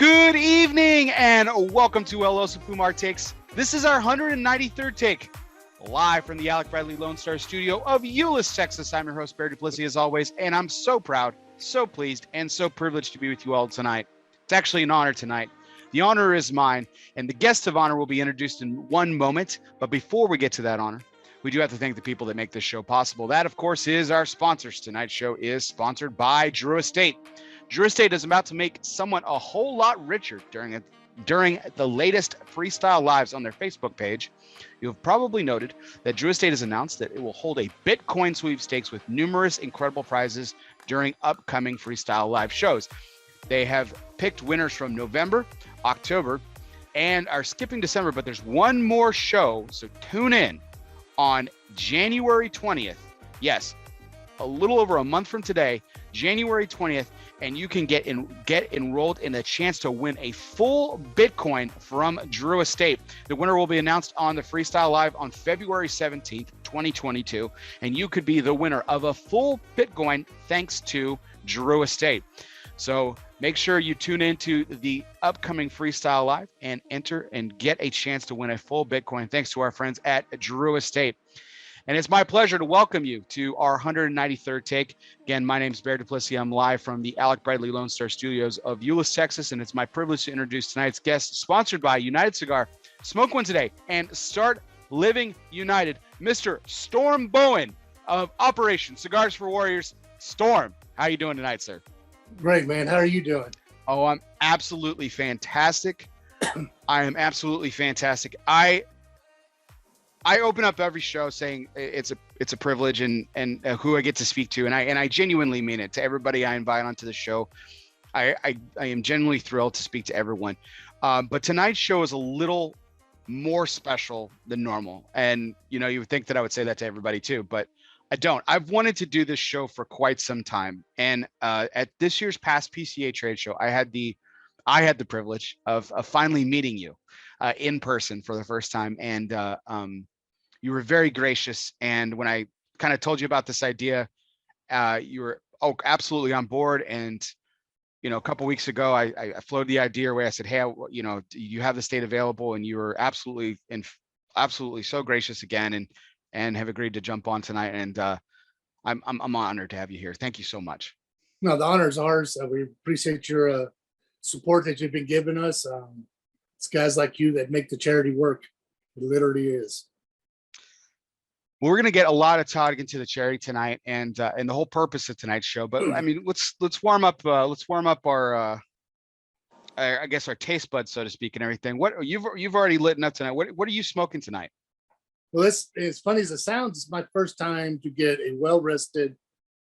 Good evening and welcome to ELOSOFUMARTAKES. This is our 193rd take, live from the Alec Bradley Lone Star studio of Euless, Texas. I'm your host, Barry Duplessis, as always, and I'm so proud, so pleased, and so privileged to be with you all tonight. It's actually an honor tonight. The honor is mine, and the guest of honor will be introduced in one moment. But before we get to that honor, we do have to thank the people that make this show possible. That, of course, is our sponsors. Tonight's show is sponsored by Drew Estate. Drew Estate is about to make someone a whole lot richer during the latest Freestyle Lives on their Facebook page. You have probably noted that Drew Estate has announced that it will hold a Bitcoin sweepstakes with numerous incredible prizes during upcoming Freestyle Live shows. They have picked winners from November, October, and are skipping December, but there's one more show, so tune in on January 20th. Yes, a little over a month from today, January 20th, and you can get enrolled in a chance to win a full Bitcoin from Drew Estate. The winner will be announced on the Freestyle Live on February 17th, 2022, and you could be the winner of a full Bitcoin thanks to Drew Estate. So make sure you tune into the upcoming Freestyle Live and enter and get a chance to win a full Bitcoin thanks to our friends at Drew Estate. And it's my pleasure to welcome you to our 193rd take. Again, my name is Barry Duplessis. I'm live from the Alec Bradley Lone Star studios of Euless, Texas, and it's my privilege to introduce tonight's guest, sponsored by United Cigar. Smoke one today and start living united, Mr. Storm Boen of Operation Cigars for Warriors. Storm, how are you doing tonight, sir? Great, man. How are you doing? Oh, I'm absolutely fantastic. I am absolutely fantastic. I open up every show saying it's a privilege and who I get to speak to, and I genuinely mean it. To everybody I invite onto the show, I am genuinely thrilled to speak to everyone. But tonight's show is a little more special than normal, and you would think that I would say that to everybody too, but I don't. I've wanted to do this show for quite some time, and at this year's past PCA trade show, I had the privilege of finally meeting you in person for the first time, and you were very gracious. And when I kind of told you about this idea, you were absolutely on board. And a couple of weeks ago, I floated the idea where I said, hey, you have the state available, and you were absolutely so gracious again, and have agreed to jump on tonight. And I'm honored to have you here. Thank you so much. No, the honor is ours. We appreciate your support that you've been giving us. It's guys like you that make the charity work. It literally is. Well, we're going to get a lot of talk into the charity tonight and the whole purpose of tonight's show. But I mean, let's warm up our I guess our taste buds, so to speak, and everything. What you've already lit up tonight. What are you smoking tonight? Well, as funny as it sounds, it's my first time to get a well-rested,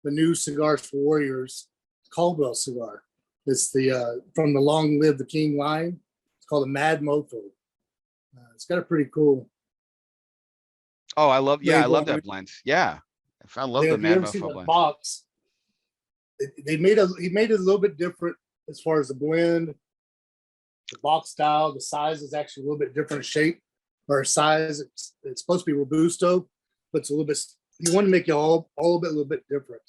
the new Cigars for Warriors Caldwell cigar. It's the from the Long Live the King line. It's called a Mad Mofo. It's got a pretty cool. Oh, I love that blend. Yeah, I love the Mad Mofo blend. Box. He made it a little bit different as far as the blend, the box style. The size is actually a little bit different shape or size. It's supposed to be Robusto, but it's a little bit. He wanted to make it all a little bit different.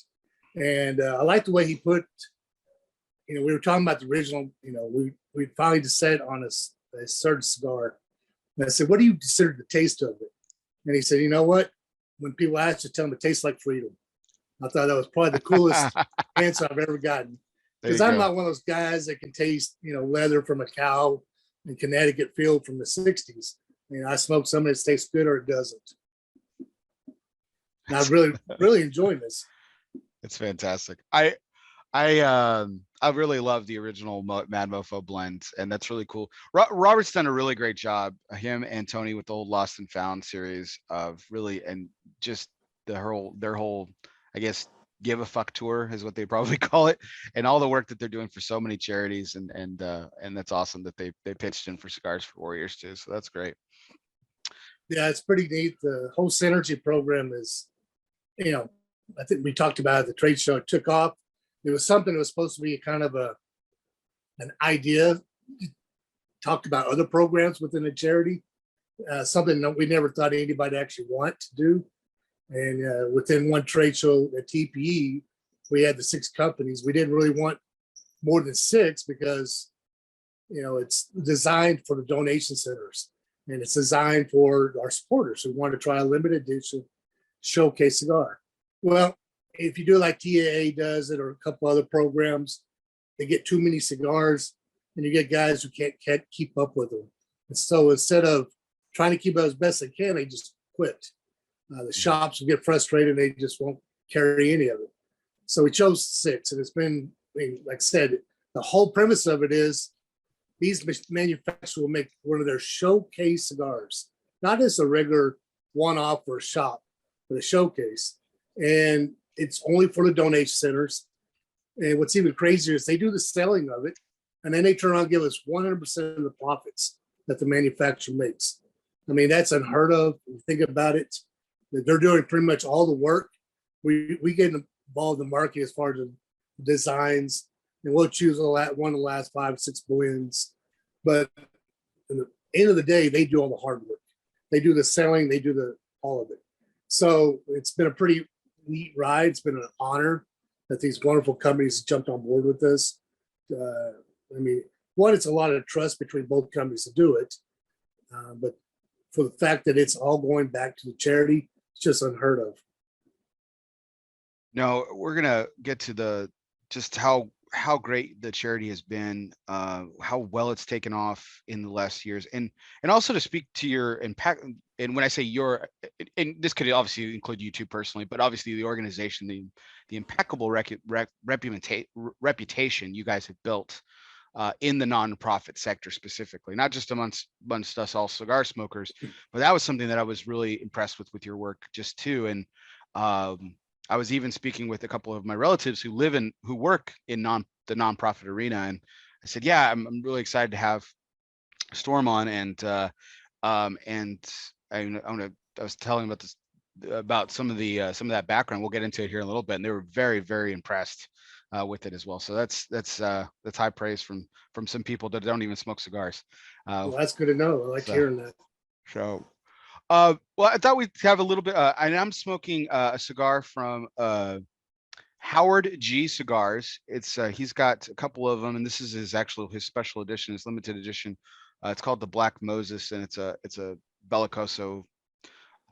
And I like the way he put. We were talking about the original. We finally decided on a certain cigar. And I said, "What do you consider the taste of it?" And he said, "You know what? When people ask you, tell them it tastes like freedom." I thought that was probably the coolest answer I've ever gotten. Because I'm not one of those guys that can taste, leather from a cow in Connecticut field from the 60s. I smoke something that tastes good or it doesn't. And I'm really, really enjoying this. It's fantastic. I really love the original Mad Mofo blend, and that's really cool. Robert's done a really great job, him and Tony, with the old Lost and Found series of really, and just their whole, I guess, give a fuck tour is what they probably call it, and all the work that they're doing for so many charities, and that's awesome that they pitched in for Cigars for Warriors too. So that's great. Yeah, it's pretty neat. The whole Synergy program is, I think we talked about it at the trade show. It took off. It was something that was supposed to be kind of an idea, talk about other programs within the charity, something that we never thought anybody actually want to do. And within one trade show at TPE, we had the 6 companies. We didn't really want more than 6 because it's designed for the donation centers, and it's designed for our supporters who want to try a limited edition showcase cigar. Well, if you do like TAA does it or a couple other programs, they get too many cigars and you get guys who can't keep up with them. And so instead of trying to keep up as best they can, they just quit. The shops will get frustrated. They just won't carry any of it. So we chose 6, and it's been, like I said, the whole premise of it is these manufacturers will make one of their showcase cigars, not as a regular one-off or a shop, but a showcase. And it's only for the donation centers. And what's even crazier is they do the selling of it, and then they turn around and give us 100% of the profits that the manufacturer makes. I mean, that's unheard of. If you think about it, they're doing pretty much all the work. We get involved in the market as far as the designs, and we'll choose one of the last 5 or 6 blends. But at the end of the day, they do all the hard work. They do the selling, they do all of it. So it's been a pretty neat ride. It's been an honor that these wonderful companies jumped on board with this. I mean, one, it's a lot of trust between both companies to do it. But for the fact that it's all going back to the charity, it's just unheard of. No, we're gonna get to just how great the charity has been, how well it's taken off in the last years, and also to speak to your impact. And when I say your, and this could obviously include you two personally, but obviously the organization, the impeccable reputation you guys have built in the nonprofit sector specifically, not just amongst us all cigar smokers, but that was something that I was really impressed with your work just too. And I was even speaking with a couple of my relatives who work in the nonprofit arena, and I said, yeah, I'm really excited to have Storm on, and I was telling about this, about some of that background. We'll get into it here in a little bit, and they were very, very impressed with it as well. So that's high praise from some people that don't even smoke cigars. Well, that's good to know. I like hearing that. So, well, I thought we'd have a little bit. And I'm smoking a cigar from Howard G Cigars. It's he's got a couple of them, and this is his special edition, his limited edition. It's called the Black Moses, and it's a Bellicoso,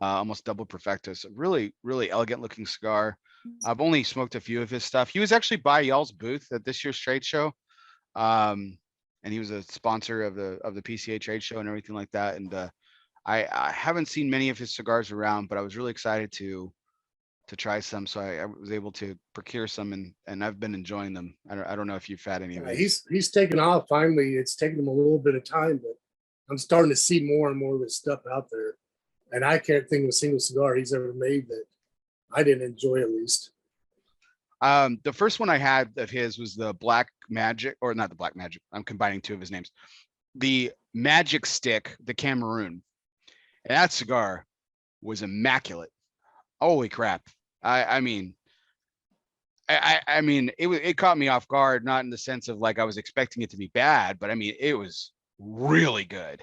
almost double perfecto. It's a really, really elegant looking cigar. I've only smoked a few of his stuff. He was actually by y'all's booth at this year's trade show, and he was a sponsor of the PCA trade show and everything like that. And I haven't seen many of his cigars around, but I was really excited to try some, so I was able to procure some, and I've been enjoying them. I don't know if you've had any of these. He's taken off finally. It's taken him a little bit of time, but I'm starting to see more and more of his stuff out there. And I can't think of a single cigar he's ever made that I didn't enjoy, at least. The first one I had of his was the Black Magic, or not the Black Magic. I'm combining two of his names. The Magic Stick, the Cameroon. And that cigar was immaculate. Holy crap. I mean, it caught me off guard, not in the sense of like I was expecting it to be bad, but I mean, it was really good.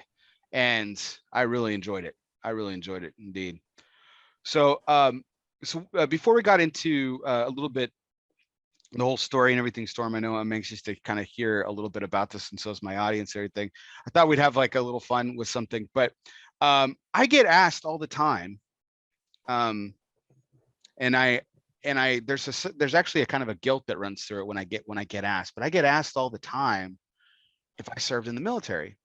And I really enjoyed it. I really enjoyed it indeed. So, before we got into a little bit the whole story and everything, Storm, I know I'm anxious to kind of hear a little bit about this, and so is my audience and everything. I thought we'd have like a little fun with something, but I get asked all the time, and there's actually a kind of a guilt that runs through it when I get asked, but I get asked all the time if I served in the military.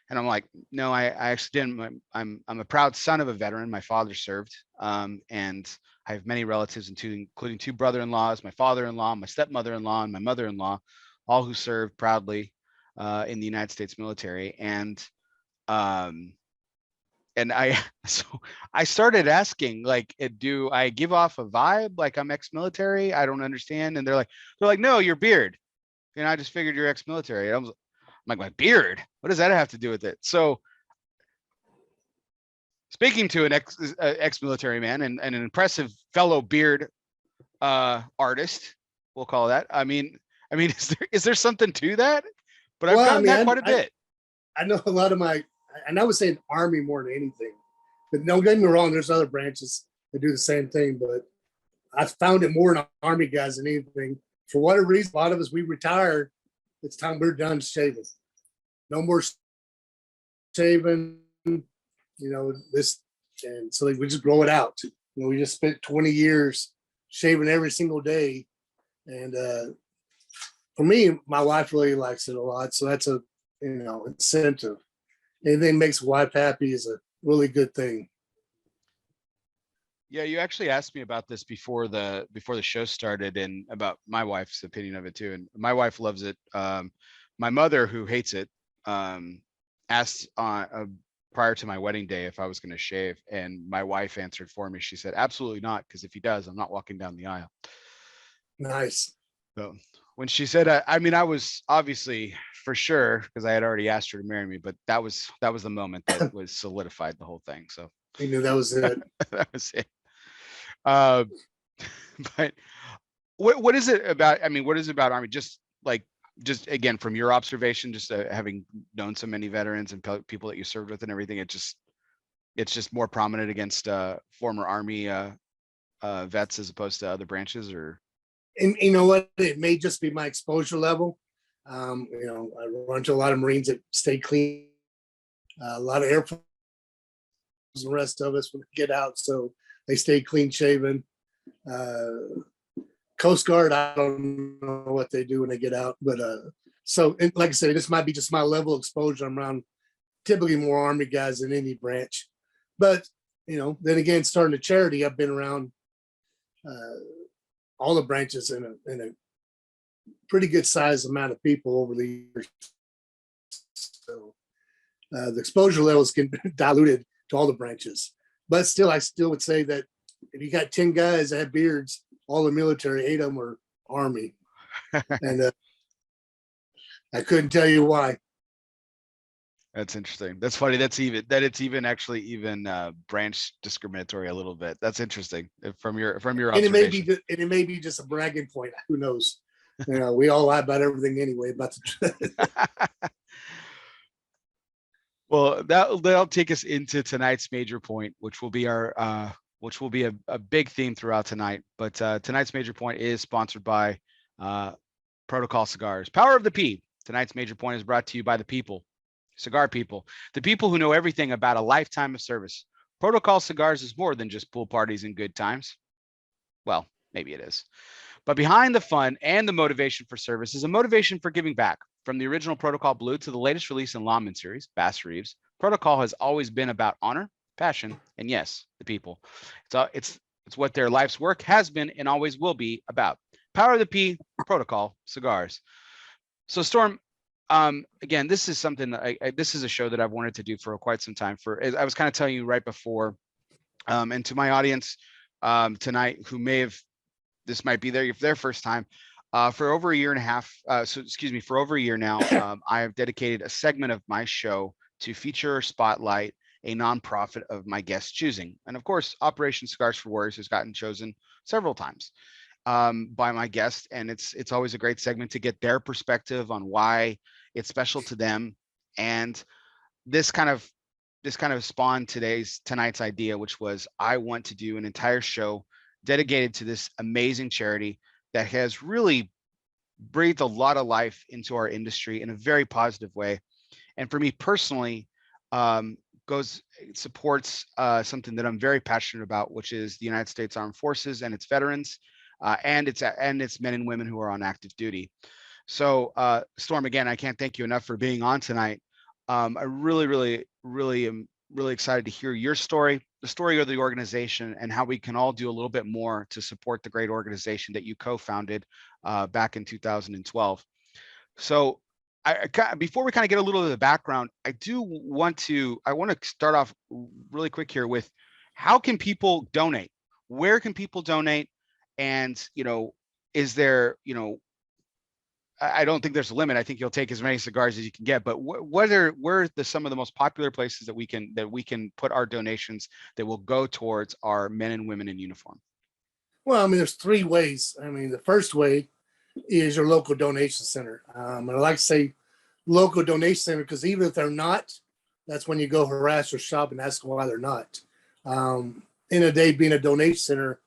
And I'm like, no, I actually didn't. I'm a proud son of a veteran. My father served, and I have many relatives, including 2 brother-in-laws, my father-in-law, my stepmother-in-law, and my mother-in-law, all who served proudly in the United States military. And I started asking, like, do I give off a vibe like I'm ex-military? I don't understand. And they're like, no, your beard. And I just figured you're ex-military. I'm like, my beard? What does that have to do with it? So, speaking to an ex-military man and an impressive fellow beard artist, we'll call that. I mean, is there something to that? But I've gotten that quite a bit. I know a lot of and I would say the Army more than anything. But don't get me wrong, there's other branches that do the same thing. But I found it more in Army guys than anything. For whatever reason, a lot of us, we retired. It's time we're done shaving. no more shaving, this, and so we just grow it out. We just spent 20 years shaving every single day, and for me, my wife really likes it a lot, so that's a incentive. Anything makes wife happy is a really good thing. Yeah, you actually asked me about this before the show started, and about my wife's opinion of it too. And my wife loves it. My mother, who hates it, asked prior to my wedding day if I was going to shave, and my wife answered for me. She said, "Absolutely not, because if he does, I'm not walking down the aisle." Nice. So when she said, I mean, I was obviously for sure, because I had already asked her to marry me, but that was the moment that was solidified the whole thing. So you knew that was it. that was it. But what is it about? I mean, what is it about Army? Just again, from your observation, just having known so many veterans and people that you served with and everything, it's just more prominent against former Army vets as opposed to other branches, or? And you know what? It may just be my exposure level. I run to a lot of Marines that stay clean. A lot of Air Force and the rest of us when they get out, so they stay clean shaven. Coast Guard, I don't know what they do when they get out, but so like I said, this might be just my level of exposure. I'm around typically more Army guys than any branch, but then again, starting a charity, I've been around all the branches in a pretty good sized amount of people over the years. So the exposure levels can be diluted to all the branches, but still, I still would say that if you got 10 guys that have beards, all the military, 8 of them are Army. And I couldn't tell you why. That's interesting. That's funny. It's even branch discriminatory a little bit. That's interesting from your observation. And it may be just a bragging point. Who knows? We all lie about everything anyway. But well, that'll take us into tonight's major point, which will be a big theme throughout tonight. But tonight's major point is sponsored by Protocol Cigars. Power of the P. Tonight's major point is brought to you by the people. Cigar people, the people who know everything about a lifetime of service. Protocol Cigars is more than just pool parties and good times. Well, maybe it is. But behind the fun and the motivation for service is a motivation for giving back. From the original Protocol Blue to the latest release in Lawman series, Bass Reeves, Protocol has always been about honor, passion, and yes, the people. It's what their life's work has been and always will be about. Power of the P, Protocol Cigars. So Storm, again, this is something this is a show that I've wanted to do for quite some time. I was kind of telling you right before, and to my audience tonight, who this might be their first time, for over a year and a half. For over a year now, I have dedicated a segment of my show to feature or spotlight a nonprofit of my guest's choosing, and of course, Operation Cigars for Warriors has gotten chosen several times by my guest, and it's always a great segment to get their perspective on why it's special to them. And this kind of spawned tonight's idea, which was I want to do an entire show dedicated to this amazing charity that has really breathed a lot of life into our industry in a very positive way. And for me personally, supports something that I'm very passionate about, which is the United States Armed Forces and its veterans, and its men and women who are on active duty. So Storm, again, I can't thank you enough for being on tonight. I really am really excited to hear your story, the story of the organization, and how we can all do a little bit more to support the great organization that you co-founded back in 2012. So before we kind of get a little of the background, I want to start off really quick here with how can people donate? Where can people donate? And, is there, I don't think there's a limit. I think you'll take as many cigars as you can get, but where are some of the most popular places that we can put our donations that will go towards our men and women in uniform? Well, I mean, there's 3 ways. I mean, the first way is your local donation center. And I like to say local donation center, because even if they're not, that's when you go harass or shop and ask why they're not. In a day, being a donation center,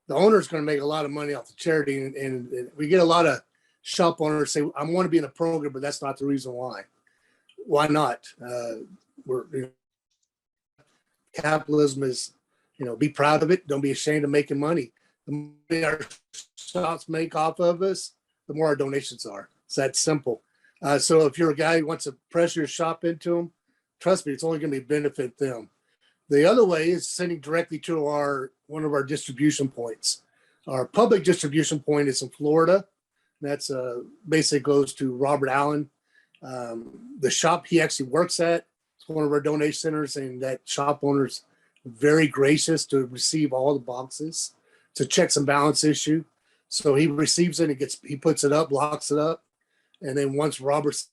the owner is going to make a lot of money off the charity. And we get a lot of shop owners say, I want to be in a program, but that's not the reason why. why not? Capitalism is, be proud of it. Don't be ashamed of making money. The more our shops make off of us, the more our donations are. It's that simple. So if you're a guy who wants to press your shop into them, trust me, it's only going to benefit them. The other way is sending directly to one of our distribution points. Our public distribution point is in Florida. That's basically goes to Robert Allen. The shop he actually works at, it's one of our donation centers, and that shop owner's very gracious to receive all the boxes. It's a checks and balance issue. So he receives it, he puts it up, locks it up, and then once Robert's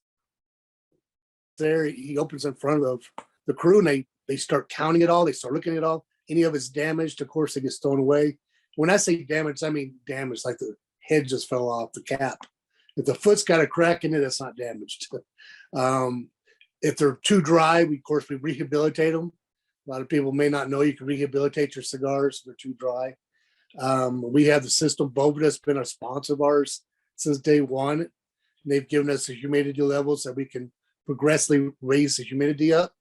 there, he opens in front of the crew, and they start counting it all. They start looking at it all. Any of it's damaged, of course, it gets thrown away. When I say damaged, I mean damaged, like the head just fell off the cap. If the foot's got a crack in it, that's not damaged. If they're too dry, we rehabilitate them. A lot of people may not know you can rehabilitate your cigars if they're too dry. We have the system. Boveda has been a sponsor of ours since day one. And they've given us the humidity levels that we can progressively raise the humidity up.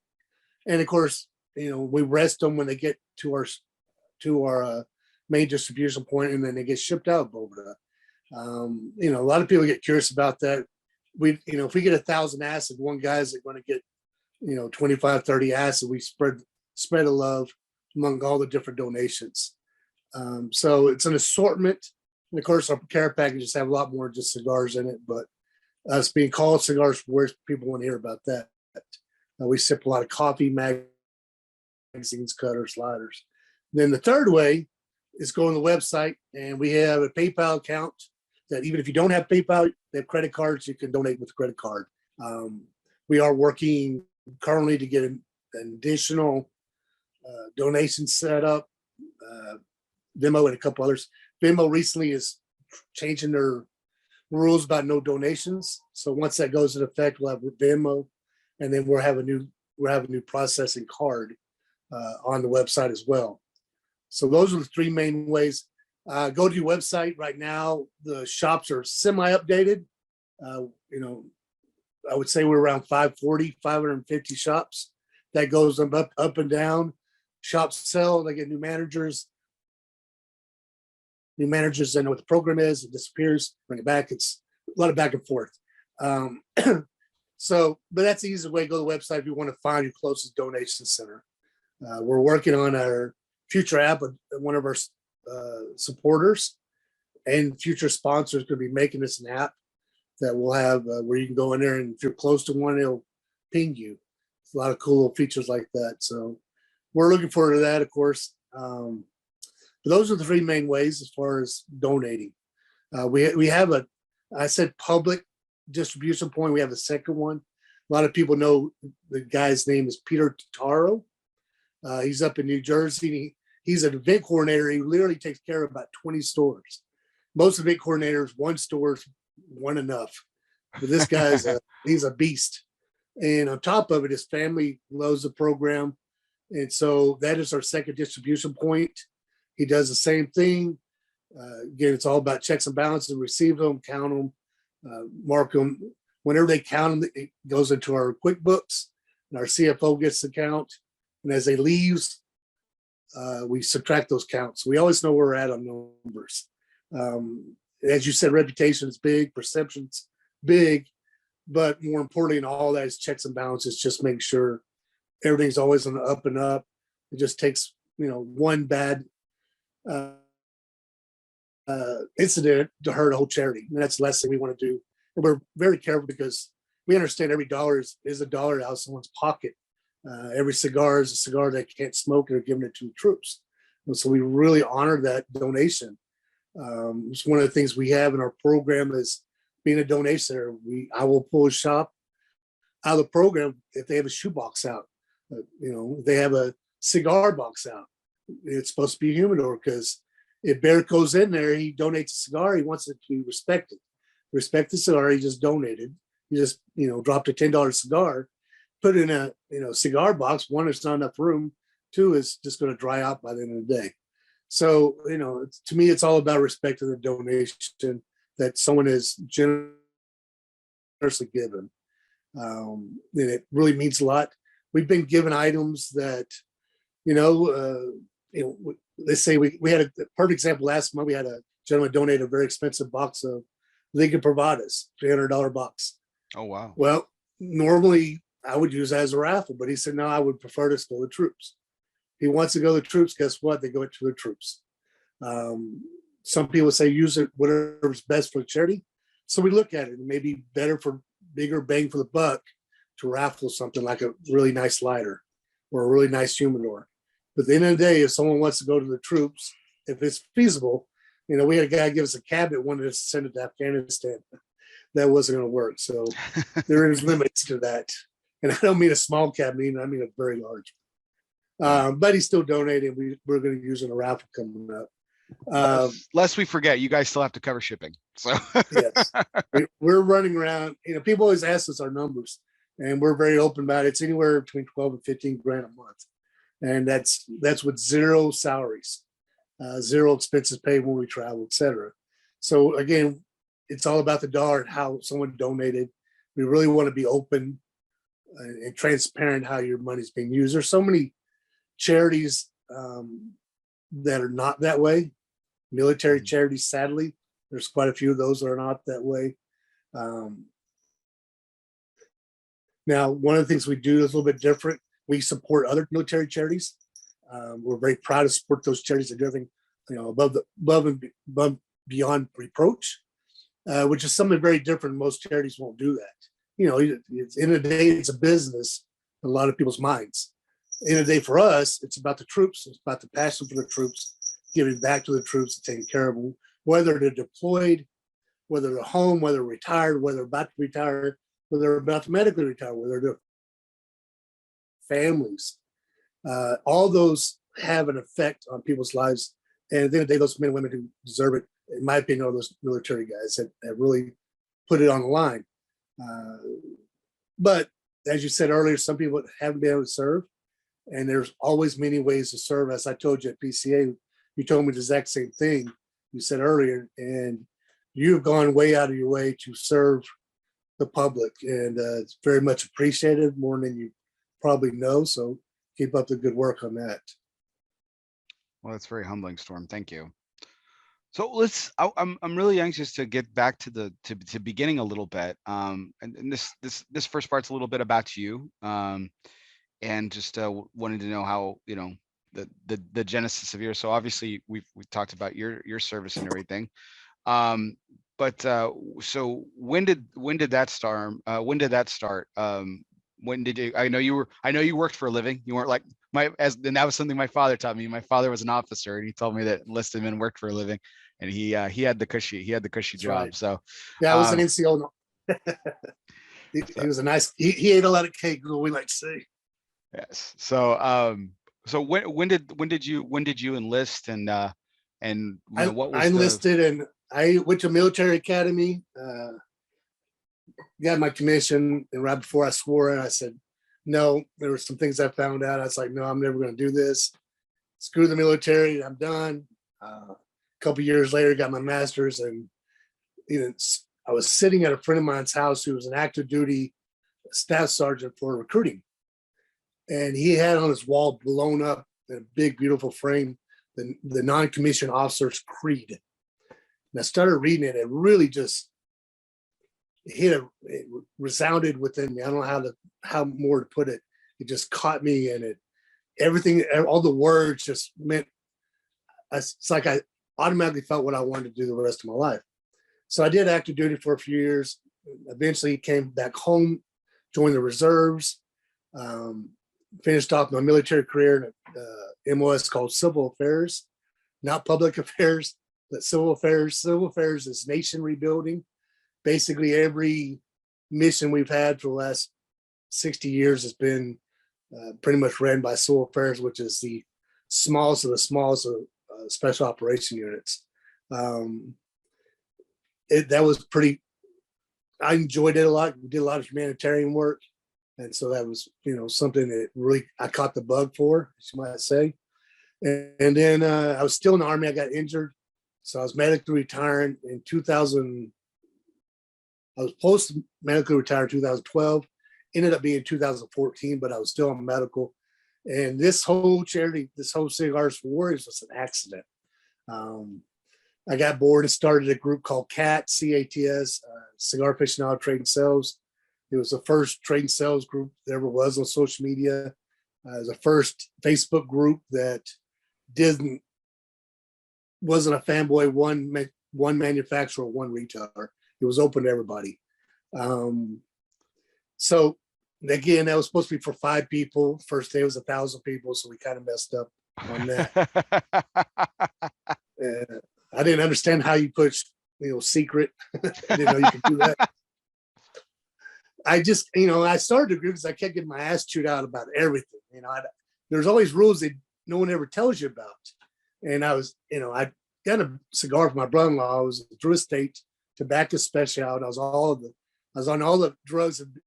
And of course, we rest them when they get to our main distribution point, and then they get shipped out of Boveda. A lot of people get curious about that. If we get 1,000 acid, one guy's going to get, 25, 30 acid. We spread the love among all the different donations. So it's an assortment. And of course, our care packages have a lot more just cigars in it, but us being called Cigars for Warriors, people want to hear about that. We sip a lot of coffee, magazines, cutters, sliders. Then the third way is go on the website, and we have a PayPal account that even if you don't have PayPal, they have credit cards, you can donate with a credit card. We are working currently to get an additional donation set up. Venmo and a couple others. Venmo recently is changing their rules about no donations. So once that goes into effect, we'll have Venmo, and then we'll have a new processing card on the website as well. So those are the three main ways. Go to your website right now. The shops are semi-updated. I would say we're around 550 shops. That goes up and down. Shops sell, they get new managers. New managers don't know what the program is. It disappears, bring it back. It's a lot of back and forth. But that's the easiest way. Go to the website if you want to find your closest donation center. We're working on our future app. One of our supporters and future sponsors going to be making this an app that we'll have where you can go in there, and if you're close to one, it'll ping you. It's a lot of cool little features like that. So we're looking forward to that, of course. But those are the three main ways as far as donating. We have I said public distribution point. We have a second one. A lot of people know the guy's name is Peter Taro. He's up in New Jersey. He's an event coordinator. He literally takes care of about 20 stores. Most event coordinators, one store is one enough. But this guy's he's a beast. And on top of it, his family loves the program. And so that is our second distribution point. He does the same thing. Again, it's all about checks and balances. Receive them, count them, mark them. Whenever they count them, it goes into our QuickBooks, and our CFO gets the count. And as they leave, we subtract those counts. We always know where we're at on numbers. As you said, reputation is big, perception's big, but more importantly in all that is checks and balances, just make sure everything's always on the up and up. It just takes, one bad incident to hurt a whole charity. And that's the last thing we want to do. And we're very careful because we understand every dollar is a dollar out of someone's pocket. Every cigar is a cigar that can't smoke, and they're giving it to the troops. And so we really honor that donation. It's one of the things we have in our program is being a donation. I will pull a shop out of the program if they have a shoebox out. If they have a cigar box out. It's supposed to be a humidor because if Bear goes in there, he donates a cigar. He wants it to be respected. Respect the cigar he just donated. He just, dropped a $10 cigar, put it in a, cigar box. One, there's not enough room. Two, is just going to dry out by the end of the day. So, to me, it's all about respecting the donation that someone has generously given. And it really means a lot. We've been given items that, let's say we had a perfect example last month. We had a gentleman donate a very expensive box of Liga Privadas, $300 box. Oh, wow. Well, normally I would use that as a raffle, but he said, no, I would prefer to go to troops. He wants to go to troops. Guess what? They go to the troops. Some people say use it whatever's best for the charity. So we look at it. It may be better for bigger bang for the buck to raffle something like a really nice lighter or a really nice humidor. But at the end of the day, if someone wants to go to the troops, if it's feasible, we had a guy give us a cabinet, wanted us to send it to Afghanistan. That wasn't going to work. So there is limits to that. And I don't mean a small cabinet, I mean a very large. But he's still donating. We're going to use in a raffle coming up. Lest we forget, you guys still have to cover shipping. So yes, we're running around. People always ask us our numbers, and we're very open about it. It's anywhere between 12 and 15 grand a month, and that's with zero salaries, zero expenses paid when we travel, etc. So again, it's all about the dollar and how someone donated. We really want to be open and transparent how your money's being used. There's so many charities that are not that way. Military charities, sadly, there's quite a few of those that are not that way. Now, one of the things we do is a little bit different. We support other military charities. We're very proud to support those charities that do everything, above and beyond reproach, which is something very different. Most charities won't do that. It's, in the day, it's a business in a lot of people's minds. In the day, for us, it's about the troops. It's about the passion for the troops, giving back to the troops and taking care of them, whether they're deployed, whether they're home, whether they're retired, whether they're about to retire, whether they're about to medically retire, whether they're families. All those have an effect on people's lives. And at the end of the day, those men and women who deserve it, in my opinion, are those military guys that really put it on the line. But as you said earlier, some people haven't been able to serve. And there's always many ways to serve. As I told you at PCA, you told me the exact same thing you said earlier. And you've gone way out of your way to serve the public. And it's very much appreciated, more than you probably know. So keep up the good work on that. Well, that's very humbling, Storm. Thank you. So I'm really anxious to get back to the beginning a little bit. And this first part's a little bit about you. And just wanted to know how, the genesis of yours. So obviously we talked about your service and everything. But so when did that start? When did that start? When did you? I know you worked for a living. You weren't like and that was something my father taught me. My father was an officer, and he told me that enlisted men worked for a living, and he had the cushy job. Right. So yeah, I was an NCO. He was a nice. He ate a lot of cake. We like to say. Yes. So so when did you enlist, and what was I enlisted and I went to military academy, got my commission, and right before I swore it, I said, no, there were some things I found out. I was like, no, I'm never going to do this. Screw the military. I'm done. A couple years later, got my master's, and I was sitting at a friend of mine's house who was an active duty staff sergeant for recruiting. And he had on his wall, blown up in a big, beautiful frame, the non-commissioned officer's creed. And I started reading it. It really just it resounded within me. I don't know how more to put it. It just caught me, and everything, all the words just meant, it's like I automatically felt what I wanted to do the rest of my life. So I did active duty for a few years. Eventually came back home, joined the reserves, finished off my military career in MOS called Civil Affairs, not public affairs, but civil affairs. Civil affairs is nation rebuilding. Basically, every mission we've had for the last 60 years has been pretty much ran by civil affairs, which is the smallest of the smallest of special operation units. That was pretty, I enjoyed it a lot. We did a lot of humanitarian work. And so that was, something that really I caught the bug for, as you might say. And then I was still in the Army. I got injured. So I was medically retiring in 2000. I was post medically retired in 2012. Ended up being 2014, but I was still on medical. And this whole charity, this whole Cigars for Warriors was an accident. I got bored and started a group called CAT, C-A-T-S, Cigar Aficionado Trade and Sales. It was the first trade and sales group there ever was on social media. It was the first Facebook group that wasn't a fanboy, one manufacturer, one retailer. It was open to everybody. So again, that was supposed to be for 5 people. First day was 1,000 people, so we kind of messed up on that. I didn't understand how you put, secret. I didn't know you could do that. I just, I started the group because I kept getting my ass chewed out about everything. There's always rules that no one ever tells you about. And I was, I got a cigar from my brother-in-law. It was a Drew Estate tobacco special. I was on all the drugs that the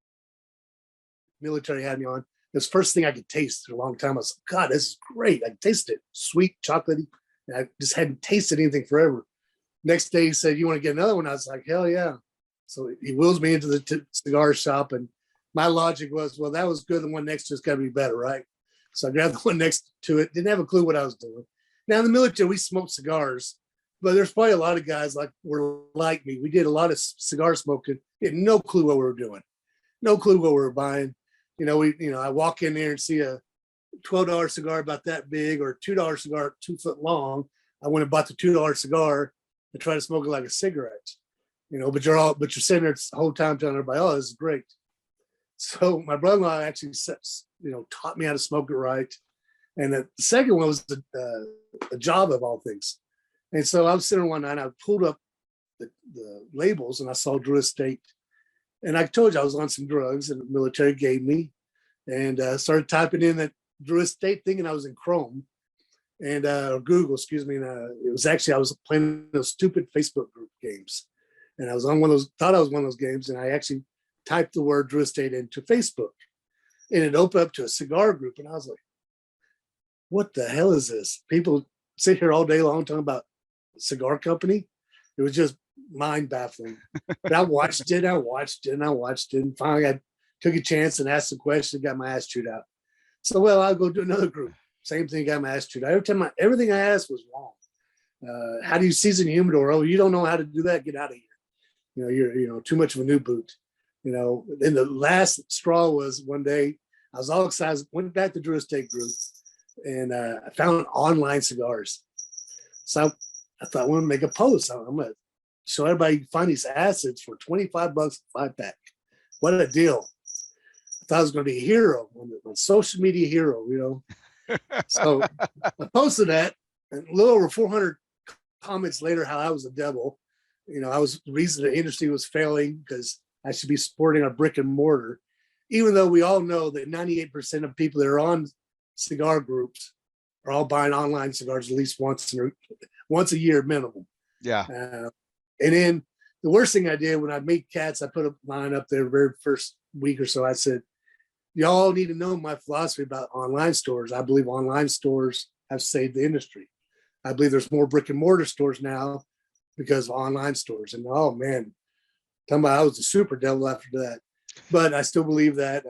military had me on. It was the first thing I could taste in a long time. I was like, God, this is great. I could taste it. Sweet, chocolatey. And I just hadn't tasted anything forever. Next day he said, you want to get another one? I was like, hell yeah. So he wheels me into the cigar shop. And my logic was, well, that was good. The one next to it's got to be better, right? So I grabbed the one next to it. Didn't have a clue what I was doing. Now in the military, we smoked cigars, but there's probably a lot of guys were like me. We did a lot of cigar smoking. We had no clue what we were doing. No clue what we were buying. I walk in there and see a $12 cigar about that big or $2 cigar 2 foot long. I went and bought the $2 cigar and try to smoke it like a cigarette. But you're sitting there the whole time telling everybody, oh, this is great. So my brother-in-law actually taught me how to smoke it right. And the second one was a job of all things. And so I was sitting one night, I pulled up the labels and I saw Drew Estate. And I told you I was on some drugs and the military gave me, and started typing in that Drew Estate thing, and I was in Chrome and or Google, excuse me. And it was actually, I was playing those stupid Facebook group games. And I was on thought I was one of those games. And I actually typed the word Drew Estate into Facebook, and it opened up to a cigar group. And I was like, what the hell is this? People sit here all day long talking about a cigar company. It was just mind baffling. But I watched it. And finally I took a chance and asked a question, got my ass chewed out. So, I'll go do another group. Same thing, got my ass chewed out. Every time everything I asked was wrong. How do you season your humidor? Oh, you don't know how to do that? Get out of here. You're too much of a new boot. Then the last straw was one day I was all excited, went back to Drew Estate group, and I found online cigars. So I thought I want to make a post. I'm going to show everybody you can find these acids for $25 a 5-pack. What a deal. I thought I was going to be a hero, on social media hero, So I posted that, and a little over 400 comments later how I was a devil. I was the reason the industry was failing because I should be supporting a brick and mortar, even though we all know that 98% of people that are on cigar groups are all buying online cigars at least once a year minimum. Yeah. And then the worst thing I did when I made cats, I put a line up there the very first week or so. I said, y'all need to know my philosophy about online stores. I believe online stores have saved the industry. I believe there's more brick and mortar stores now because of online stores. And oh man, talking about I was a super devil after that. But I still believe that.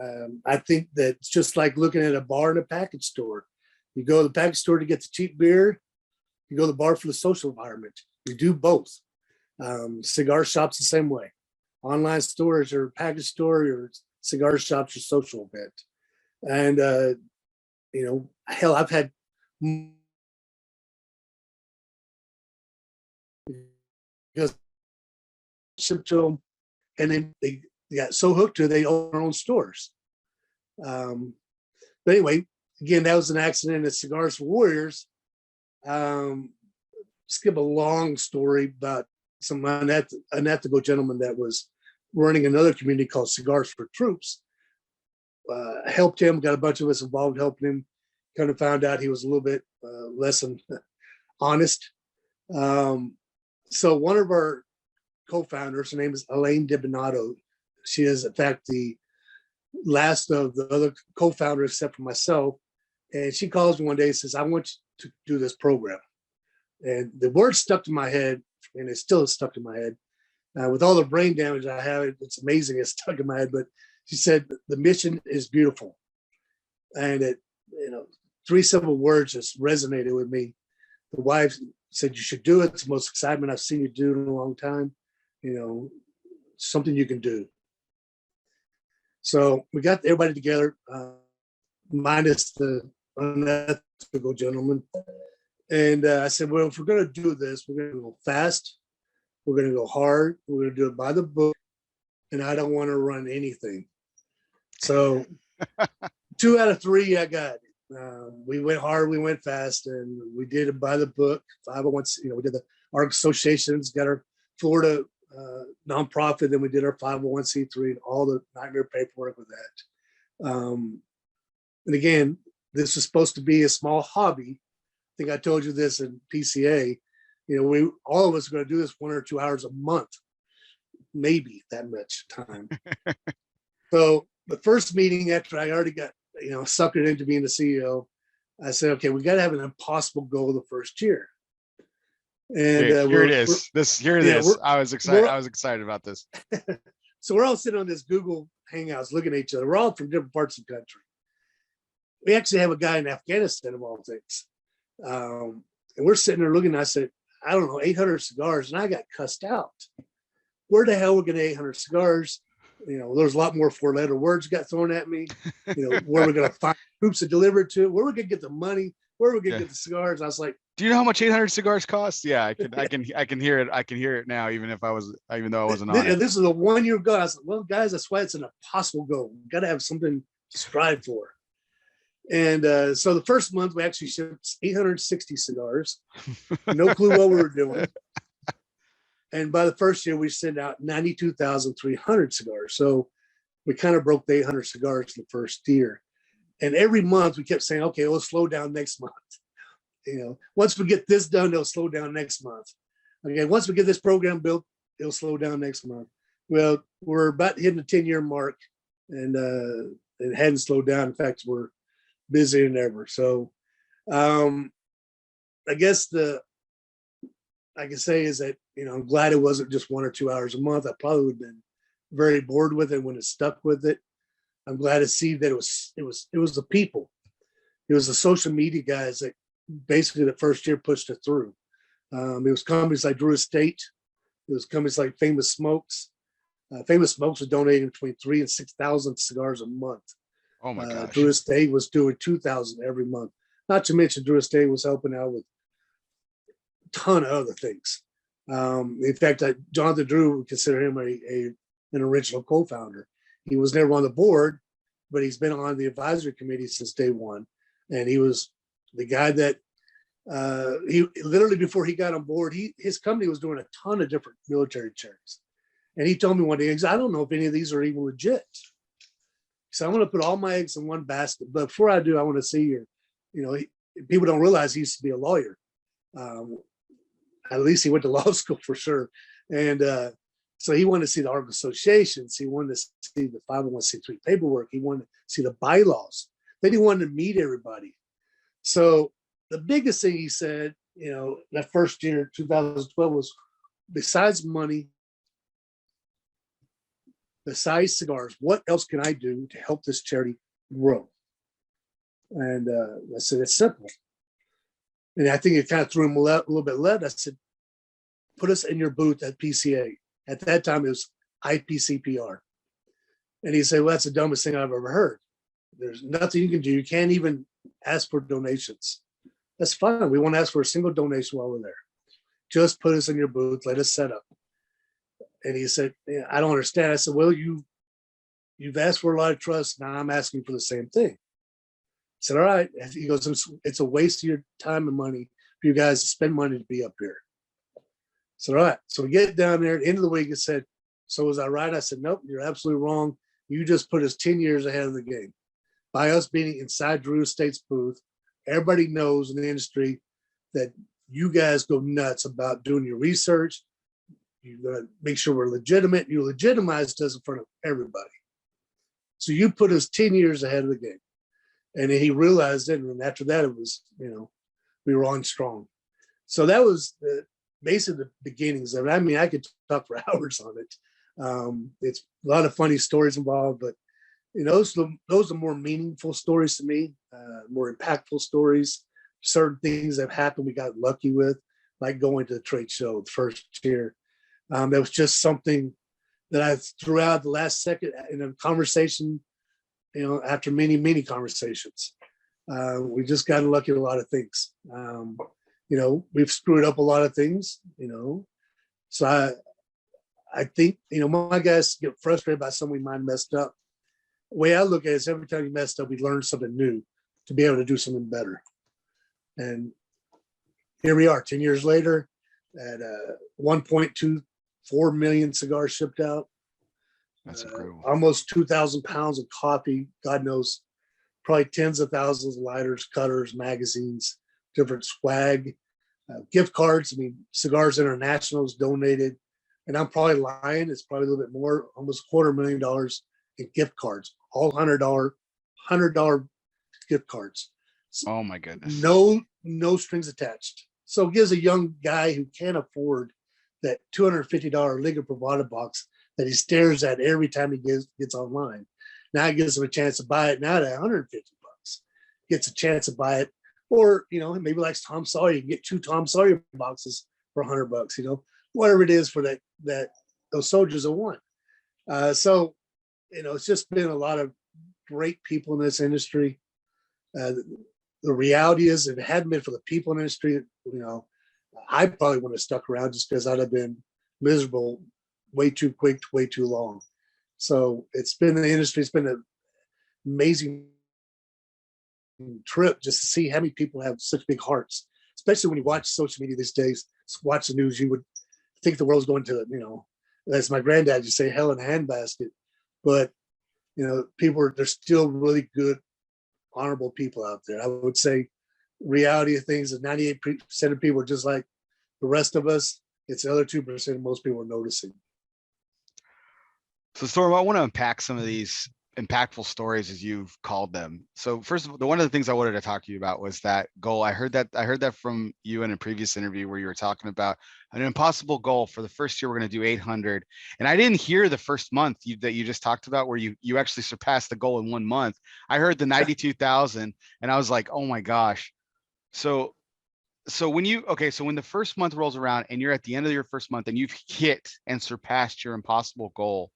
I think that it's just like looking at a bar and a package store. You go to the package store to get the cheap beer. You go to the bar for the social environment. You do both. Cigar shops the same way. Online stores or package store or cigar shops or social event. And, hell, I've had because shipped to them, and then they got so hooked to it, they own their own stores. But anyway, again, that was an accident at Cigars for Warriors. Skip a long story about some unethical gentleman that was running another community called Cigars for Troops. Helped him, got a bunch of us involved helping him. Kind of found out he was a little bit less than honest. So one of our co-founders, her name is Elaine Dibinato. She is, in fact, the last of the other co-founders except for myself. And she calls me one day and says, I want you to do this program. And the word stuck to my head, and it still is stuck in my head. With all the brain damage I have, it's amazing it's stuck in my head. But She said, the mission is beautiful. And it, 3 simple words just resonated with me. The wife said, you should do it. It's the most excitement I've seen you do in a long time. Something you can do. So we got everybody together, minus the unethical gentleman. And I said, well, if we're going to do this, we're going to go fast. We're going to go hard. We're going to do it by the book. And I don't want to run anything. So 2 out of 3, I got it. We went hard, we went fast, and we did it by the book. 501, we did our associations, got our Florida nonprofit, then we did our 501c3 and all the nightmare paperwork with that. And again, this was supposed to be a small hobby. I think I told you this in PCA. All of us are going to do this 1 or 2 hours a month, maybe that much time. So the first meeting after I already got, suckered into being the CEO, I said, okay, we got to have an impossible goal the first year. And here it is. I was excited about this. So we're all sitting on this Google Hangouts looking at each other. We're all from different parts of the country. We actually have a guy in Afghanistan, of all things. And we're sitting there looking, I said, I don't know, 800 cigars. And I got cussed out. Where the hell we're getting 800 cigars? There's a lot more 4-letter words got thrown at me. Where we're going to find groups to deliver it to, where we're going to get the money, where we're going to get the cigars. I was like, do you know how much 800 cigars cost? Yeah, I can hear it. I can hear it now, even though I wasn't on it. This is a 1-year goal. I said, well, guys, that's why it's an impossible goal. We've got to have something to strive for. And so the first month we actually shipped 860 cigars. No clue what we were doing. And by the first year, we sent out 92,300 cigars. So we kind of broke the 800 cigars the first year. And every month we kept saying, okay, we'll slow down next month. Once we get this done, it'll slow down next month. Okay, once we get this program built, it'll slow down next month. Well, we're about hitting the 10-year mark, and it hadn't slowed down. In fact, we're busier than ever. So I guess I can say is that, I'm glad it wasn't just 1 or 2 hours a month. I probably would have been very bored with it when it stuck with it. I'm glad to see that it was the people. It was the social media guys that basically the first year pushed it through. It was companies like Drew Estate. It was companies like Famous Smokes. Famous Smokes was donating between 3,000 and 6,000 cigars a month. Oh my gosh. Drew Estate was doing 2,000 every month. Not to mention Drew Estate was helping out with a ton of other things. In fact, Jonathan Drew would consider him an original co-founder. He was never on the board, but he's been on the advisory committee since day one. And he was the guy that he literally, before he got on board, his company was doing a ton of different military charities. And he told me one day, I don't know if any of these are even legit. So I'm going to put all my eggs in one basket. But before I do, I want to see people don't realize he used to be a lawyer. At least he went to law school for sure. And so he wanted to see the Art Associations. He wanted to see the 501c3 paperwork. He wanted to see the bylaws. Then he wanted to meet everybody. So the biggest thing he said, that first year, 2012, was besides money, besides cigars, what else can I do to help this charity grow? And I said, it's simple. And I think it kind of threw him a little bit left. I said, put us in your booth at PCA. At that time, it was IPCPR. And he said, well, that's the dumbest thing I've ever heard. There's nothing you can do. You can't even ask for donations. That's fine. We won't ask for a single donation while we're there. Just put us in your booth. Let us set up. And he said, yeah, I don't understand. I said, well, you've asked for a lot of trust. Now I'm asking for the same thing. I said, all right. He goes, it's a waste of your time and money for you guys to spend money to be up here. I said, all right. So we get down there at the end of the week. It said, so was I right? I said, nope, you're absolutely wrong. You just put us 10 years ahead of the game. By us being inside Drew Estate's booth, everybody knows in the industry that you guys go nuts about doing your research. You're going to make sure we're legitimate. You legitimized us in front of everybody. So you put us 10 years ahead of the game. And then he realized it. And after that, it was, we were on strong. So that was basically the beginnings of it. I mean, I could talk for hours on it. It's a lot of funny stories involved, but those are more meaningful stories to me, more impactful stories. Certain things that happened we got lucky with, like going to the trade show the first year. That was just something that I threw out the last second in a conversation, after many, many conversations. We just got lucky with a lot of things. We've screwed up a lot of things, so I think, my guys get frustrated by something we might have messed up. The way I look at it is every time you messed up, we learn something new to be able to do something better. And here we are 10 years later at 1.24 million cigars shipped out. That's incredible. Almost 2,000 pounds of coffee, God knows, probably tens of thousands of lighters, cutters, magazines, different swag, gift cards. I mean, Cigars International is donated, and I'm probably lying. It's probably a little bit more, almost $250,000 in gift cards, all $100 gift cards. Oh my goodness. No strings attached. So it gives a young guy who can't afford that $250 Liga Privada box that he stares at every time he gets online. Now it gives him a chance to buy it now at $150. Gets a chance to buy it. Or, maybe likes Tom Sawyer. You can get 2 Tom Sawyer boxes for $100, whatever it is for that those soldiers that want. So, it's just been a lot of great people in this industry. The reality is, if it hadn't been for the people in the industry, I probably wouldn't have stuck around just because I'd have been miserable way too quick, way too long. So it's been the industry. It's been an amazing trip just to see how many people have such big hearts, especially when you watch social media these days, watch the news, you would think the world's going to, as my granddad used to say, hell in a handbasket. But, there's still really good, honorable people out there. I would say reality of things is 98% of people are just like the rest of us. It's the other 2% most people are noticing. So Storm, I want to unpack some of these impactful stories, as you've called them. So first of all, one of the things I wanted to talk to you about was that goal. I heard that from you in a previous interview where you were talking about an impossible goal for the first year. We're going to do 800. And I didn't hear the first month that you just talked about where you actually surpassed the goal in 1 month. I heard the 92,000 and I was like, oh my gosh. So when the first month rolls around and you're at the end of your first month and you've hit and surpassed your impossible goal,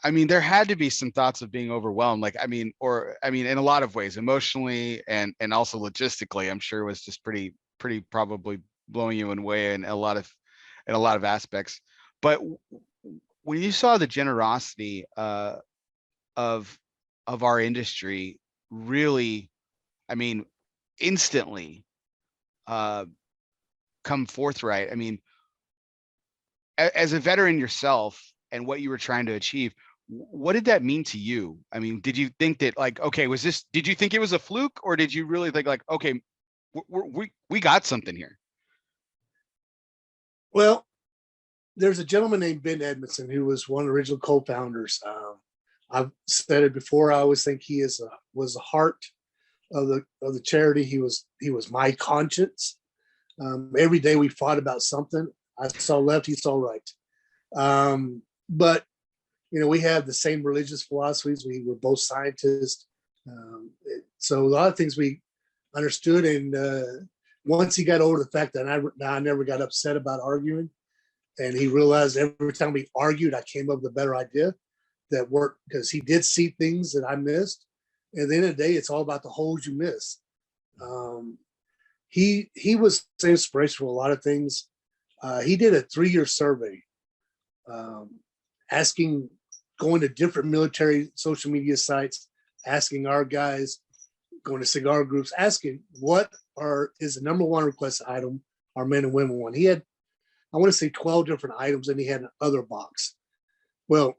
I mean, there had to be some thoughts of being overwhelmed. In a lot of ways, emotionally and also logistically, I'm sure it was just pretty probably blowing you away in a lot of aspects. But when you saw the generosity of our industry, really, I mean, instantly come forthright. I mean, as a veteran yourself and what you were trying to achieve, what did that mean to you? I mean, did you think that did you think it was a fluke, or did you really think okay, we got something here? Well, there's a gentleman named Ben Edmondson who was one of the original co-founders. I've said it before. I always think he was the heart of the charity. He was my conscience. Every day we fought about something. I saw left, he saw right. But we have the same religious philosophies. We were both scientists. So a lot of things we understood. And once he got over the fact that I never got upset about arguing, and he realized every time we argued, I came up with a better idea that worked, because he did see things that I missed. And at the end of the day, it's all about the holes you miss. He was inspiration for a lot of things. He did a 3-year survey, going to different military social media sites, asking our guys, going to cigar groups, asking what is the number one request item our men and women want. He had, I want to say 12 different items, and he had an other box. Well,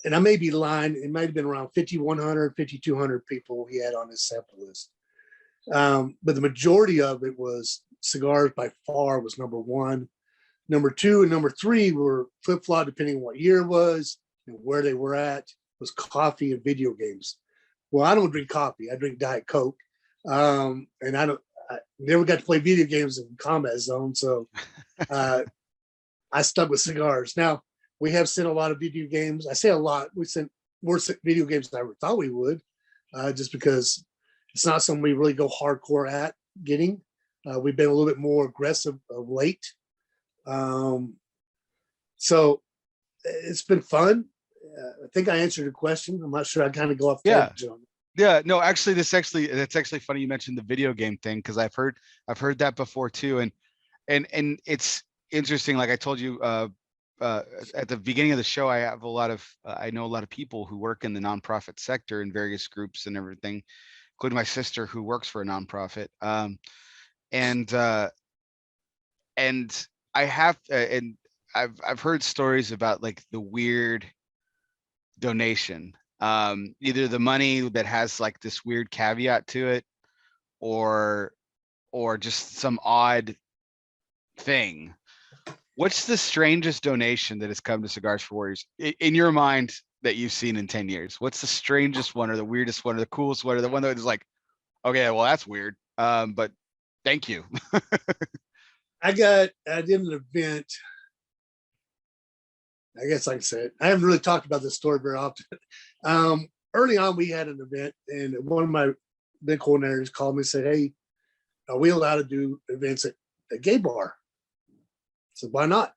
and I may be lying, it might have been around 5,100, 5,200 people he had on his sample list. But the majority of it was cigars. By far was number one. Number two and number three were flip-flop, depending on what year it was and where they were at, was coffee and video games. Well, I don't drink coffee. I drink Diet Coke. And I never got to play video games in Combat Zone. So I stuck with cigars. Now, we have sent a lot of video games. I say a lot. We sent more video games than I ever thought we would, just because it's not something we really go hardcore at getting. We've been a little bit more aggressive of late. So it's been fun. I think I answered your question. I'm not sure. I kind of go off the edge on it. Yeah, no, actually, it's actually funny you mentioned the video game thing, because I've heard that before too, and it's interesting. Like I told you at the beginning of the show, I have I know a lot of people who work in the nonprofit sector in various groups and everything, including my sister who works for a nonprofit. And I have and I've heard stories about like the weird donation, either the money that has like this weird caveat to it, or just some odd thing. What's the strangest donation that has come to Cigars for Warriors in your mind that you've seen in 10 years? What's the strangest one, or the weirdest one, or the coolest one, or the one that was like, okay, well, that's weird, but thank you? I did an event. I guess like I said, I haven't really talked about this story very often. Early on, we had an event, and one of my big coordinators called me and said, "Hey, are we allowed to do events at a gay bar?" I said, "Why not?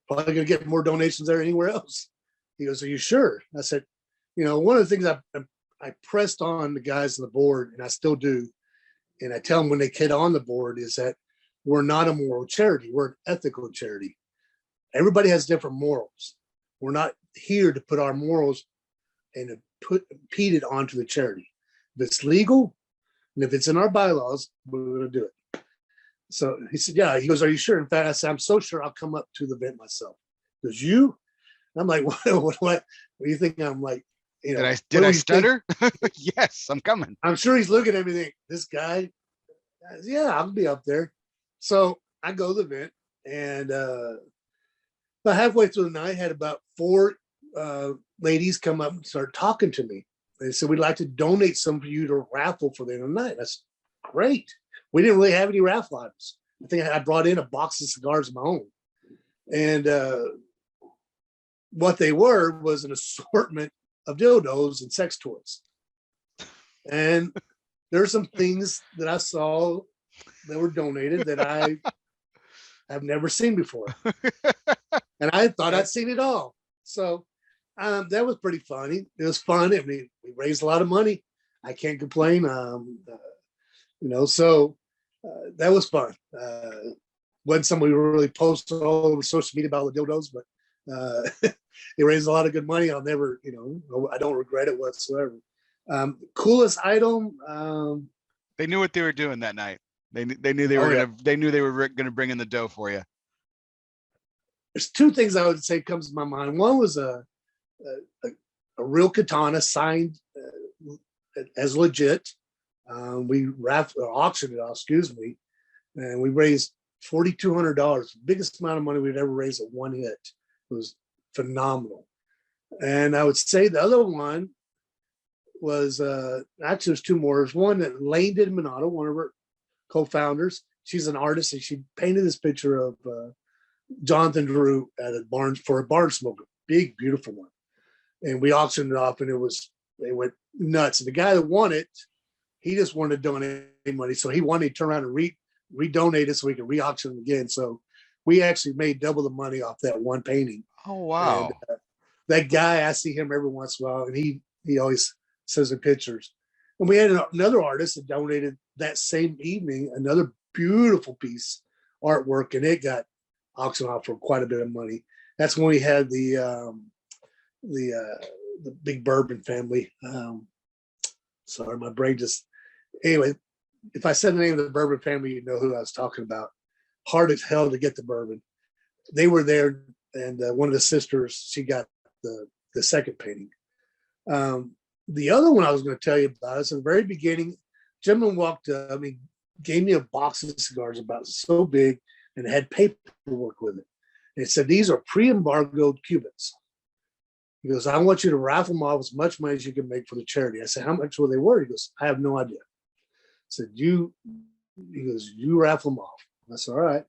Probably going to get more donations there anywhere else." He goes, "Are you sure?" I said, one of the things I pressed on the guys on the board, and I still do, and I tell them when they get on the board, is that we're not a moral charity. We're an ethical charity. Everybody has different morals. We're not here to put our morals and impede it onto the charity. If it's legal and if it's in our bylaws, we're going to do it." So he said, "Yeah." He goes, "Are you sure?" In fact, I said, "I'm so sure I'll come up to the event myself." He goes, "You?" And I'm like, what do you think? I'm like, did I stutter? Yes, I'm coming. I'm sure he's looking at me thinking, this guy, yeah, I'll be up there. So I go to the event, and about halfway through the night, I had about 4 ladies come up and start talking to me. They said, "We'd like to donate some for you to raffle for the end of the night." That's great. We didn't really have any raffle items. I think I brought in a box of cigars of my own. And what they were was an assortment of dildos and sex toys. And there's some things that I saw that were donated that I have never seen before. And I thought I'd seen it all. So that was pretty funny. It was fun. I mean, we raised a lot of money. I can't complain. So that was fun. Wasn't somebody who really posted all over social media about the dildos, but they raised a lot of good money. I'll never, I don't regret it whatsoever. Coolest item. They knew what they were doing that night. They knew they were gonna bring in the dough for you. There's 2 things I would say comes to my mind. One was a real katana signed as legit. We auctioned it off, and we raised $4,200, the biggest amount of money we'd ever raised at one hit. It was phenomenal. And I would say the other one was actually there's 2 more. There's one that Lane did Minato, one of her co-founders. She's an artist, and she painted this picture of Jonathan Drew at a barn for a barn smoker, big, beautiful one. And we auctioned it off, and they went nuts. And the guy that won it, he just wanted to donate money. So he wanted to turn around and redonate it so we could re-auction it again. So we actually made double the money off that one painting. Oh, wow. And, that guy, I see him every once in a while, and he always says in pictures. And we had another artist that donated that same evening, another beautiful piece artwork, and it got auctioned off for quite a bit of money. That's when we had the big bourbon family. Sorry, my brain just. Anyway, if I said the name of the bourbon family, you know who I was talking about. Hard as hell to get the bourbon. They were there, and one of the sisters, she got the second painting. The other one I was going to tell you about is in the very beginning, gentleman walked up, gave me a box of cigars about so big, and it had paperwork with it. And it said, "These are pre-embargoed Cubans." He goes, "I want you to raffle them off as much money as you can make for the charity." I said, "How much were they worth?" He goes, "I have no idea." I said, "You raffle them off." I said, "All right."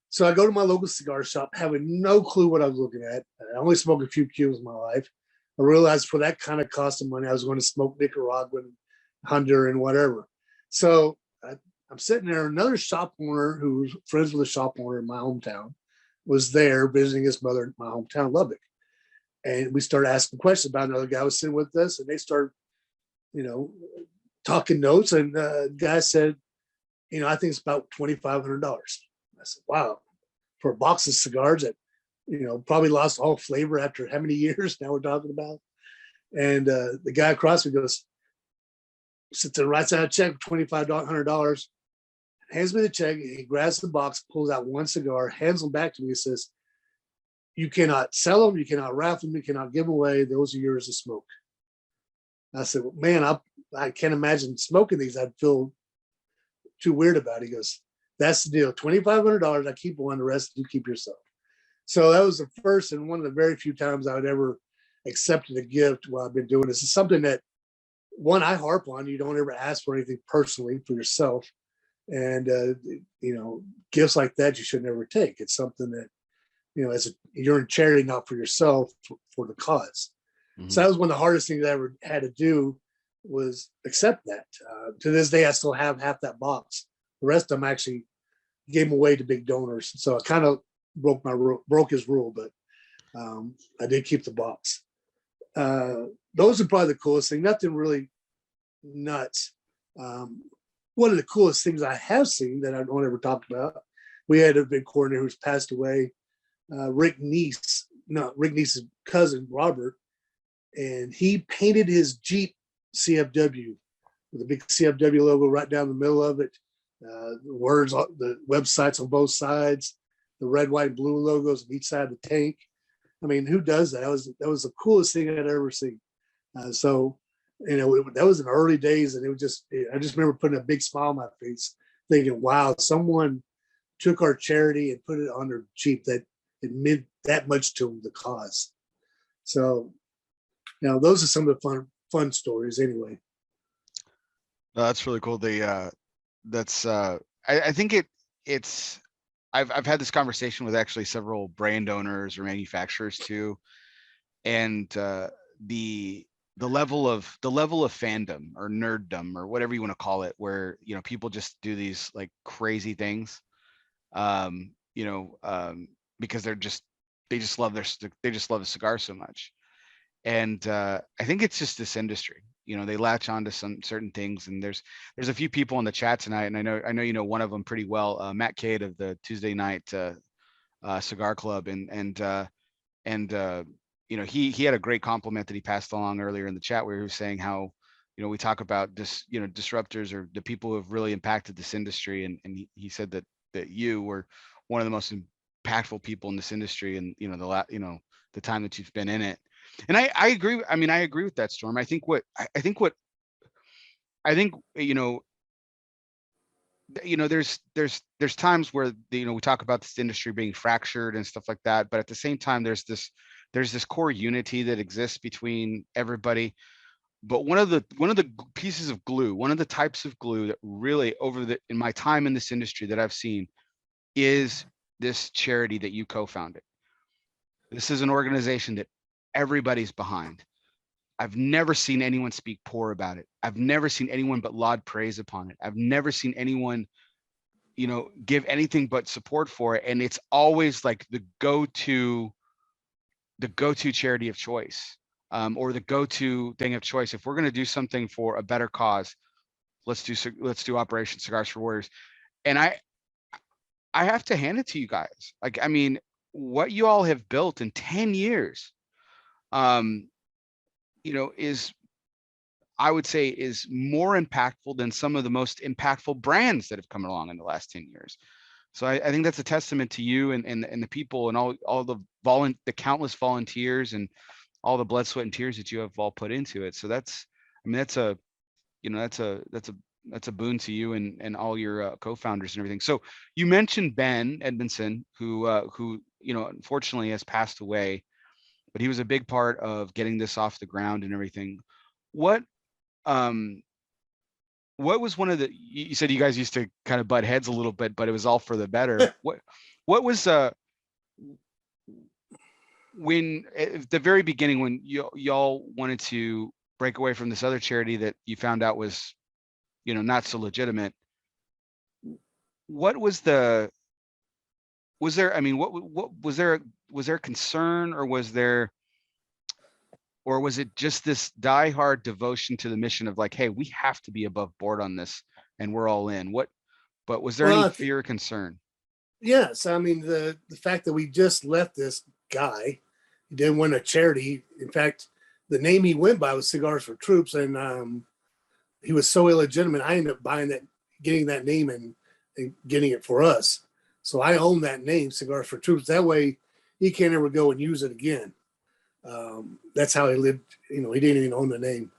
So I go to my local cigar shop, having no clue what I was looking at. I only smoked a few Cubans in my life. I realized for that kind of cost of money, I was going to smoke Nicaraguan, Honduran, whatever. So I'm sitting there. Another shop owner who was friends with a shop owner in my hometown was there visiting his mother in my hometown, Lubbock. And we started asking questions about another guy was sitting with us, and they started, talking notes. And the guy said, I think it's about $2,500. I said, wow, for a box of cigars that, probably lost all flavor after how many years now we're talking about. And the guy across me goes, sits there, writes out a check for $2,500, hands me the check. He grabs the box, pulls out one cigar, hands them back to me, and says, you cannot sell them, you cannot raffle them, you cannot give them away. Those are yours to smoke. I said, well, man, I can't imagine smoking these. I'd feel too weird about it. He goes, that's the deal. $2,500. I keep one, the rest you keep yourself. So that was the first and one of the very few times I would ever accepted a gift while I've been doing this. It's something that, one, I harp on. You don't ever ask for anything personally for yourself. And, gifts like that you should never take. It's something that, you're in charity, not for yourself, for the cause. Mm-hmm. So that was one of the hardest things I ever had to do, was accept that. To this day, I still have half that box. The rest of them actually gave them away to big donors. So I kind of broke his rule, but I did keep the box. Those are probably the coolest thing. Nothing really nuts. One of the coolest things I have seen that I don't ever talk about, we had a big coordinator who's passed away, Rick Neese's cousin, Robert, and he painted his Jeep CFW with a big CFW logo right down the middle of it. The words, the websites on both sides, the red, white, and blue logos on each side of the tank. I mean, who does that? That was the coolest thing I'd ever seen. So, that was in the early days, and I just remember putting a big smile on my face, thinking, wow, someone took our charity and put it on their Jeep that it meant that much to the cause. So, those are some of the fun stories anyway. That's really cool. I think it's I've had this conversation with actually several brand owners or manufacturers too, and the level of fandom or nerddom or whatever you want to call it, where people just do these like crazy things, because they just love the cigar so much. And I think it's just this industry, they latch on to some certain things. And there's a few people in the chat tonight, and I know one of them pretty well, Matt Cade of the Tuesday Night Cigar Club, and he had a great compliment that he passed along earlier in the chat, where he was saying how we talk about this, disruptors or the people who have really impacted this industry, and he said that you were one of the most impactful people in this industry, and the time that you've been in it. And I agree. I mean, I agree with that, Storm. I think there's times where we talk about this industry being fractured and stuff like that, but at the same time, there's this core unity that exists between everybody. But one of the pieces of glue, one of the types of glue that really in my time in this industry that I've seen, is this charity that you co-founded. This is an organization that everybody's behind. I've never seen anyone speak poor about it. I've never seen anyone but laud praise upon it. I've never seen anyone, give anything but support for it. And it's always like the go-to charity of choice, or the go-to thing of choice. If we're going to do something for a better cause, let's do Operation Cigars for Warriors. And I have to hand it to you guys. Like, I mean, what you all have built in 10 years, I would say is more impactful than some of the most impactful brands that have come along in the last 10 years. So I think that's a testament to you and the people and all the countless volunteers and all the blood, sweat, and tears that you have all put into it. So that's a boon to you and all your co-founders and everything. So you mentioned Ben Edmondson, who unfortunately has passed away, but he was a big part of getting this off the ground and everything. What was one of you said you guys used to kind of butt heads a little bit, but it was all for the better. What was when at the very beginning, when y'all wanted to break away from this other charity that you found out was, not so legitimate, what was the, was there, I mean, what was there concern, or was it just this diehard devotion to the mission of like, hey, we have to be above board on this and we're all in? But was there any fear or concern? Yes. I mean, the fact that we just left this guy, he didn't win a charity. In fact, the name he went by was Cigars for Troops. And he was so illegitimate. I ended up buying that, getting that name and getting it for us. So I own that name, Cigars for Troops. That way he can't ever go and use it again. That's how he lived. He didn't even own the name.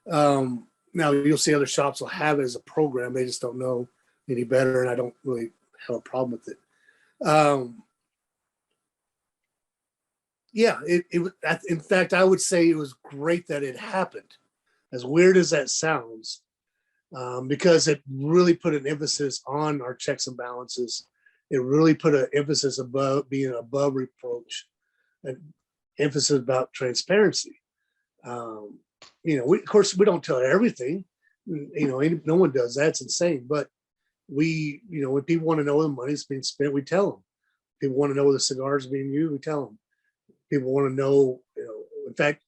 Now you'll see other shops will have it as a program. They just don't know any better. And I don't really have a problem with it. In fact, I would say it was great that it happened, as weird as that sounds, because it really put an emphasis on our checks and balances. It really put an emphasis about being above reproach, an emphasis about transparency. Of course, we don't tell everything. No one does. That's insane. But when people want to know the money's being spent, we tell them. People want to know the cigars being used, we tell them. People want to know, in fact,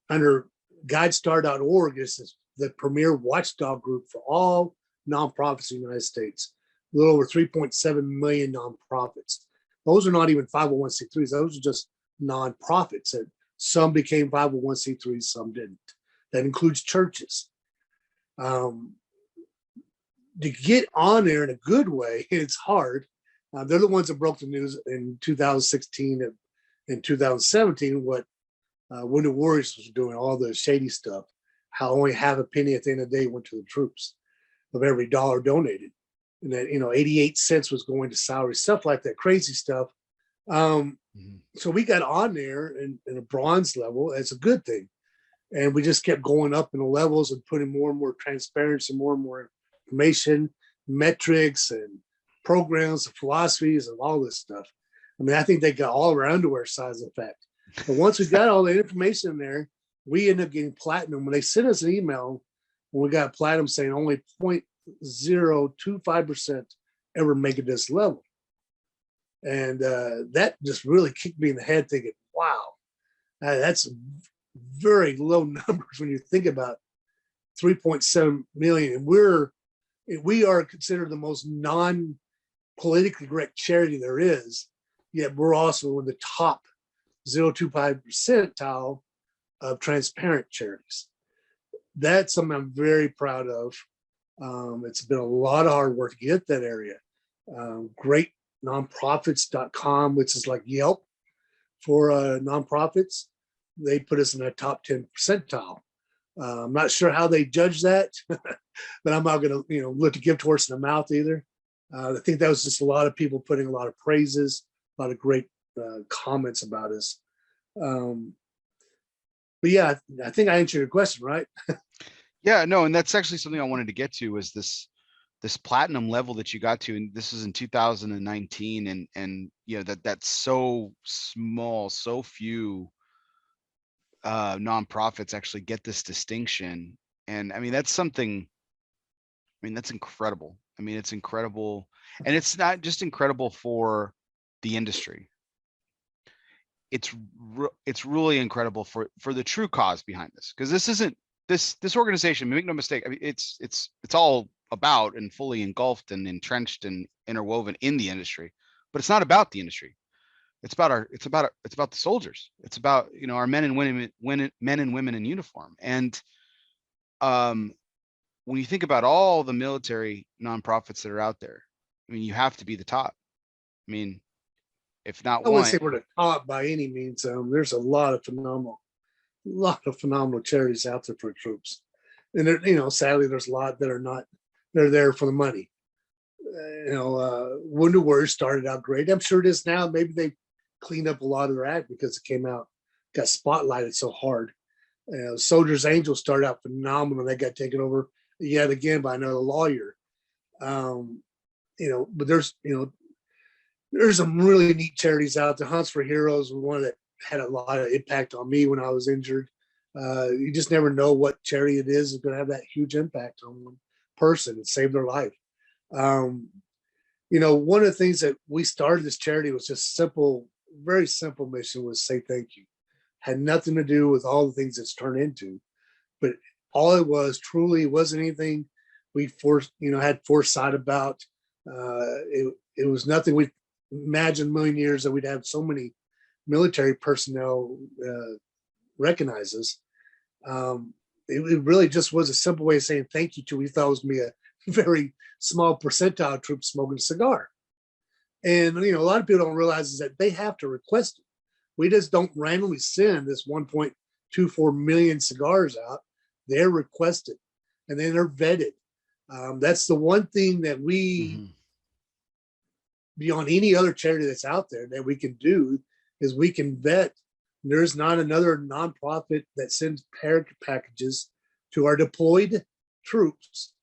under guidestar.org is the premier watchdog group for all nonprofits in the United States. A little over 3.7 million nonprofits. Those are not even 501c3s. Those are just nonprofits. And some became 501c3s, some didn't. That includes churches. To get on there in a good way, it's hard. They're the ones that broke the news in 2016 and 2017, what Wounded Warriors was doing, all the shady stuff, how only half a penny at the end of the day went to the troops of every dollar donated. And that, 88 cents was going to salary, stuff like that, crazy stuff. So we got on there in a bronze level. It's a good thing. And we just kept going up in the levels and putting more and more transparency, more and more information, metrics and programs and philosophies and all this stuff. I mean, I think they got all of our underwear size, in fact. But once we got all the information in there, we ended up getting platinum. When they sent us an email, when we got platinum saying only 0.025% ever make it this level. And that just really kicked me in the head thinking, wow, that's very low numbers when you think about 3.7 million. And we are considered the most non-politically correct charity there is, yet we're also in the top 0.25 percentile of transparent charities. That's something I'm very proud of. It's been a lot of hard work to get that area. Greatnonprofits.com, which is like Yelp for nonprofits. They put us in the top 10 percentile. I'm not sure how they judge that, but I'm not going to, look to give to horse in the mouth either. I think that was just a lot of people putting a lot of praises, a lot of great comments about us. But yeah, I think I answered your question, right? Yeah, no, and that's actually something I wanted to get to, was this platinum level that you got to, and this was in 2019, and that's so small, so few nonprofits actually get this distinction. And I mean, that's something, that's incredible. It's incredible. And it's not just incredible for the industry. It's really incredible for the true cause behind this, because this isn't this organization, make no mistake, it's all about and fully engulfed and entrenched and interwoven in the industry, but it's not about the industry. It's about the soldiers. It's about, our men and women in uniform. And when you think about all the military nonprofits that are out there, you have to be the top. If not I one. wouldn't say we're the top by any means. There's a lot of phenomenal charities out there for troops. And there, sadly, there's a lot that are not, they're there for the money. Wounded Warriors started out great. I'm sure it is now. Maybe they cleaned up a lot of their act because it came out, got spotlighted so hard. Soldier's Angel started out phenomenal. They got taken over yet again by another lawyer. But there's some really neat charities out there. Hunts for Heroes was one that had a lot of impact on me when I was injured. You just never know what charity it is going to have that huge impact on one person and save their life. One of the things that we started this charity was just simple, very simple mission was say thank you. Had nothing to do with all the things it's turned into, but all it was truly wasn't anything we had foresight about. It was nothing we imagined a million years that we'd have so many military personnel recognize us. It really just was a simple way of saying thank you to we thought it was going to be a very small percentile troop smoking a cigar. And, a lot of people don't realize is that they have to request it. We just don't randomly send this 1.24 million cigars out. They're requested and then they're vetted. That's the one thing that we, beyond any other charity that's out there that we can do is we can vet. There's not another nonprofit that sends packages to our deployed troops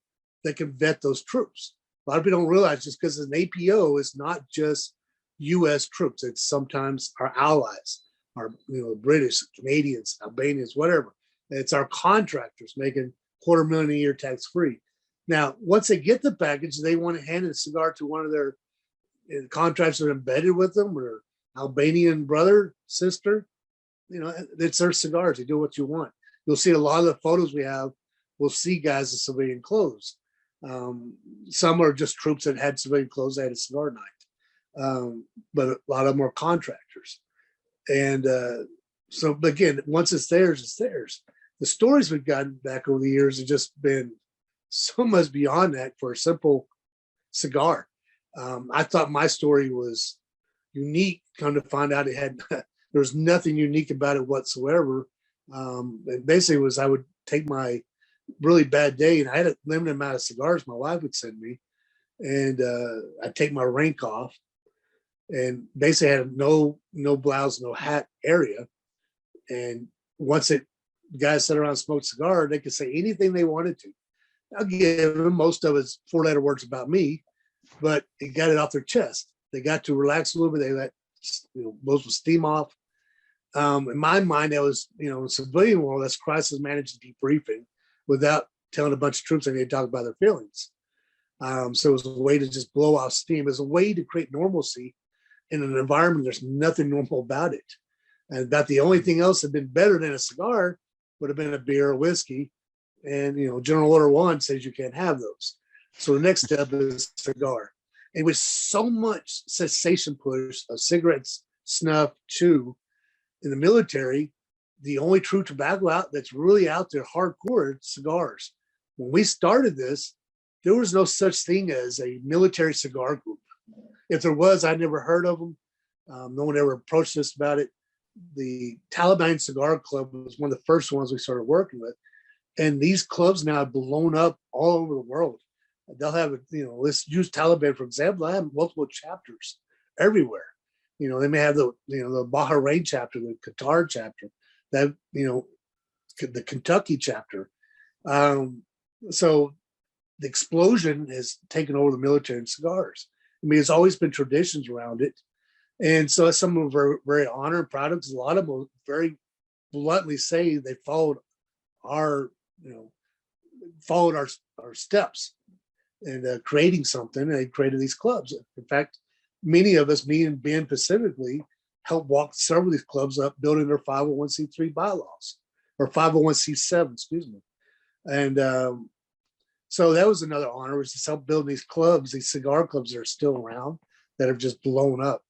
that can vet those troops. A lot of people don't realize just because an APO is not just U.S. troops. It's sometimes our allies, our British, Canadians, Albanians, whatever. It's our contractors making $250,000 a year tax free. Now, once they get the package, they want to hand a cigar to one of their contractors that are embedded with them, or Albanian brother, sister. It's their cigars. They do what you want. You'll see a lot of the photos we have. We'll see guys in civilian clothes. Some are just troops that had civilian clothes. They had a cigar night. But a lot of them are contractors. And so, again, once it's theirs, it's theirs. The stories we've gotten back over the years have just been so much beyond that for a simple cigar. I thought my story was unique. Come to find out there was nothing unique about it whatsoever. And basically was I would take my really bad day, and I had a limited amount of cigars my wife would send me, and I'd take my rank off, and basically had no blouse, no hat area. And once guys sat around and smoked cigar, they could say anything they wanted to. I'll give them most of it's 4-letter words about me, but it got it off their chest. They got to relax a little bit. They let most of steam off. In my mind, that was in civilian world, that's crisis managed debriefing without telling a bunch of troops they need to talk about their feelings. So it was a way to just blow off steam. It was a way to create normalcy in an environment there's nothing normal about it. And about the only thing else that had been better than a cigar would have been a beer or whiskey. And General Order 1 says you can't have those. So the next step is cigar. And with so much cessation push of cigarettes, snuff, chew in the military, the only true tobacco out that's really out there hardcore is cigars. When we started this, there was no such thing as a military cigar group. If there was, I never heard of them. No one ever approached us about it. The Taliban Cigar Club was one of the first ones we started working with. And these clubs now have blown up all over the world. They'll have, let's use Taliban, for example. I have multiple chapters everywhere. They may have the Bahrain chapter, the Qatar chapter, that, the Kentucky chapter. So the explosion has taken over the military and cigars. I mean, there's always been traditions around it. And so that's something we're very honored and proud of, because a lot of them very bluntly say they followed our steps and creating something. And they created these clubs. In fact, many of us, me and Ben specifically, helped walk several of these clubs up, building their 501c3 bylaws, or 501c7, excuse me. And so that was another honor, was to help build these clubs, these cigar clubs that are still around, that have just blown up.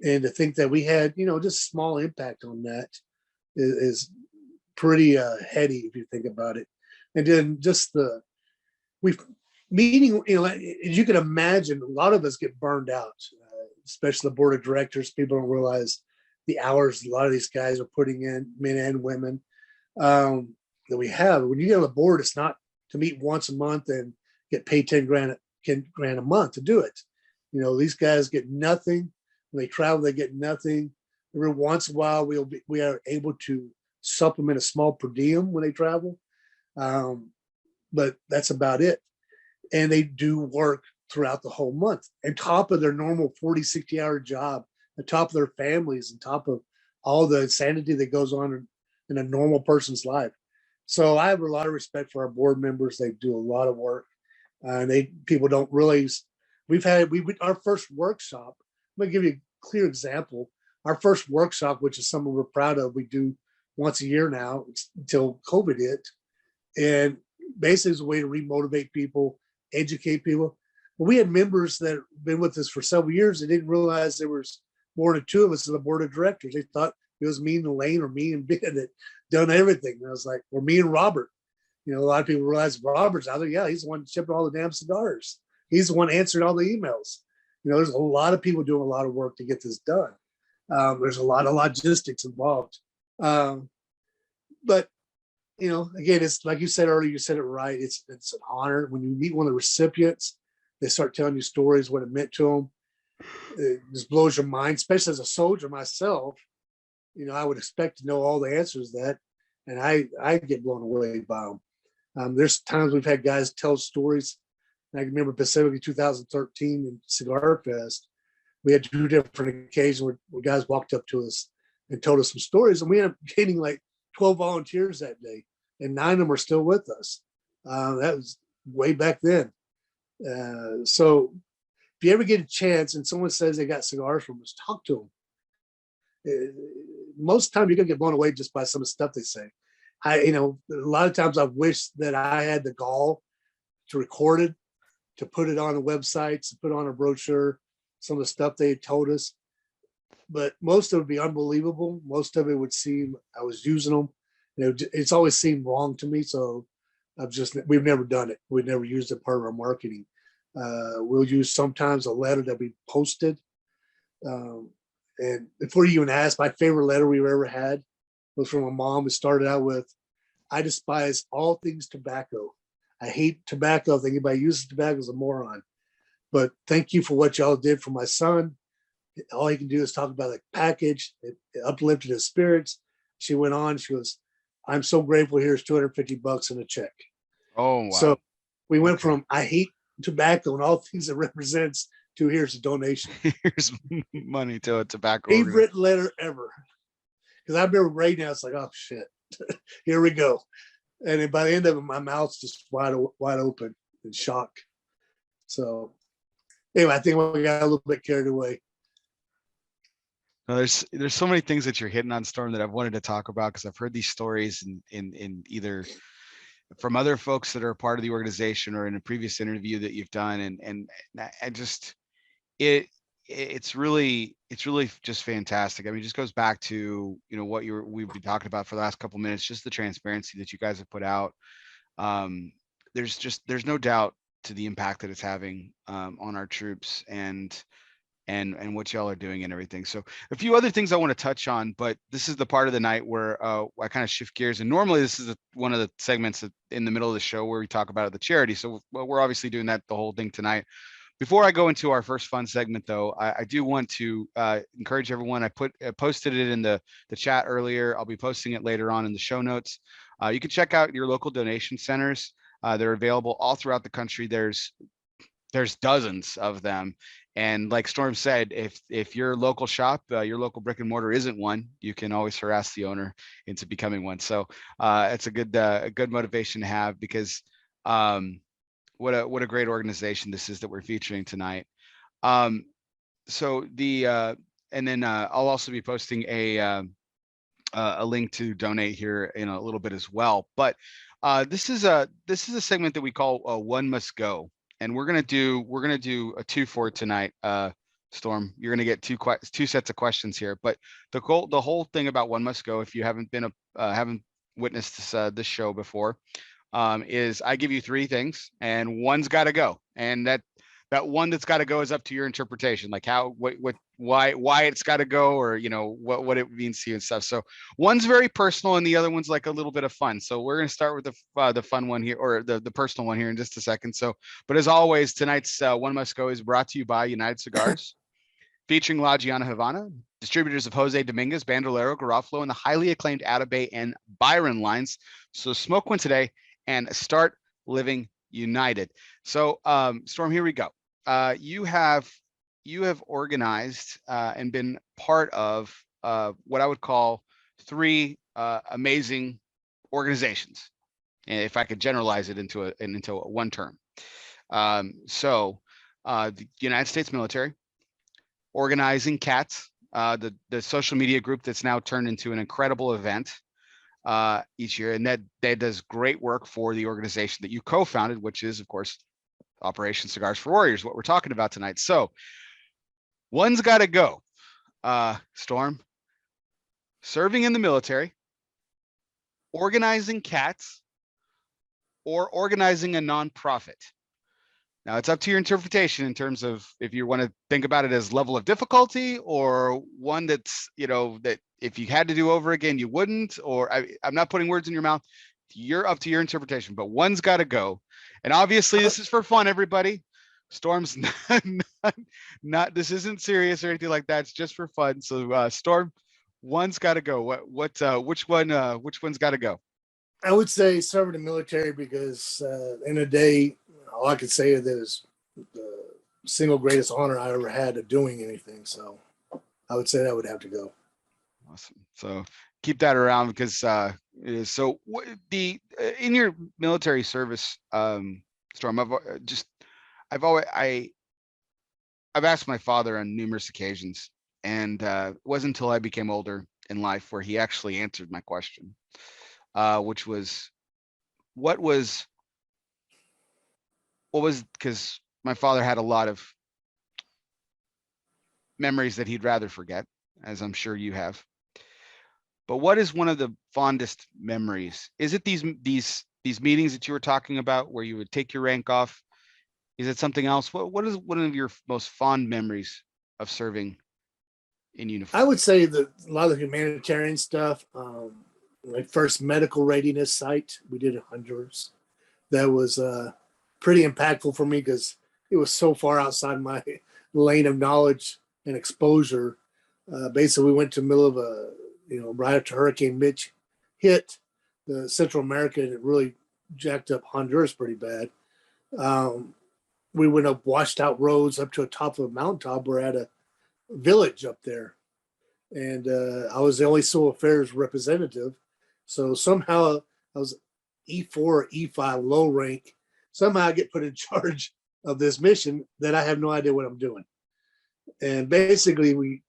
And to think that we had, just small impact on that is pretty heady if you think about it. And then just meeting, as you can imagine, a lot of us get burned out, especially the board of directors. People don't realize the hours a lot of these guys are putting in, men and women, that we have. When you get on the board, it's not to meet once a month and get paid $10,000 a month to do it. These guys get nothing. When they travel, they get nothing. Every once in a while, we are able to supplement a small per diem when they travel. But that's about it. And they do work throughout the whole month, on top of their normal 40, 60-hour job, on top of their families, on top of all the insanity that goes on in a normal person's life. So I have a lot of respect for our board members. They do a lot of work. People don't realize our first workshop. I'm gonna give you a clear example. Our first workshop, which is something we're proud of, we do once a year now until COVID hit. And basically it's a way to remotivate people, educate people. But we had members that have been with us for several years and didn't realize there was more than two of us on the board of directors. They thought it was me and Elaine or me and Ben that done everything. And I was like, or me and Robert. A lot of people realize Robert's out there. Yeah, he's the one shipping all the damn cigars. He's the one answering all the emails. There's a lot of people doing a lot of work to get this done. There's a lot of logistics involved. But again, it's like you said earlier, you said it right. It's an honor when you meet one of the recipients. They start telling you stories, what it meant to them. It just blows your mind, especially as a soldier myself. I would expect to know all the answers to that, and I get blown away by them. There's times we've had guys tell stories. I remember specifically 2013 in Cigar Fest, we had two different occasions where guys walked up to us and told us some stories, and we ended up gaining like 12 volunteers that day, and 9 of them are still with us. That was way back then. So if you ever get a chance and someone says they got cigars from us, talk to them. Most of the time you're gonna get blown away just by some of the stuff they say. A lot of times I've wished that I had the gall to record it, to put it on the websites, to put on a brochure, some of the stuff they told us. But most of it would be unbelievable. Most of it would seem I was using them. It's always seemed wrong to me. So we've never done it. We've never used it part of our marketing. We'll use sometimes a letter that we posted. And before you even ask, my favorite letter we've ever had was from a mom. It started out with, "I despise all things tobacco. I hate tobacco. I think anybody uses tobacco is a moron. But thank you for what y'all did for my son. All he can do is talk about the package. It uplifted his spirits." She went on. She goes, "I'm so grateful. Here's $250 in a check." Oh, wow. So we went from "I hate tobacco and all things it represents" to "here's a donation." Here's money to a tobacco. Favorite letter ever. Because I remember right now, it's like, oh shit, here we go. And then by the end of it, my mouth's just wide open in shock. So anyway, I think we got a little bit carried away. No, there's so many things that you're hitting on, Storm, that I've wanted to talk about, because I've heard these stories in either from other folks that are part of the organization or in a previous interview that you've done, and I just it's really just fantastic. I mean, it just goes back to what we've been talking about for the last couple of minutes, just the transparency that you guys have put out. There's no doubt to the impact that it's having on our troops and what y'all are doing and everything. So a few other things I want to touch on, but this is the part of the night where I kind of shift gears. And normally this is one of the segments in the middle of the show where we talk about the charity. So we're obviously doing that the whole thing tonight. Before I go into our first fun segment, though, I do want to encourage everyone. I posted it in the chat earlier. I'll be posting it later on in the show notes. You can check out your local donation centers. They're available all throughout the country. There's dozens of them. And like Storm said, if your local shop, your local brick and mortar isn't one, you can always harass the owner into becoming one. So it's a good motivation to have, because what a great organization this is that we're featuring tonight. So and then I'll also be posting a link to donate here in a little bit as well. But this is a segment that we call One Must Go, and we're gonna do a 2-for tonight. Storm, you're gonna get two sets of questions here. But the whole thing about One Must Go, if you haven't witnessed this show before, is I give you 3 things and one's got to go, and that one that's got to go is up to your interpretation, like why it's got to go, or what it means to you and stuff. So one's very personal and the other one's like a little bit of fun. So we're going to start with the fun one here, or the personal one here, in just a second. So, but as always, tonight's One Must Go is brought to you by United Cigars, featuring La Giana Havana, distributors of Jose Dominguez, Bandolero, Garofalo, and the highly acclaimed Atabey and Byron lines. So smoke one today and start living united. So Storm, here we go. You have organized and been part of what I would call three amazing organizations, if I could generalize it into one term. The United States military, organizing cats, the social media group that's now turned into an incredible event each year, and that does great work for the organization that you co-founded, which is, of course, Operation Cigars for Warriors, what we're talking about tonight. So one's got to go. Storm, serving in the military, organizing cats, or organizing a nonprofit. Now, it's up to your interpretation in terms of if you want to think about it as level of difficulty, or one that's, that if you had to do over again, you wouldn't, or I'm not putting words in your mouth. You're up to your interpretation, but one's got to go. And obviously this is for fun, everybody. Storm's not, this isn't serious or anything like that. It's just for fun. So Storm, one's got to go. Which one's got to go? I would say serving the military, because in a day, all I could say is that is the single greatest honor I ever had of doing anything. So I would say that would have to go. Awesome. So keep that around, because it is. So in your military service, Storm, I've asked my father on numerous occasions, and it wasn't until I became older in life where he actually answered my question, which was, because my father had a lot of memories that he'd rather forget, as I'm sure you have. But what is one of the fondest memories? Is it these meetings that you were talking about where you would take your rank off? Is it something else? What is one of your most fond memories of serving in uniform? I would say that a lot of the humanitarian stuff, my first medical readiness site, we did in Honduras. That was pretty impactful for me because it was so far outside my lane of knowledge and exposure. Basically, we went to the middle of right after Hurricane Mitch hit the Central America, and it really jacked up Honduras pretty bad. We went up washed out roads up to the top of a mountaintop. We're at a village up there. And I was the only civil affairs representative. So somehow I was E4 or E5 low rank. Somehow I get put in charge of this mission that I have no idea what I'm doing. And basically we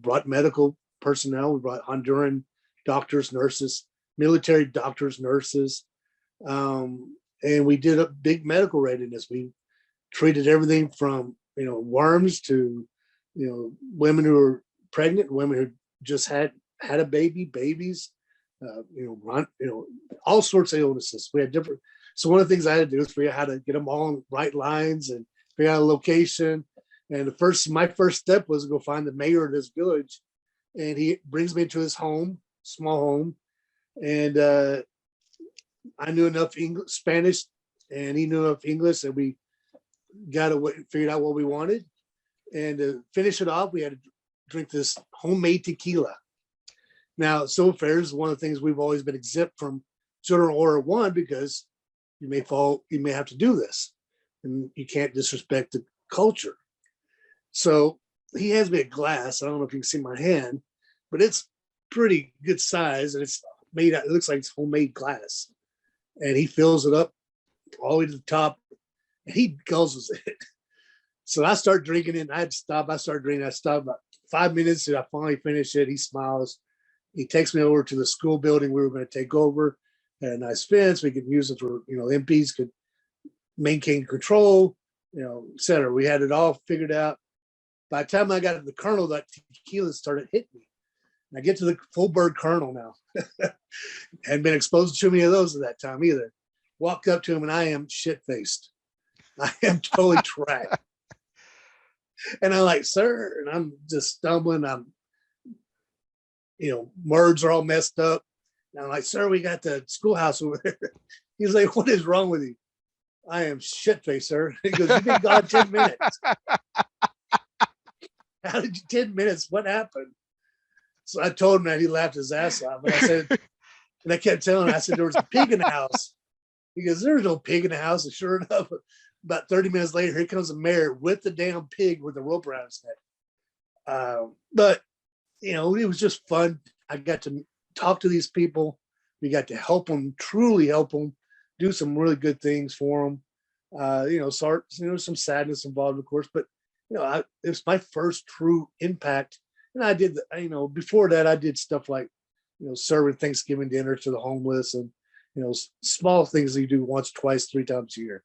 brought medical personnel, we brought Honduran doctors, nurses, military doctors, nurses. And we did a big medical readiness. We treated everything from, worms to, women who were pregnant, women who just had a babies, all sorts of illnesses. We had different. So one of the things I had to do is figure out how to get them all on right lines and figure out a location. And my first step was to go find the mayor of this village, and he brings me to his home, small home, and I knew enough Spanish, and he knew enough English, and we figured out what we wanted. And to finish it off, we had to drink this homemade tequila. Now, civil affairs is one of the things we've always been exempt from General Order 1, because you may have to do this, and you can't disrespect the culture. So he hands me a glass. I don't know if you can see my hand, but it's pretty good size, and it's made out, it looks like it's homemade glass. And he fills it up all the way to the top, and he guzzles it. So I start drinking it, and I had to stop. I started drinking. I stopped about 5 minutes, and I finally finished it. He smiles. He takes me over to the school building we were going to take over. Had a nice fence. We could use it for, MPs could maintain control, et cetera. We had it all figured out. By the time I got to the colonel, that tequila started hitting me. And I get to the full bird colonel now. Hadn't been exposed to too many of those at that time either. Walked up to him, and I am shit-faced. I am totally trash. And I'm like, sir, and I'm just stumbling. Words are all messed up. And I'm like, sir, we got the schoolhouse over there. He's like, what is wrong with you? I am shit-faced, sir. He goes, you've been gone 10 minutes. How did you 10 minutes? What happened? So I told him that. He laughed his ass off. But I said, and I kept telling him, I said, there was a pig in the house. He goes, there's no pig in the house. And sure enough, about 30 minutes later, here comes the mayor with the damn pig with the rope around his neck. But it was just fun. I got to talk to these people. We got to help them, truly help them, do some really good things for them. Some sadness involved, of course, but it was my first true impact. And I did, before that, I did stuff like, serving Thanksgiving dinner to the homeless, and small things that you do once, twice, 3 times a year,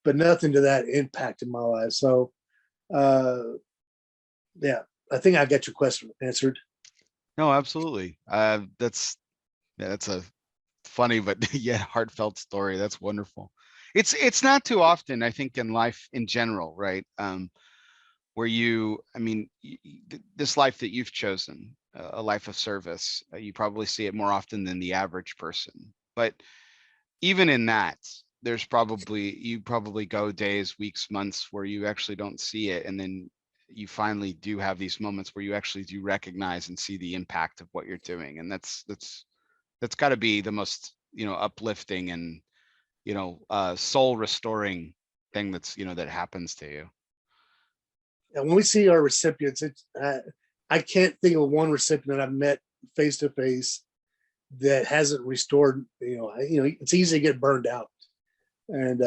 but nothing to that impact in my life. So, yeah, I think I got your question answered. No, absolutely. That's a funny but yeah, heartfelt story. That's wonderful. It's not too often, I think, in life in general, right? Where this life that you've chosen, a life of service, you probably see it more often than the average person. But even in that, you probably go days, weeks, months where you actually don't see it, and then you finally do have these moments where you actually do recognize and see the impact of what you're doing, and that's got to be the most uplifting and soul restoring thing that happens to you. And when we see our recipients, I can't think of one recipient I've met face to face that hasn't restored. It's easy to get burned out, and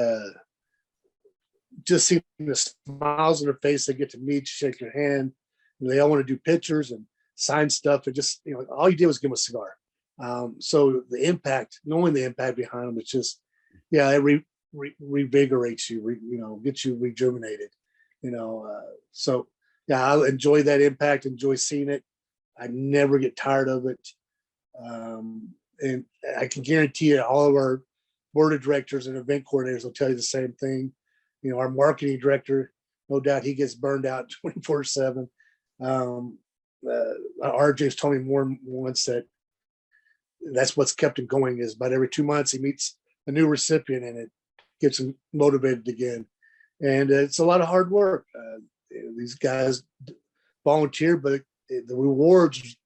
just seeing the smiles on their face, they get to meet, shake your hand, they all want to do pictures and sign stuff, and just all you did was give them a cigar. So the impact, knowing the impact behind them, it's just, it revigorates you, gets you rejuvenated. So yeah, I enjoy that impact, enjoy seeing it. I never get tired of it. And I can guarantee you all of our board of directors and event coordinators will tell you the same thing. Our marketing director, no doubt he gets burned out 24/7. RJ's told me more than once that that's what's kept him going, is about every 2 months he meets a new recipient, and it gets him motivated again. And it's a lot of hard work. These guys volunteer, but the rewards,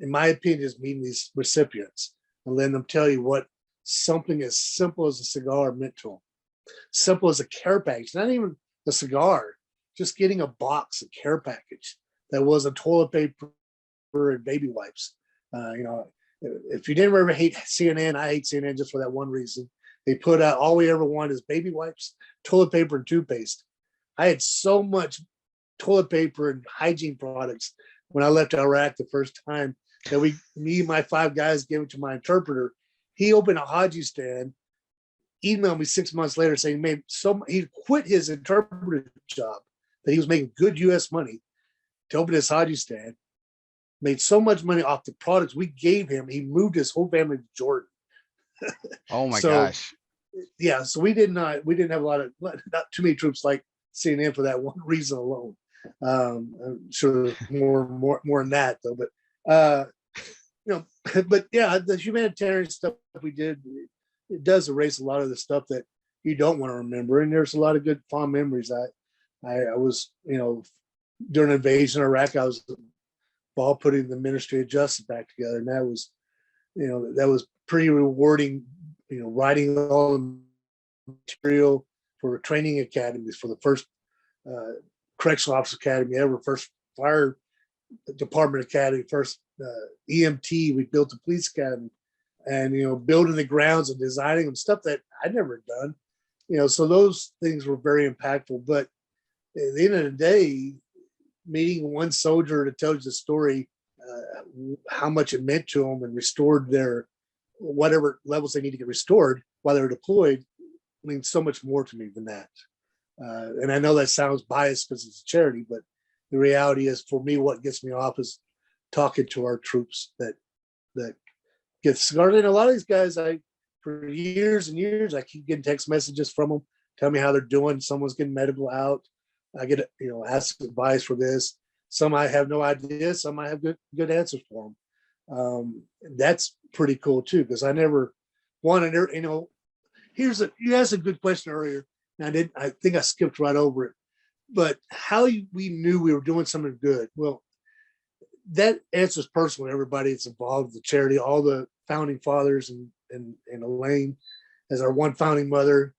in my opinion, is meeting these recipients and letting them tell you what something as simple as a cigar meant to them. Simple as a care package, not even a cigar, just getting a box, a care package that was a toilet paper and baby wipes. If you didn't ever hate CNN, I hate CNN just for that one reason. They put out all we ever want is baby wipes, toilet paper, and toothpaste. I had so much toilet paper and hygiene products when I left Iraq the first time that me and my 5 guys gave it to my interpreter. He opened a haji stand, emailed me 6 months later saying he quit his interpreter job that he was making good U.S. money to open his haji stand, made so much money off the products we gave him. He moved his whole family to Jordan. Oh my gosh. Yeah. So we didn't have not too many troops like CNN for that one reason alone. I'm sure more than that though, but yeah, the humanitarian stuff we did, it does erase a lot of the stuff that you don't want to remember. And there's a lot of good fond memories. I was, during the invasion of Iraq, I was involved putting the Ministry of Justice back together. And that was pretty rewarding, writing all the material for training academies, for the first correctional officer academy ever, first fire department academy, first EMT. We built a police academy, and building the grounds and designing them, stuff that I'd never done. So those things were very impactful. But at the end of the day, meeting one soldier that tells the story, how much it meant to them and restored their whatever levels they need to get restored while they were deployed, means so much more to me than that. And I know that sounds biased because it's a charity, but the reality is, for me, what gets me off is talking to our troops that get cigars. And a lot of these guys, for years and years, I keep getting text messages from them, tell me how they're doing. Someone's getting medical out. I get, ask advice for this. Some I have no idea. Some I have good answers for them. That's pretty cool too, because I never wanted, you asked a good question earlier, and I think I skipped right over it. But how we knew we were doing something good. Well, that answers personal to everybody that's involved with the charity, all the founding fathers and Elaine as our one founding mother.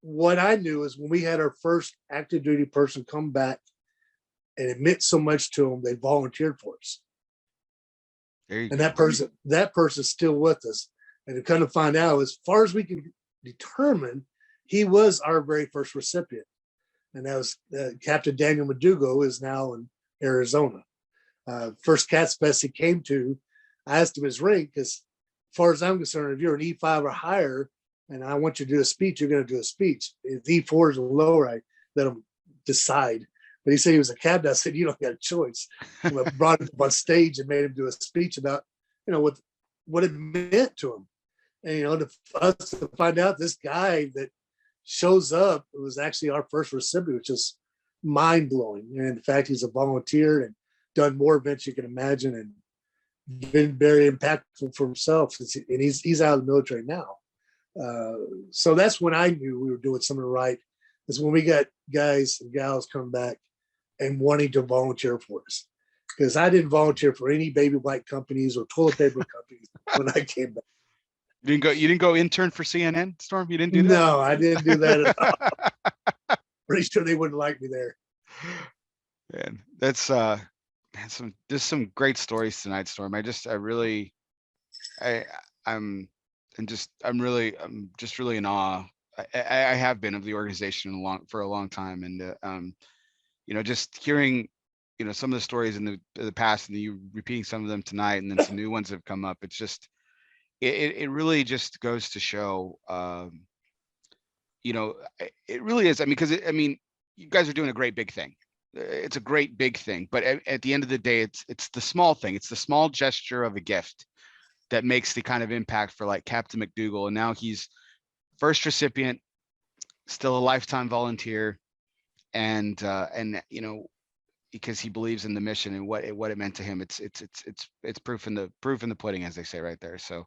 What I knew is when we had our first active duty person come back and it meant so much to them, they volunteered for us. And that person's still with us. And to kind of find out, as far as we can determine, he was our very first recipient. And that was Captain Daniel Madugo, is now in Arizona. First Cats Fest he came to, I asked him his rank, because as far as I'm concerned, if you're an E5 or higher, and I want you to do a speech, you're going to do a speech. If E4 is lower, I let him decide. But he said he was a captain. I said, you don't got a choice. I brought him up on stage and made him do a speech about, what it meant to him. And, for us to find out this guy that shows up, it was actually our first recipient, which is mind blowing. And in fact, he's a volunteer and done more events you can imagine, and been very impactful for himself. And he's out of the military now. So that's when I knew we were doing something right. Is when we got guys and gals coming back and wanting to volunteer for us. Because I didn't volunteer for any baby white companies or toilet paper companies when I came back. You didn't go intern for CNN, Storm? You didn't do that? No, I didn't do that at all. Pretty sure they wouldn't like me there. Man, that's some great stories tonight, Storm. I'm just really in awe. I have been of the organization for a long time, and just hearing some of the stories in the past, and you repeating some of them tonight, and then some new ones have come up. It's just it really just goes to show, it really is. Because you guys are doing a great big thing. It's a great big thing, but at the end of the day, it's the small thing. It's the small gesture of a gift that makes the kind of impact for like Captain McDougal. And now he's first recipient, still a lifetime volunteer, and because he believes in the mission and what it meant to him. It's proof in the pudding, as they say right there. So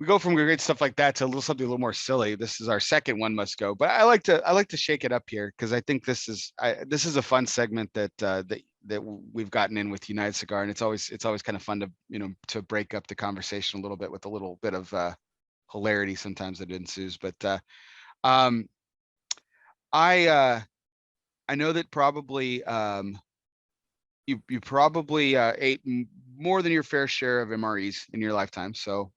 we go from great stuff like that to something a little more silly. This is our second one must go, but I like to shake it up here, because I think this is a fun segment that we've gotten in with United Cigar, and it's always kind of fun to to break up the conversation a little bit with a little bit of hilarity sometimes that ensues. But I know that probably you probably ate more than your fair share of MREs in your lifetime. So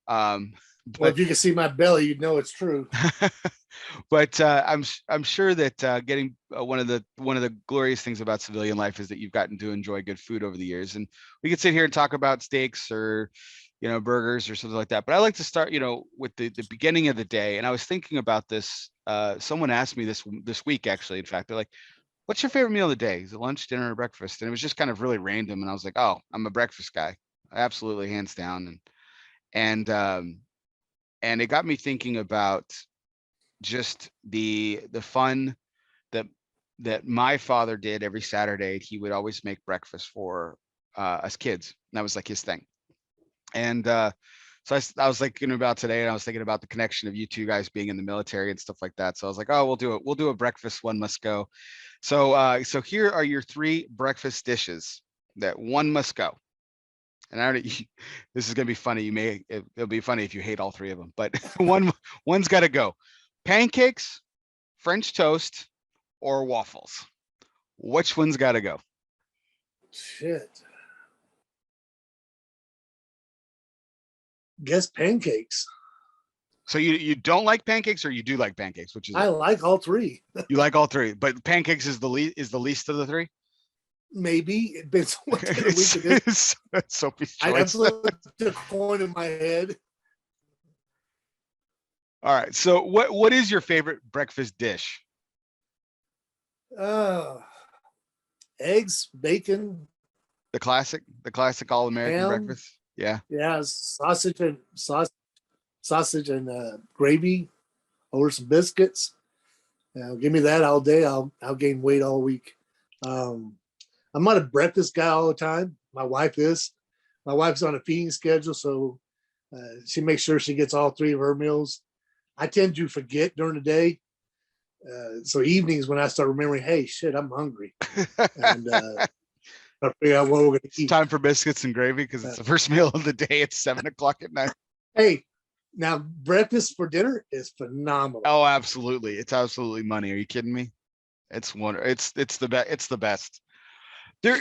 well, if you can see my belly, you'd know it's true. But I'm sure that getting one of the glorious things about civilian life is that you've gotten to enjoy good food over the years. And we could sit here and talk about steaks or burgers or something like that. But I like to start with the beginning of the day. And I was thinking about this. Someone asked me this week, actually. In fact, they're like, "What's your favorite meal of the day? Is it lunch, dinner, or breakfast?" And it was just kind of really random. And I was like, "Oh, I'm a breakfast guy, absolutely, hands down." And it got me thinking about just the fun that my father did every Saturday. He would always make breakfast for us kids. And that was like his thing. And so I was thinking about today, and I was thinking about the connection of you two guys being in the military and stuff like that. So I was like, oh, we'll do a breakfast one must go. So here are your 3 breakfast dishes that one must go. And this is gonna be funny. It'll be funny if you hate all 3 of them, but one's got to go: pancakes, French toast, or waffles. Which one's got to go? Shit. Guess pancakes. So you don't like pancakes, or you do like pancakes? Which is I like all 3. You like all 3, but pancakes is the least of the 3. Maybe it depends on what day of the week it is. Sophie's I choice. put the coin in my head. All right. So what is your favorite breakfast dish? Eggs, bacon. The classic all-American breakfast. Yeah. Yeah, sausage and gravy over some biscuits. Give me that all day. I'll gain weight all week. I'm not a breakfast guy all the time. My wife is. My wife's on a feeding schedule, so she makes sure she gets all 3 of her meals. I tend to forget during the day. So evenings when I start remembering, hey, shit, I'm hungry. And I figure out what we're going to eat. It's time for biscuits and gravy because it's the first meal of the day. It's 7:00 at night. Hey, now breakfast for dinner is phenomenal. Oh, absolutely. It's absolutely money. Are you kidding me? It's wonder. It's the best. It's the best. There,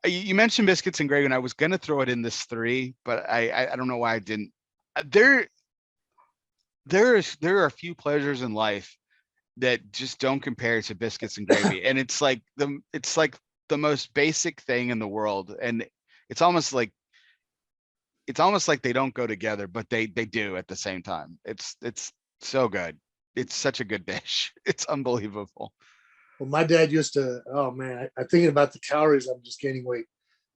you mentioned biscuits and gravy, and I was gonna throw it in this 3, but I don't know why I didn't. There there are a few pleasures in life that just don't compare to biscuits and gravy, and it's like the most basic thing in the world, and it's almost like they don't go together, but they do at the same time. It's so good. It's such a good dish. It's unbelievable. Well, my dad used to, oh man, I'm thinking about the calories, I'm just gaining weight.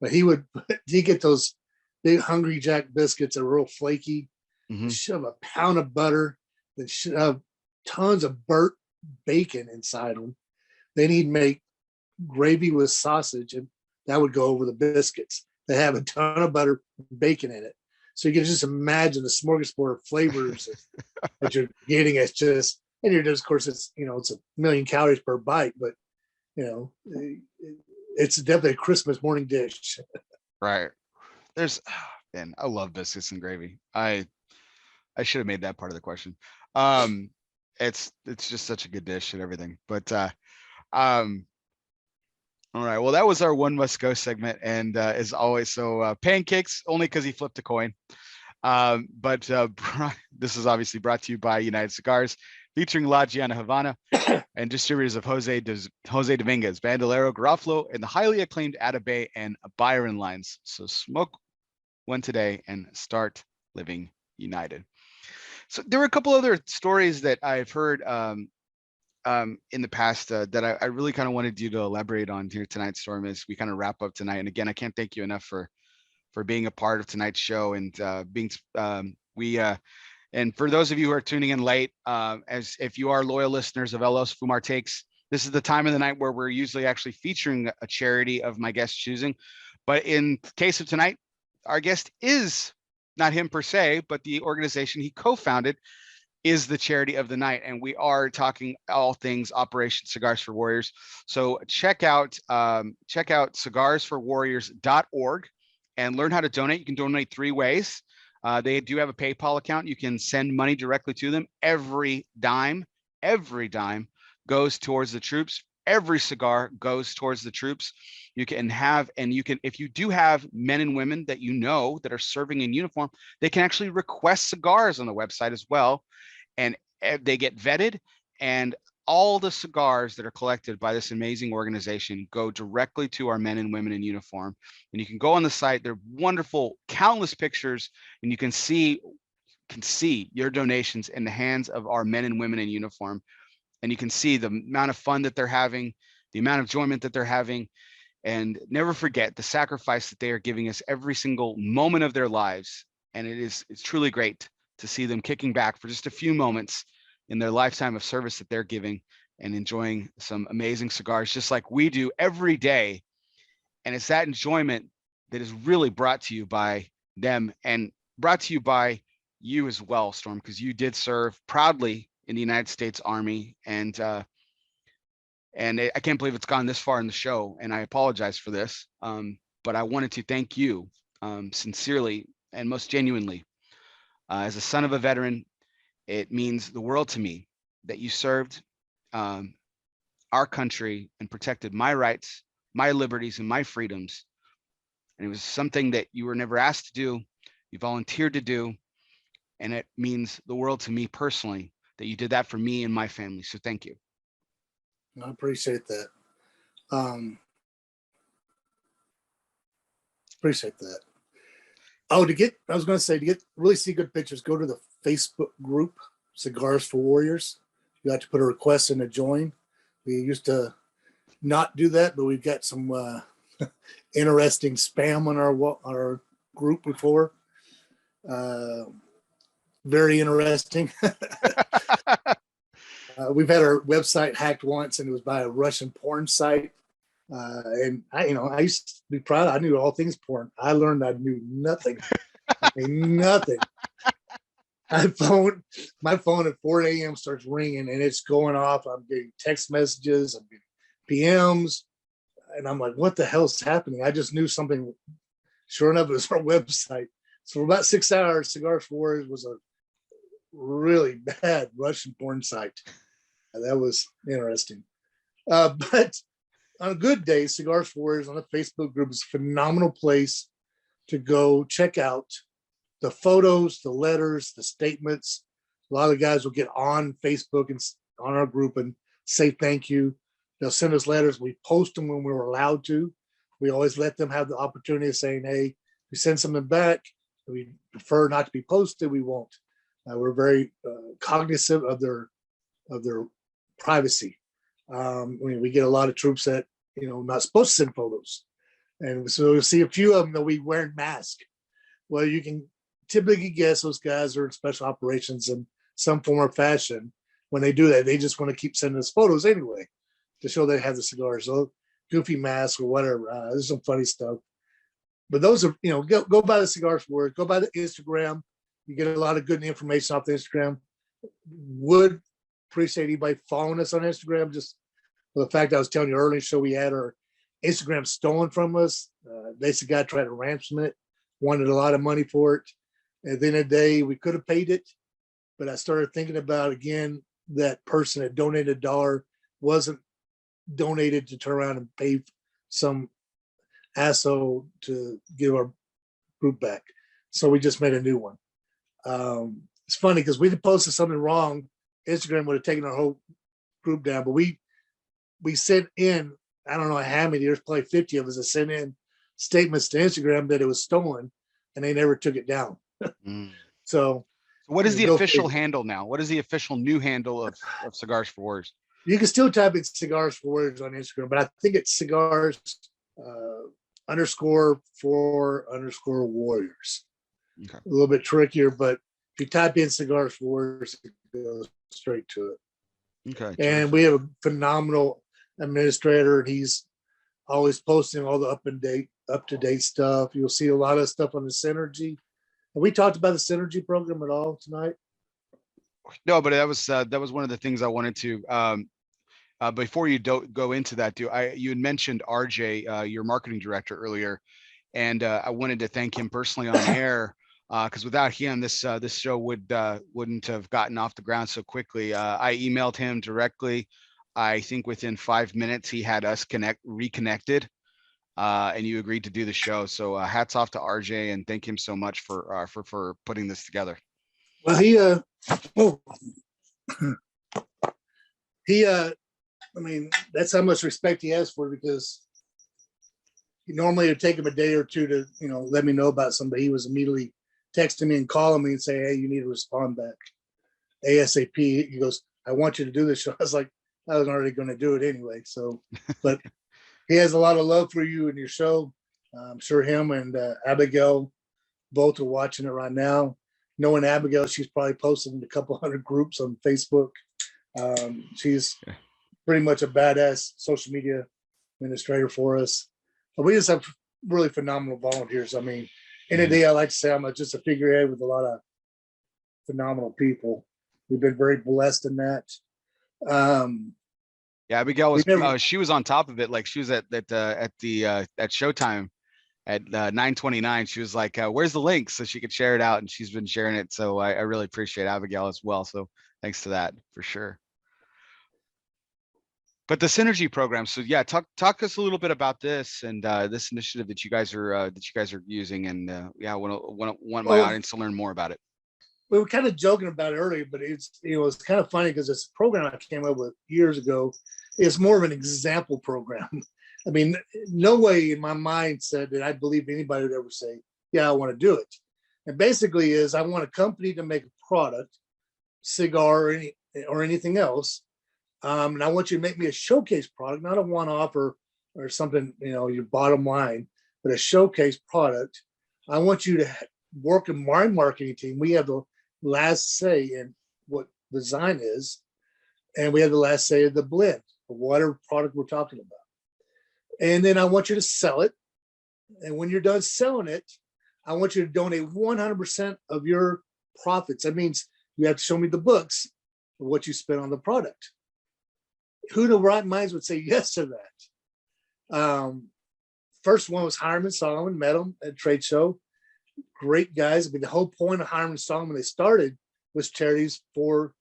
But he'd get those big Hungry Jack biscuits that are real flaky, Mhm. shove a pound of butter, then shove tons of burnt bacon inside them. Then he'd make gravy with sausage, and that would go over the biscuits. They have a ton of butter and bacon in it. So you can just imagine the smorgasbord of flavors that you're getting. It's just, and you're just, of course, it's, it's a million calories per bite, but it's definitely a Christmas morning dish. Right. There's, man, I love biscuits and gravy. I should have made that part of the question. Um, it's just such a good dish and everything. But um, all right. Well, that was our one must go segment, and as always, so pancakes only because he flipped a coin. But this is obviously brought to you by United Cigars, featuring La Giana Havana and distributors of Jose Dominguez, Bandolero, Garofalo, and the highly acclaimed Atabey and Byron lines. So smoke one today and start living united. So there were a couple other stories that I've heard in the past that I really kind of wanted you to elaborate on here tonight, Storm, as we kind of wrap up tonight. And again, I can't thank you enough for being a part of tonight's show and being and for those of you who are tuning in late, as if you are loyal listeners of ELOSOFUMARTAKES, this is the time of the night where we're usually actually featuring a charity of my guest choosing. But in case of tonight, our guest is not him per se, but the organization he co-founded is the charity of the night. And we are talking all things Operation Cigars for Warriors. So check out cigarsforwarriors.org and learn how to donate. You can donate 3 ways. They do have a PayPal account. You can send money directly to them. Every dime goes towards the troops. Every cigar goes towards the troops. You can if you do have men and women that that are serving in uniform, they can actually request cigars on the website as well. And they get vetted, and all the cigars that are collected by this amazing organization go directly to our men and women in uniform. And you can go on the site. They're wonderful, countless pictures, and you can see your donations in the hands of our men and women in uniform. And you can see the amount of fun that they're having, the amount of enjoyment that they're having. And never forget the sacrifice that they are giving us every single moment of their lives. And it's truly great to see them kicking back for just a few moments in their lifetime of service that they're giving and enjoying some amazing cigars, just like we do every day. And it's that enjoyment that is really brought to you by them and brought to you by you as well, Storm, because you did serve proudly in the United States Army. And I can't believe it's gone this far in the show, and I apologize for this. But I wanted to thank you sincerely and most genuinely. As a son of a veteran, it means the world to me that you served our country and protected my rights, my liberties, and my freedoms. And it was something that you were never asked to do, you volunteered to do, and it means the world to me personally that you did that for me and my family. So thank you. I appreciate that. Appreciate that. Oh, I was going to say, to really see good pictures, go to the Facebook group, Cigars for Warriors. You have to put a request in to join. We used to not do that, but we've got some interesting spam on our group before. Very interesting. We've had our website hacked once, and it was by a Russian porn site. And I used to be proud. I knew all things porn. I learned I knew nothing. Nothing. My phone at 4 a.m. starts ringing, and it's going off. I'm getting text messages, I'm getting PMs, and I'm like, what the hell's happening? I just knew something. Sure enough, it was our website. So for about 6 hours, Cigars for Warriors was a really bad Russian porn site. And that was interesting. But on a good day, Cigars for Warriors on the Facebook group is a phenomenal place to go check out the photos, the letters, the statements. A lot of the guys will get on Facebook and on our group and say thank you. They'll send us letters. We post them when we're allowed to. We always let them have the opportunity of saying, hey, if we send something back, we prefer not to be posted, we won't. We're very cognizant of their privacy. We get a lot of troops that, not supposed to send photos. And so you'll see a few of them that we wearing masks. Well, you can typically guess those guys are in special operations in some form or fashion. When they do that, they just want to keep sending us photos anyway to show they have the cigars. So goofy masks or whatever. There's some funny stuff. But those are, go by the Cigars for Words, go by the Instagram. You get a lot of good information off the Instagram. Would appreciate anybody following us on Instagram. Just for the fact I was telling you earlier, so we had our Instagram stolen from us. Basically, guy tried to ransom it, wanted a lot of money for it. At the end of the day, we could have paid it, but I started thinking about, again, that person that donated $1 wasn't donated to turn around and pay some asshole to give our group back. So we just made a new one. It's funny because we posted something wrong. Instagram would have taken our whole group down, but we sent in, I don't know how many, there's probably 50 of us that sent in statements to Instagram that it was stolen, and they never took it down. So what is the official handle now? What is the official new handle of Cigars for Warriors? You can still type in Cigars for Warriors on Instagram, but I think it's Cigars _for_Warriors. Okay. A little bit trickier, but if you type in Cigars for Warriors, it goes straight to it. Okay. And we have a phenomenal administrator, and he's always posting all the up-to-date stuff. You'll see a lot of stuff on the Synergy. Have we talked about the Synergy program at all tonight? No, but that was one of the things I wanted to. Before you go into that, you had mentioned RJ, your marketing director, earlier, and I wanted to thank him personally on air because without him, this show wouldn't have gotten off the ground so quickly. I emailed him directly. I think within 5 minutes he had us reconnected, and you agreed to do the show. So hats off to RJ, and thank him so much for putting this together. Well, I mean, that's how much respect he has for it, because normally it'd take him a day or two to, let me know about somebody. He was immediately texting me and calling me and say, hey, you need to respond back ASAP. He goes, I want you to do this show. I was like, I was already going to do it anyway. So, but he has a lot of love for you and your show. I'm sure him and Abigail both are watching it right now. Knowing Abigail, she's probably posted in a couple hundred groups on Facebook. She's pretty much a badass social media administrator for us. But we just have really phenomenal volunteers. I mean, in a day, I like to say I'm just a figurehead with a lot of phenomenal people. We've been very blessed in that. Yeah, Abigail was she was on top of it. Like she was at Showtime at 9:29. She was like, where's the link, so she could share it out, and she's been sharing it. So I really appreciate Abigail as well. So thanks to that for sure. But the Synergy program. So yeah, talk us a little bit about this and this initiative that you guys are using, and I want my audience to learn more about it. We were kind of joking about it earlier, but it's kind of funny because it's a program I came up with years ago. It's more of an example program. I mean, no way in my mind said that I believe anybody would ever say, yeah, I want to do it. And basically is I want a company to make a product, cigar or anything else. And I want you to make me a showcase product, not a one-off or something, your bottom line, but a showcase product. I want you to work in my marketing team. We have the last say in what design is, and we have the last say of the blend of whatever product we're talking about. And then I want you to sell it. And when you're done selling it, I want you to donate 100% of your profits. That means you have to show me the books of what you spent on the product. Who in the right minds would say yes to that? First one was Hiram and Solomon. Met them at a trade show. Great guys. The whole point of Hiram and Solomon when they started was charities for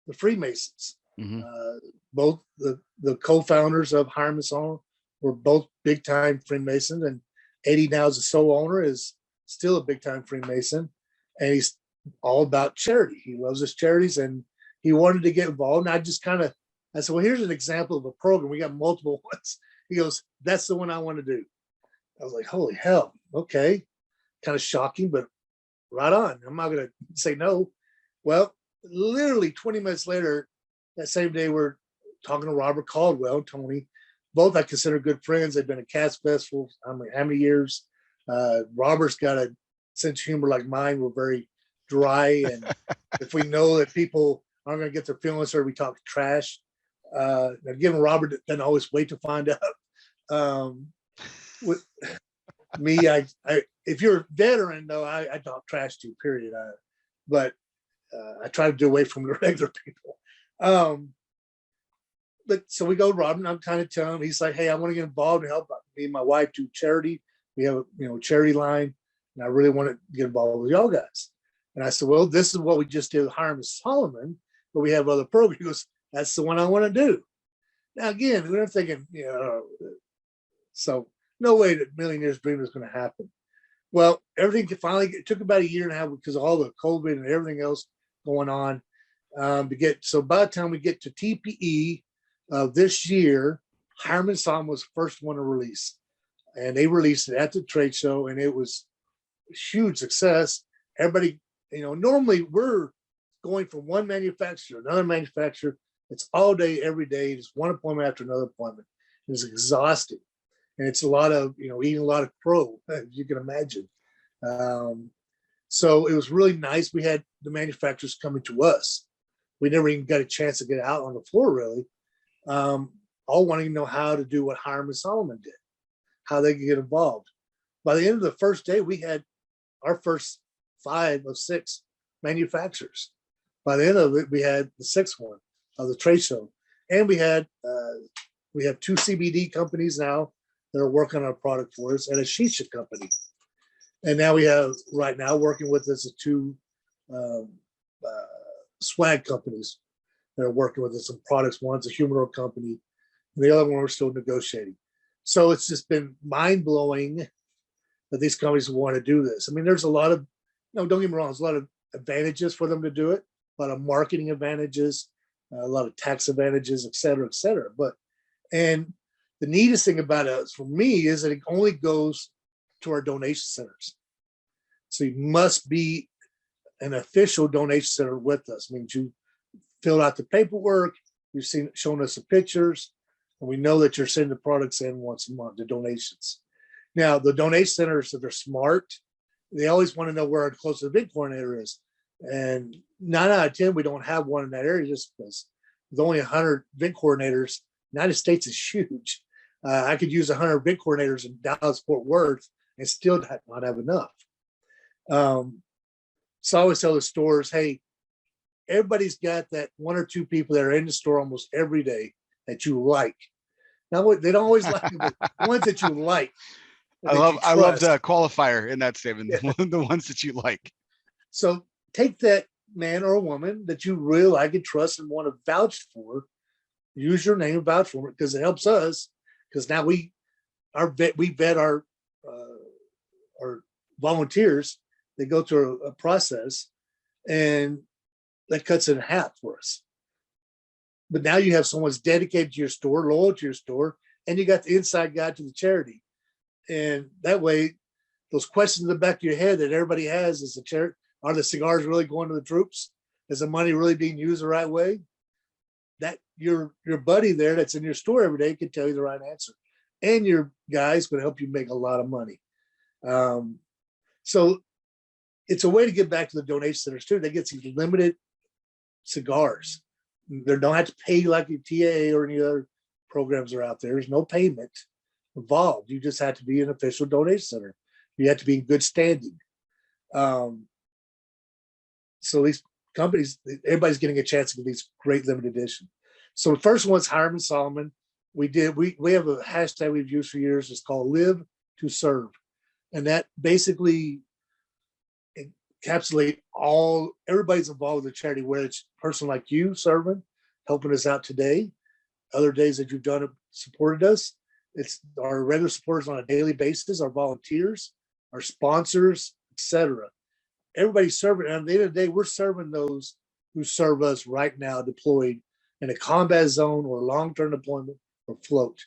the Freemasons. Mhm. Both the co-founders of Hiram & Solomon were both big time Freemasons, and Eddie now as a sole owner is still a big time Freemason, and he's all about charity. He loves his charities, and he wanted to get involved. And I said, well, here's an example of a program. We got multiple ones. He goes, that's the one I want to do. I was like, holy hell, okay. Kind of shocking, but right on. I'm not going to say no. Well, literally 20 minutes later, that same day, we're talking to Robert Caldwell and Tony. Both I consider good friends. They've been at Cats Festival how many years. Robert's got a sense of humor like mine. We're very dry. And if we know that people aren't going to get their feelings hurt, we talk trash. Again, Robert doesn't always wait to find out. With me, I if you're a veteran, though, I talk trash to you, period. But I try to do away from the regular people. But so we go to Robin. I'm kind of telling him, he's like, hey, I want to get involved and help me and my wife do charity. We have a charity line, and I really want to get involved with y'all guys. And I said, well, this is what we just did with Hiram & Solomon, but we have other programs. He goes, that's the one I want to do. Now, again, we're thinking, so no way that Millionaire's Dream is going to happen. Well, everything it took about a year and a half because of all the COVID and everything else going on so by the time we get to TPE this year, Hiram & Solomon was the first one to release, and they released it at the trade show, and it was a huge success. Everybody, normally we're going from one manufacturer to another manufacturer. It's all day, every day, just one appointment after another appointment. It's exhausting, and it's a lot of eating a lot of crow, as you can imagine. So it was really nice. We had the manufacturers coming to us. We never even got a chance to get out on the floor, really. All wanting to know how to do what Hiram & Solomon did, how they could get involved. By the end of the first day, we had our first 5 of 6 manufacturers. By the end of it, we had the 6th one of the trade show. And we have 2 CBD companies now that are working on a product for us, and a shisha company. And now we have, right now, working with us, 2 swag companies that are working with us on products. One's a humidor company, and the other one we're still negotiating. So it's just been mind-blowing that these companies want to do this. I mean, there's a lot of, don't get me wrong, there's a lot of advantages for them to do it, a lot of marketing advantages, a lot of tax advantages, et cetera, et cetera. And the neatest thing about it for me is that it only goes to our donation centers. So you must be an official donation center with us. I mean, you filled out the paperwork, you've shown us the pictures, and we know that you're sending the products in once a month, the donations. Now, the donation centers that are smart, they always want to know where our closest VIN coordinator is. And 9 out of 10, we don't have one in that area just because with only 100 VIN coordinators, the United States is huge. I could use 100 VIN coordinators in Dallas, Fort Worth, and still not have enough. So I always tell the stores, hey, everybody's got that 1 or 2 people that are in the store almost every day that you like. Now, they don't always like the ones that you like. I love the qualifier in that statement, yeah. The ones that you like. So take that man or a woman that you really like and trust and want to vouch for, use your name and vouch for it, because it helps us. Because now we vet our volunteers. They go through a process, and that cuts it in half for us. But now you have someone's dedicated to your store, loyal to your store, and you got the inside guide to the charity. And that way, those questions in the back of your head that everybody has is are the cigars really going to the troops? Is the money really being used the right way? That your buddy there that's in your store every day can tell you the right answer. And your guy's going to help you make a lot of money. So it's a way to get back to the donation centers too. They get these limited cigars. They don't have to pay like your TAA or any other programs are out there. There's no payment involved. You just have to be an official donation center. You have to be in good standing. So these companies, everybody's getting a chance to get these great limited edition. So the first one's Hiram & Solomon. We have a hashtag we've used for years. It's called Live to Serve. And that basically encapsulate everybody's involved with the charity, whether it's a person like you serving, helping us out today. Other days that you've done it, supported us. It's our regular supporters on a daily basis, our volunteers, our sponsors, etc. Everybody's serving. And at the end of the day, we're serving those who serve us right now, deployed in a combat zone or long-term deployment or float.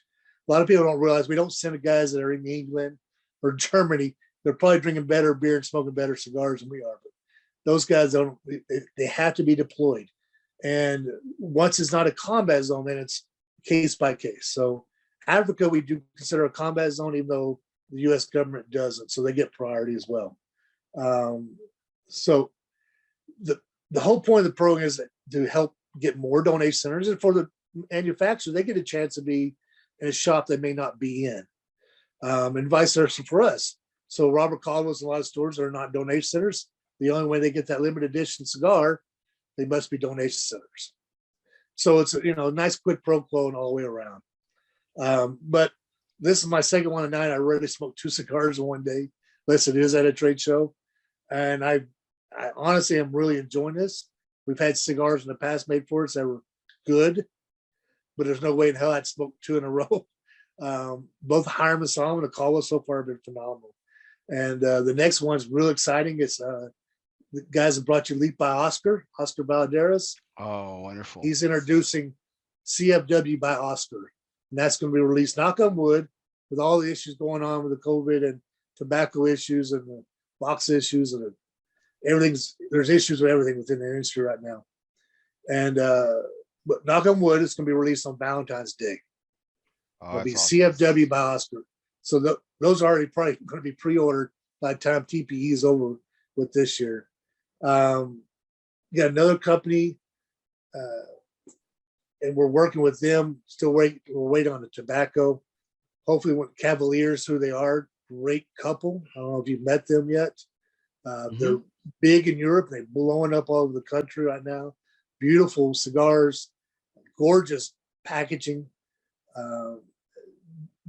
A lot of people don't realize we don't send the guys that are in England or Germany. They're probably drinking better beer and smoking better cigars than we are. But those guys don't. They have to be deployed. And once it's not a combat zone, then it's case by case. So Africa, we do consider a combat zone, even though the U.S. government doesn't. So they get priority as well. So the whole point of the program is to help get more donation centers, and for the manufacturer, they get a chance to be in a shop they may not be in, and vice versa for us. So Robert Caldwell's and a lot of stores are not donation centers. The only way they get that limited edition cigar, they must be donation centers. So it's a nice quid pro quo and all the way around. But this is my second one tonight. I already smoked 2 cigars in one day. Listen, it is at a trade show, and I honestly am really enjoying this. We've had cigars in the past made for us that were good, but there's no way in hell I'd smoke 2 in a row. Both Hiram and Solomon, the Caldwell so far have been phenomenal. And the next one's real exciting. It's the guys that brought you Leap by Oscar Valadares. Oh, wonderful. He's introducing CFW by Oscar. And that's going to be released, knock on wood, with all the issues going on with the COVID and tobacco issues and the box issues and there's issues with everything within the industry right now. And but knock on wood, it's going to be released on Valentine's Day. It'll be awesome. CFW by Oscar. So those are already probably going to be pre-ordered by the time TPE is over with this year. You got another company, and we're working with them. We're waiting on the tobacco. Hopefully, when Cavaliers, who they are, great couple. I don't know if you've met them yet. They're big in Europe. They're blowing up all over the country right now. Beautiful cigars, gorgeous packaging.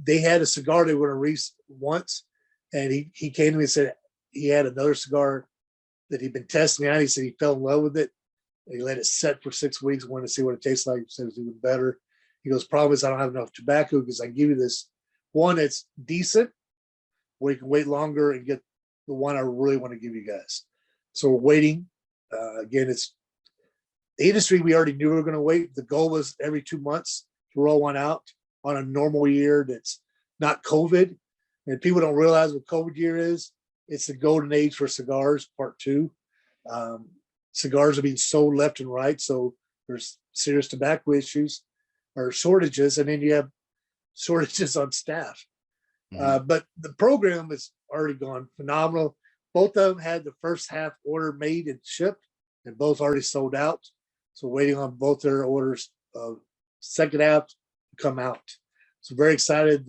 They had a cigar they were going to release once, and he came to me and said he had another cigar that he'd been testing out. He said he fell in love with it. He let it set for 6 weeks, wanted to see what it tastes like. He said it was even better. He goes, problem is I don't have enough tobacco because I can give you this one that's decent, where you can wait longer and get the one I really want to give you guys. So we're waiting. Again, it's the industry we already knew we were going to wait. The goal was every 2 months to roll one out on a normal year that's not COVID. And people don't realize what COVID year is. It's the golden age for cigars, part 2. Cigars are being sold left and right. So there's serious tobacco issues or shortages. And then you have shortages on staff. But the program has already gone phenomenal. Both of them had the first half order made and shipped, and both already sold out. So waiting on both their orders of second half to come out. So very excited.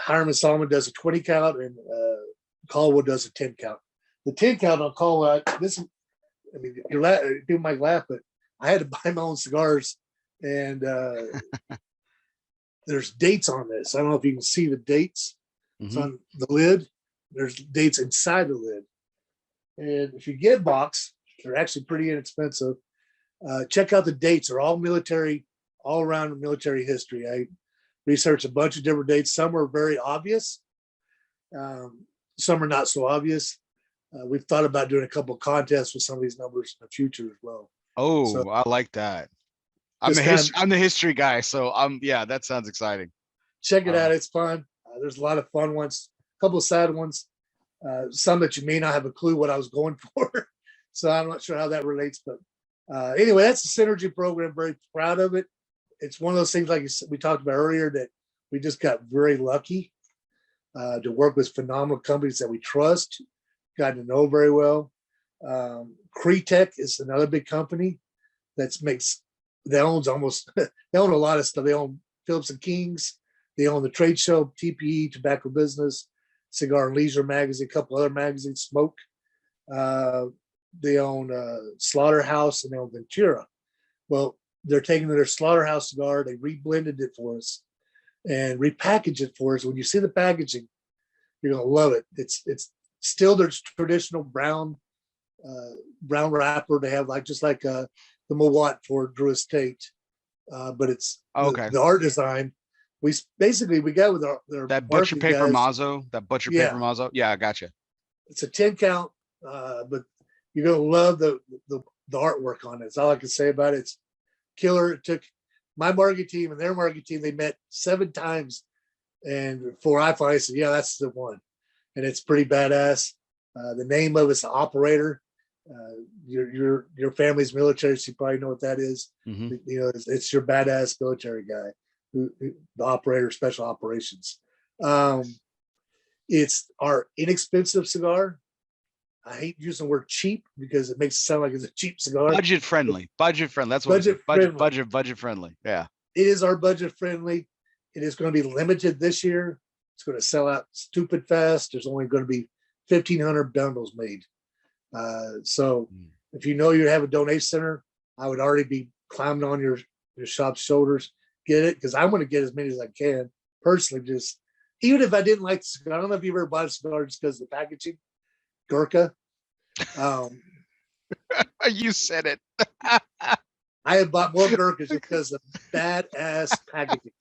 Hiram and Solomon does a 20 count, and Caldwell does a 10 count. The 10 count on Caldwell, people might laugh, but I had to buy my own cigars, and there's dates on this. I don't know if you can see the dates. It's on the lid. There's dates inside the lid. And if you get box, they're actually pretty inexpensive. Check out the dates. They're all military, all around military history. I researched a bunch of different dates. Some are very obvious. Some are not so obvious. We've thought about doing a couple of contests with some of these numbers in the future as well. Oh, so, I like that. I'm the history guy, so yeah, that sounds exciting. Check it out. It's fun. There's a lot of fun ones, a couple of sad ones, some that you may not have a clue what I was going for. So I'm not sure how that relates, but anyway, that's the Synergy program. Very proud of it. It's one of those things, like we talked about earlier, that we just got very lucky to work with phenomenal companies that we trust, gotten to know very well. Cretech is another big company they own a lot of stuff. They own Phillips and Kings. They own the trade show, TPE, Tobacco Business, Cigar and Leisure magazine, a couple other magazines, Smoke. They own Slaughterhouse, and they own Ventura. Well, they're taking their Slaughterhouse cigar, they reblended it for us and repackaged it for us. When you see the packaging, you're gonna love it. It's still their traditional brown brown wrapper to have just like the Mawat for Drew Estate. But it's the art design. We got with our that butcher paper guys. Mazzo, paper Mazzo. Yeah, I gotcha. It's a 10 count, but you're gonna love the artwork on it. That's all I can say about it. It's killer. It took my marketing team and their marketing team. They met 7 times, and before I finally said, "Yeah, that's the one," and it's pretty badass. The name of it's Operator. Your family's military, so you probably know what that is. Mm-hmm. You know, it's your badass military guy, the operator, special operations. It's our inexpensive cigar. I hate using the word cheap because it makes it sound like it's a cheap cigar. Budget friendly. That's what budget friendly. Yeah. It is our budget friendly. It is going to be limited this year. It's going to sell out stupid fast. There's only going to be 1,500 bundles made. So if you know you have a donation center, I would already be climbing on your shop's shoulders. Get it, because I'm going to get as many as I can personally. Just even if I didn't like the cigar, I don't know if you ever bought a cigar just because of the packaging. Gurkha. You said it. I have bought more Gurkhas because of badass packaging.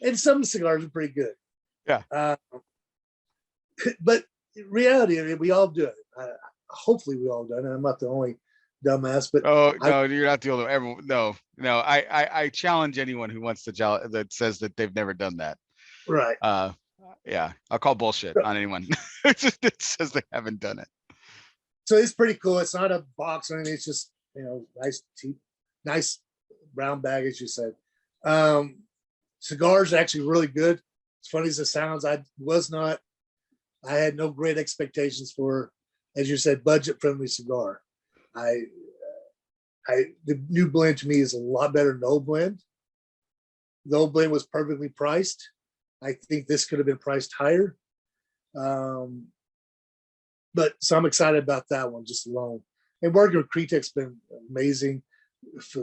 And some cigars are pretty good. Yeah. But in reality, I mean, we all do it. Hopefully we all done it. I'm not the only dumbass, but no, you're not the only one. Everyone, no. I challenge anyone who wants to that says that they've never done that. Right. Yeah, I'll call bullshit on anyone that says they haven't done it. So it's pretty cool. It's not a box or anything. It's just, nice brown bag, as you said. Cigars are actually really good. As funny as it sounds, I had no great expectations for, as you said, budget-friendly cigar. The new blend to me is a lot better than the old blend. The old blend was perfectly priced. I think this could have been priced higher. But so I'm excited about that one just alone. And working with Cretek's been amazing,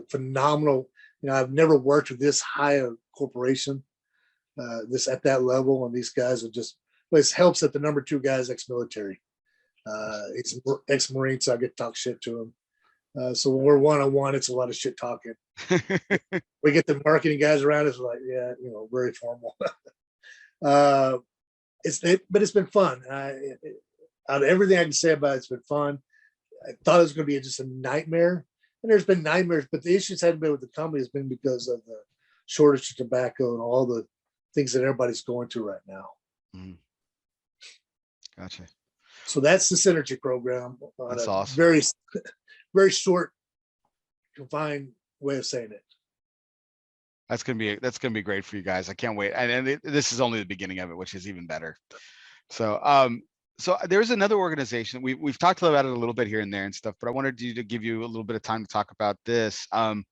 phenomenal. I've never worked with this high a corporation, this at that level. And these guys are just, it helps that the number 2 guy is ex-military. It's ex-Marine, so I get to talk shit to him. So when we're one-on-one, it's a lot of shit talking. We get the marketing guys around us, like, yeah, very formal. But it's been fun. Out of everything I can say about it, it's been fun. I thought it was going to be just a nightmare, and there's been nightmares, but the issues hadn't been with the company. Has been because of the shortage of tobacco and all the things that everybody's going through right now. Mm-hmm. Gotcha. So that's the Synergy program. That's awesome. Very, very short, confined way of saying it. That's gonna be great for you guys. I can't wait. And this is only the beginning of it, which is even better. So, so there's another organization. We've talked about it a little bit here and there and stuff, but I wanted to give you a little bit of time to talk about this. While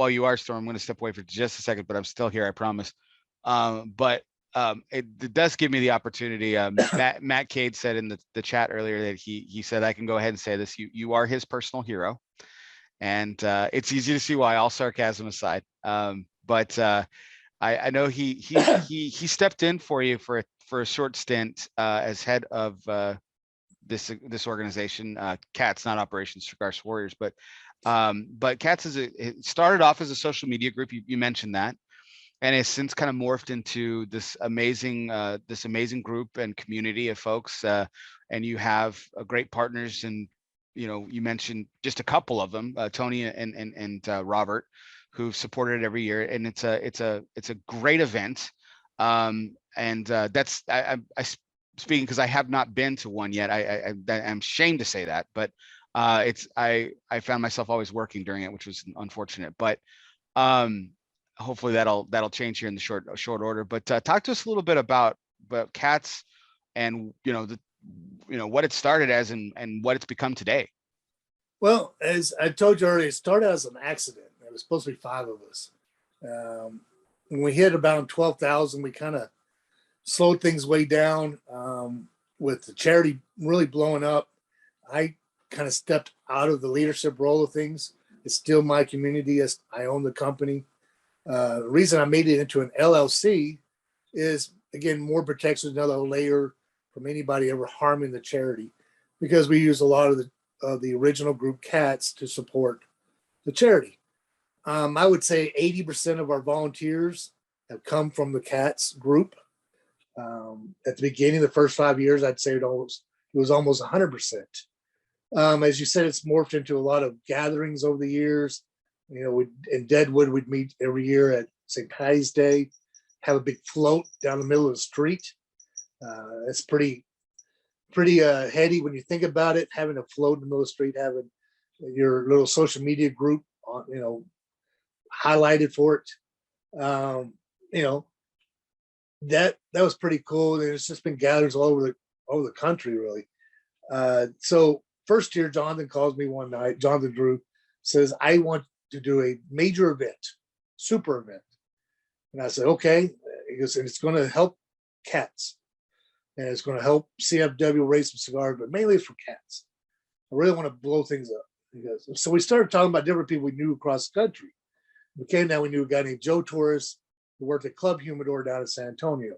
you are, Storm, I'm going to step away for just a second, but I'm still here, I promise. But it does give me the opportunity. Matt Cade said in the chat earlier that he said, I can go ahead and say this. You are his personal hero. And it's easy to see why, all sarcasm aside. But I know he stepped in for you for a short stint as head of this organization, CATS, not Operation Cigars Warriors, but CATS it started off as a social media group. You mentioned that, and it's since kind of morphed into this amazing group and community of folks. And you have great partners, and you mentioned just a couple of them, Tony and Robert, who've supported it every year, and it's a great event. And that's I speaking because I have not been to one yet. I'm ashamed to say that, but I found myself always working during it, which was unfortunate. But hopefully that'll change here in the short order. But talk to us a little bit about CATS and what it started as and what it's become today. Well, as I told you earlier, it started as an accident. There was supposed to be 5 of us. When we hit about 12,000, we kind of slowed things way down. With the charity really blowing up, I kind of stepped out of the leadership role of things. It's still my community. As I own the company. The reason I made it into an LLC is, again, more protection, another layer from anybody ever harming the charity, because we use a lot of the original group cats to support the charity. I would say 80% of our volunteers have come from the cats group. At the beginning, the first 5 years, I'd say it was almost 100%. As you said, it's morphed into a lot of gatherings over the years. You know, in Deadwood, we'd meet every year at St. Patty's Day, have a big float down the middle of the street. It's pretty heady when you think about it, having a float in the middle of the street, having your little social media group on, you know, highlighted for it. You know, that was pretty cool. And it's just been gatherings all over the country, really. So first year, Jonathan calls me one night. Jonathan Drew says, I want to do a major event, super event. And I said, okay. He goes, and it's going to help cats. And it's going to help CFW raise some cigars, but mainly it's for cats. I really want to blow things up. He goes, so we started talking about different people we knew across the country. We came down, we knew a guy named Joe Torres who worked at Club Humidor down in San Antonio.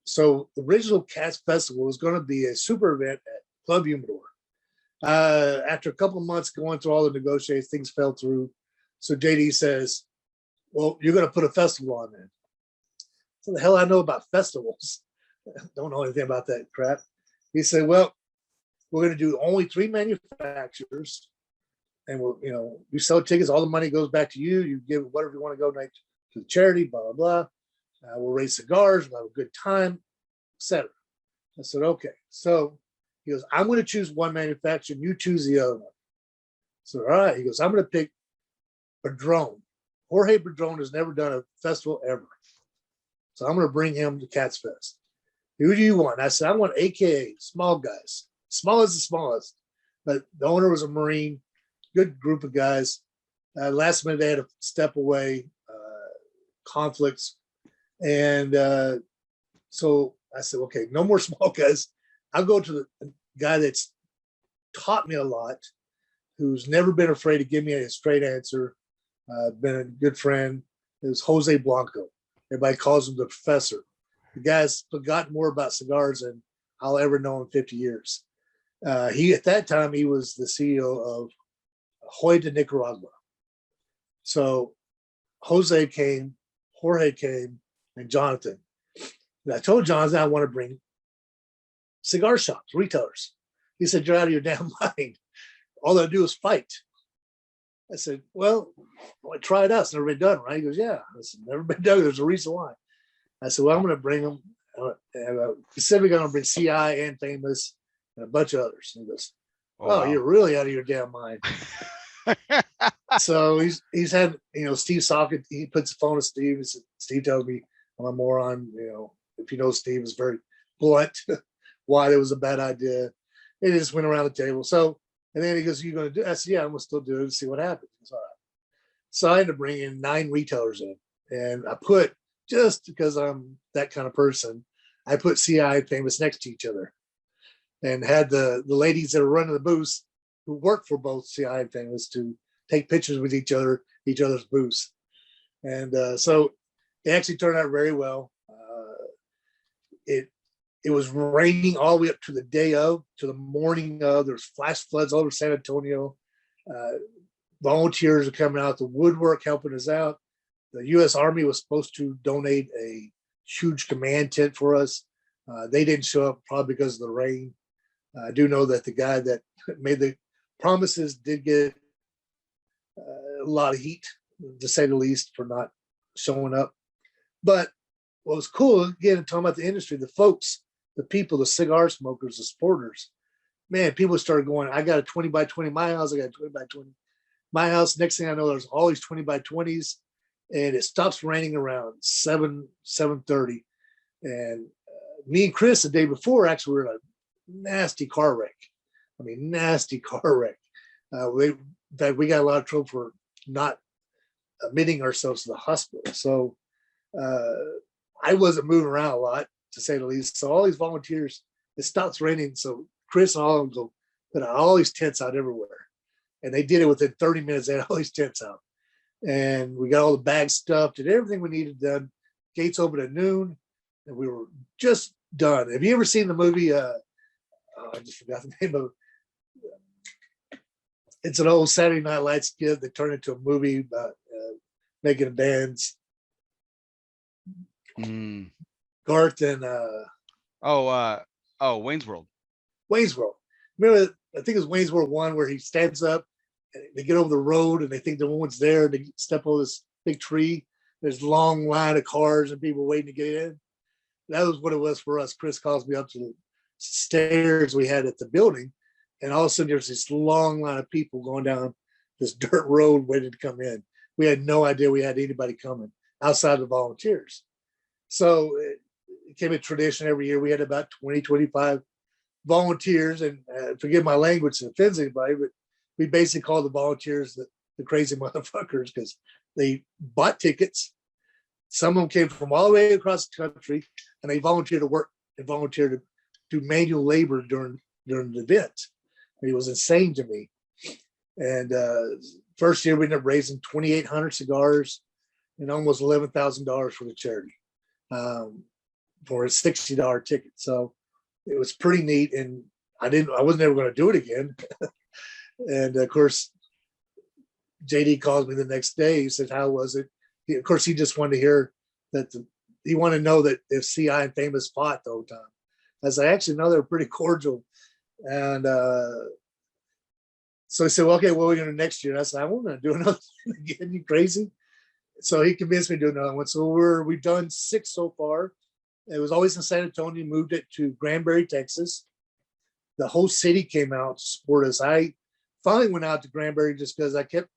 So the original Cats Festival was going to be a super event at Club Humidor. After a couple of months going through all the negotiations, things fell through. So JD says, well, you're going to put a festival on then. So the hell I know about festivals. Don't know anything about that crap. He said, well, we're going to do only 3 manufacturers, and we'll, you know, you sell tickets, all the money goes back to you. You give whatever you want to go to the charity, blah, blah, blah. We'll raise cigars, we'll have a good time, etc. I said, okay. So he goes, I'm going to choose one manufacturer, and you choose the other one. So, all right. He goes, I'm going to pick Padron. Jorge Padron has never done a festival ever. So I'm going to bring him to Cats Fest. Who do you want? I said, I want AKA, small guys. Small as the smallest. But the owner was a Marine, good group of guys. Last minute, they had to step away, conflicts. And so I said, okay, no more small guys. I'll go to the guy that's taught me a lot, who's never been afraid to give me a straight answer, been a good friend. It was Jose Blanco. Everybody calls him the professor. The guy's forgotten more about cigars than I'll ever know in 50 years. At that time, he was the CEO of Hoy de Nicaragua. So Jose came, Jorge came, and Jonathan. And I told Jonathan I want to bring cigar shops, retailers. He said, you're out of your damn mind. All they'll do is fight. I said, well, try it out. It's never been done, right? He goes, yeah. I said, never been done. There's a reason why. I said, well, I'm going to bring them. Specifically, I'm going to bring CI and Famous and a bunch of others. And he goes, oh, wow. You're really out of your damn mind. So he's had, you know, Steve Socket. He puts the phone to Steve. Steve tells me I'm a moron. You know, if you know Steve is very blunt why it was a bad idea. It just went around the table. So, and then he goes, "You going to do?" I said, "Yeah, I'm going to still do it and see what happens." It's all right. So I ended up bringing 9 retailers in, and I put, just because I'm that kind of person, I put CI and Famous next to each other, and had the ladies that were running the booths who work for both CI and Famous to take pictures with each other's booths. And so it actually turned out very well. It was raining all the way up to the day of, to the morning of. There's flash floods all over San Antonio. Volunteers are coming out, the woodwork helping us out. The U.S. Army was supposed to donate a huge command tent for us. They didn't show up, probably because of the rain. I do know that the guy that made the promises did get a lot of heat, to say the least, for not showing up. But what was cool, again, talking about the industry, the folks, the people, the cigar smokers, the supporters, man, people started going, I got a 20 by 20 my house, I got a 20 by 20 my house. Next thing I know, there's all these 20 by 20s, and it stops raining around 7:30. And me and Chris the day before actually were in a nasty car wreck. I mean, nasty car wreck. In fact, we got a lot of trouble for not admitting ourselves to the hospital. So I wasn't moving around a lot, to say the least. So all these volunteers, it stops raining. So Chris and all of them go put all these tents out everywhere. And they did it within 30 minutes. They had all these tents out. And we got all the bags stuffed and everything we needed done. Gates open at noon. And we were just done. Have you ever seen the movie? I just forgot the name of it. It's an old Saturday Night Lights skit that turned into a movie about making bands. Garth and Wayne's World. Wayne's World. Remember, I think it was Wayne's World 1 where he stands up and they get over the road and they think no one's there and they step over this big tree. There's a long line of cars and people waiting to get in. That was what it was for us. Chris calls me up to the stairs we had at the building, and all of a sudden there's this long line of people going down this dirt road waiting to come in. We had no idea we had anybody coming outside the volunteers. So it became a tradition every year. We had about 20, 25 volunteers, and forgive my language if it offends anybody, but we basically call the volunteers the crazy motherfuckers because they bought tickets. Some of them came from all the way across the country, and they volunteered to work and volunteered to do manual labor during the event. It was insane to me. And first year we ended up raising 2,800 cigars and almost $11,000 for the charity for a $60 ticket. So it was pretty neat, and I wasn't ever going to do it again. And of course, JD calls me the next day. He said, "How was it?" Of course, he just wanted to hear that he wanted to know that if CI and Famous fought the whole time. I said, "Actually, no, they're pretty cordial." And so he said, "Well, okay, what are we going to do next year?" And I said, "I'm going to do another one again. You crazy?" So he convinced me to do another one. So we've done 6 so far. It was always in San Antonio. Moved it to Granbury, Texas. The whole city came out to support us. I finally went out to Granbury just because I kept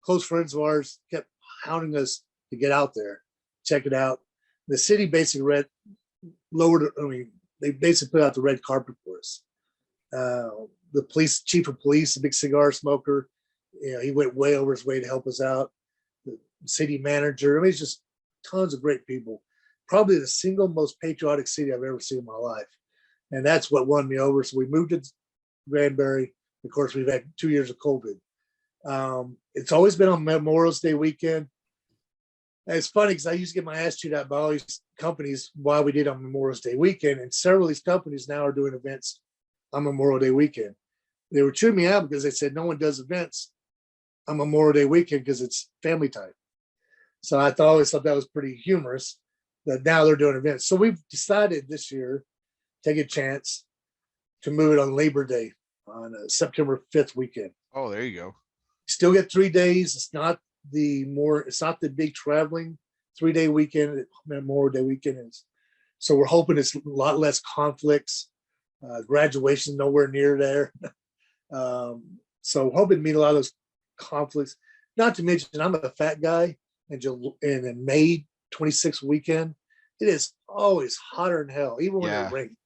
close friends of ours kept hounding us to get out there, check it out. The city basically they basically put out the red carpet for us. The chief of police, a big cigar smoker, he went way over his way to help us out. The city manager, it's just tons of great people. Probably the single most patriotic city I've ever seen in my life. And that's what won me over. So we moved to Granbury. Of course, we've had 2 years of COVID. It's always been on Memorial Day weekend. And it's funny because I used to get my ass chewed out by all these companies while we did on Memorial Day weekend. And several of these companies now are doing events on Memorial Day weekend. They were chewing me out because they said no one does events on Memorial Day weekend because it's family time. So I always thought that was pretty humorous that now they're doing events. So we've decided this year, take a chance to move it on Labor Day on September 5th weekend. Oh, there you go. You still get 3 days. It's not the big traveling 3-day weekend. Memorial Day weekend is. So we're hoping it's a lot less conflicts. Graduation nowhere near there. So hoping to meet a lot of those conflicts. Not to mention, I'm a fat guy, and in May 26th weekend, it is always hotter than hell, even when it rains.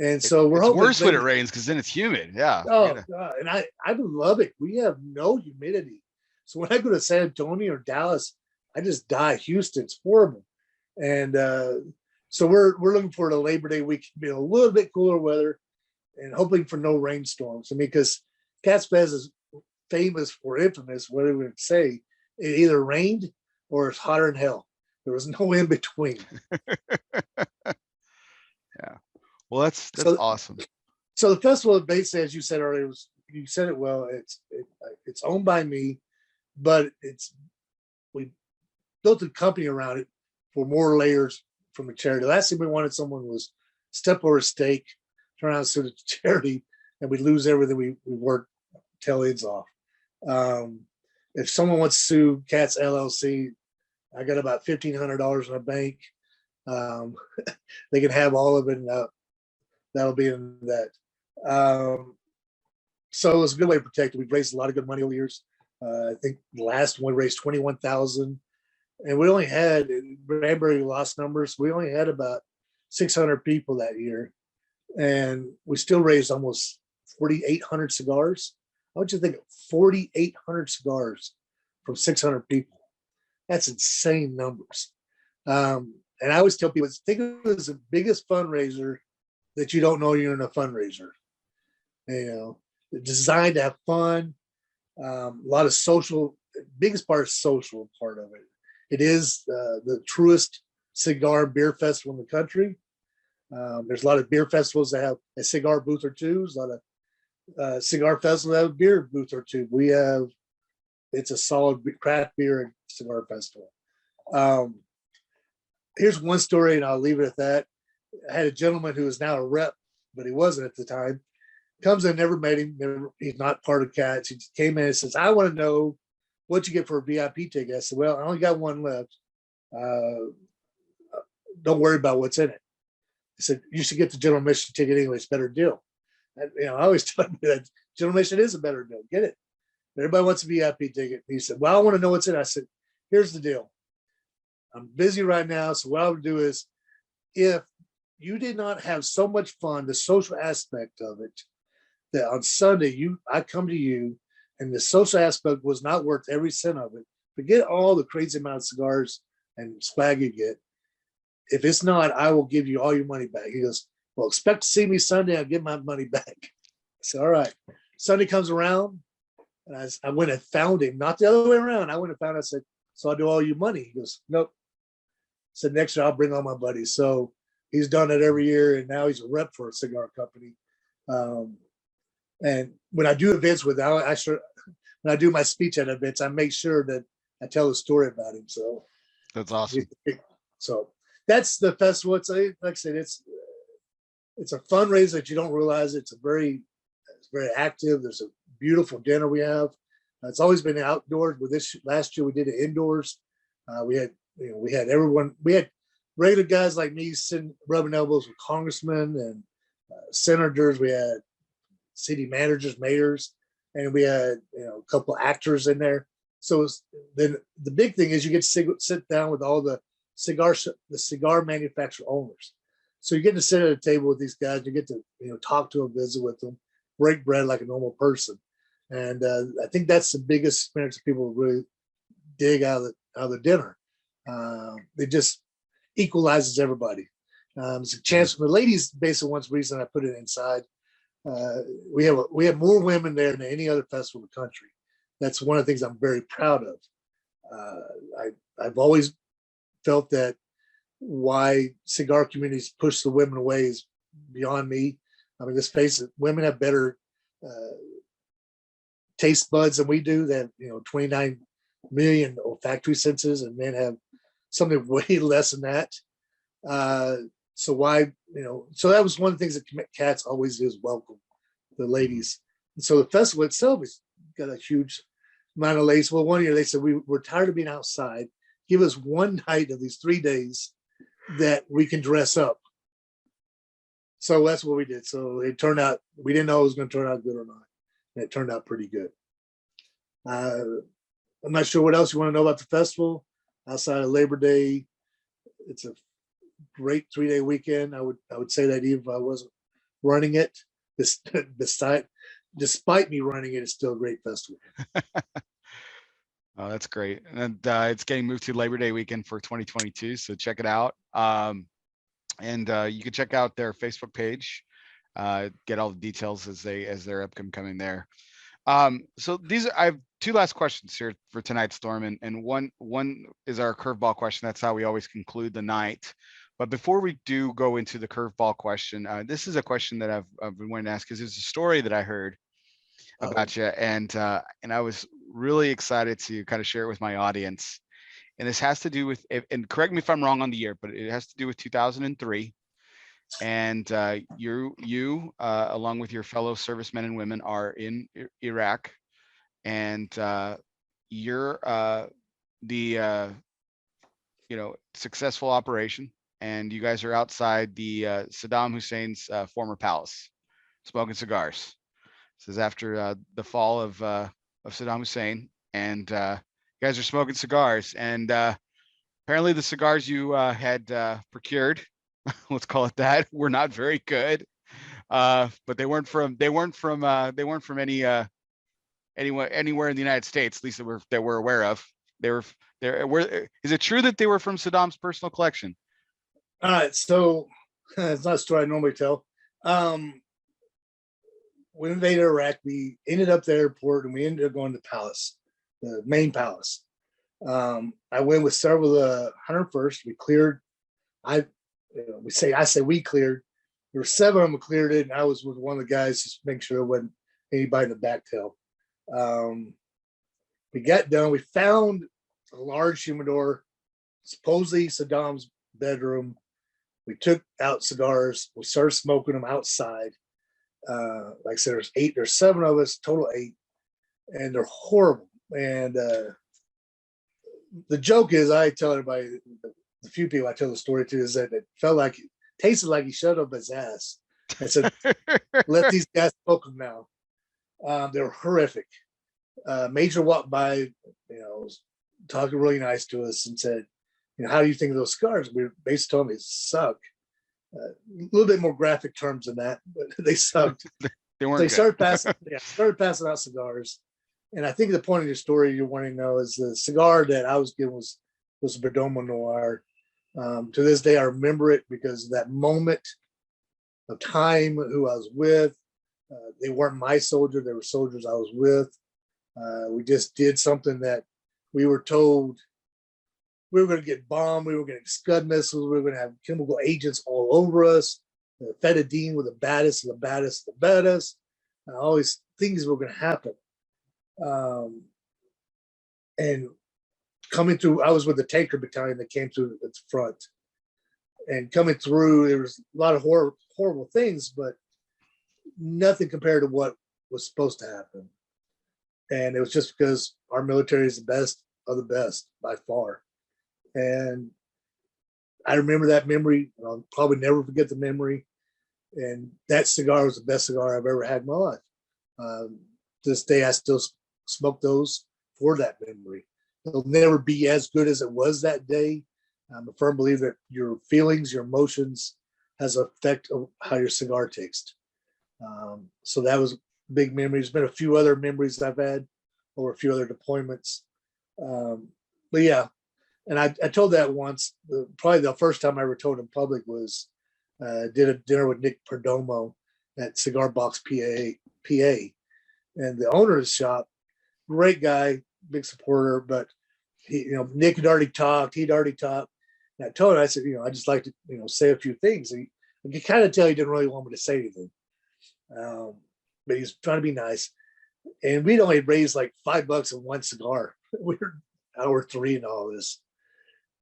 And so we're hoping worse when it rains because then it's humid. Yeah. Oh God. And I love it. We have no humidity. So when I go to San Antonio or Dallas, I just die. Houston's horrible. And so we're looking for the Labor Day week to be a little bit cooler weather and hoping for no rainstorms. I mean, because Cat's Fest is infamous, whatever we would say. It either rained or it's hotter than hell. There was no in between. Yeah. Well, that's awesome. So the festival, basically, as you said earlier, you said it well. It's owned by me, but we built a company around it for more layers from a charity. Last thing we wanted someone was step over a stake, turn around and sue the charity, and we lose everything we worked tail ends off. If someone wants to sue Cats LLC, I got about $1,500 in the bank. They can have all of it, and that'll be in that. So it's a good way to protect it. We've raised a lot of good money over the years. I think the last one raised $21,000, and we only had Granbury lost numbers. We only had about 600 people that year, and we still raised almost 4,800 cigars. I want you to think of 4,800 cigars from 600 people. That's insane numbers. And I always tell people, think of it as the biggest fundraiser that you don't know you're in a fundraiser. Designed to have fun, a lot of social. Biggest part is social part of it. It is the truest cigar and beer festival in the country. There's a lot of beer festivals that have a cigar booth or two. There's a lot of cigar festivals that have a beer booth or two. It's a solid craft beer and cigar festival. Here's one story, and I'll leave it at that. I had a gentleman who is now a rep, but he wasn't at the time. Comes in, never met him. He's not part of CATS. He just came in and says, I want to know what you get for a VIP ticket. I said, well, I only got one left. Don't worry about what's in it. I said, you should get the general admission ticket anyway. It's a better deal. And, I always tell him that general admission is a better deal. Get it. Everybody wants a VIP ticket. He said, well, I want to know what's in it. I said, here's the deal. I'm busy right now. So what I would do is, if you did not have so much fun, the social aspect of it, that on Sunday, I come to you and the social aspect was not worth every cent of it. Forget all the crazy amount of cigars and swag you get. If it's not, I will give you all your money back. He goes, well, expect to see me Sunday. I'll get my money back. I said, all right. Sunday comes around, and I went and found him, not the other way around. I went and found him. I said, so I'll do all your money. He goes, nope. I said, next year I'll bring all my buddies. So he's done it every year, and now he's a rep for a cigar company. And when I do events with when I do my speech at events, I make sure that I tell a story about him. So that's awesome. So that's the festival. It's like I said, it's a fundraiser that you don't realize. It's very active. There's a beautiful dinner we have. It's always been outdoors. With this last year, we did it indoors. We had everyone. We had regular guys like me sitting rubbing elbows with congressmen and senators. We had city managers, mayors, and we had a couple actors in there. So then the big thing is you get to sit down with all the cigar manufacturer owners. So you get to sit at a table with these guys. You get to talk to them, visit with them, break bread like a normal person. And I think that's the biggest experience that people really dig out of the dinner. It just equalizes everybody. It's a chance for the ladies. Basically, one reason I put it inside. We have more women there than any other festival in the country. That's one of the things I'm very proud of. I've always felt that why cigar communities push the women away is beyond me. I mean, let's face it, women have better taste buds than we do. They have 29 million olfactory senses, and men have something way less than that. So why, so that was one of the things that CATS always is welcome the ladies. And so the festival itself has got a huge amount of ladies. Well, one year they said, we're tired of being outside. Give us one night of these 3 days that we can dress up. So that's what we did. So it turned out, we didn't know it was going to turn out good or not. And it turned out pretty good. I'm not sure what else you want to know about the festival outside of Labor Day. It's a great 3-day weekend. I would say that even if I wasn't running it, despite me running it, it's still a great festival. Oh, that's great. And it's getting moved to Labor Day weekend for 2022. So check it out. And you can check out their Facebook page, get all the details as they're upcoming there. So I have 2 last questions here for tonight, Storm, and one is our curveball question. That's how we always conclude the night. But before we do go into the curveball question, this is a question that I've been wanting to ask, because it's a story that I heard about you, and I was really excited to kind of share it with my audience. And this has to do with, and correct me if I'm wrong on the year, but it has to do with 2003. And you along with your fellow servicemen and women are in Iraq, and you're the successful operation, and you guys are outside the Saddam Hussein's former palace, smoking cigars. This is after the fall of Saddam Hussein, and you guys are smoking cigars, and apparently the cigars you had procured, let's call it that, were not very good, but they weren't from anywhere in the United States, at least that we're aware of. Is it true that they were from Saddam's personal collection? All right, so it's not a story I normally tell. We invaded Iraq. We ended up at the airport, and we ended up going to the palace, the main palace. I went with several of the 101st. We cleared. We cleared. there were 7 of them cleared it, and I was with one of the guys just making sure there wasn't anybody in the back tail. We got done. We found a large humidor, supposedly Saddam's bedroom. We took out cigars. We started smoking them outside. Like I said, there's 7 of us, total 8, and they're horrible. And the joke is, I tell everybody, the few people I tell the story to, is that it felt like, it tasted like he shut up his ass and said, let these guys smoke them now. They were horrific. Major walked by, was talking really nice to us and said, how do you think of those cigars? We basically told him they suck. A little bit more graphic terms than that, but they sucked. They started passing out cigars. And I think the point of your story you're wanting to know is the cigar that I was given was Perdomo Noir. To this day, I remember it because of that moment of time, who I was with. They weren't my soldier. They were soldiers I was with. We just did something that we were told we were going to get bombed. We were going to get Scud missiles. We were going to have chemical agents all over us. Fetidine were the baddest of the baddest of the baddest. All these things were going to happen. And coming through, I was with the tanker battalion that came through at the front. And coming through, there was a lot of horrible things, but nothing compared to what was supposed to happen. And it was just because our military is the best of the best by far. And I remember that memory. I'll probably never forget the memory. And that cigar was the best cigar I've ever had in my life. To this day, I still smoke those for that memory. It'll never be as good as it was that day. I'm a firm believer that your feelings, your emotions has an effect on how your cigar tastes. So that was a big memory. There's been a few other memories I've had over a few other deployments. But yeah, and I told that once. Probably the first time I ever told in public was did a dinner with Nick Perdomo at Cigar Box PA. And the owner of the shop, great guy, big supporter, but he, Nick had already talked. He'd already talked. And I told him, I said, I just like to, say a few things. And you could kind of tell he didn't really want me to say anything. But he's trying to be nice. And we'd only raised like $5 in one cigar. We were hour 3 and all this.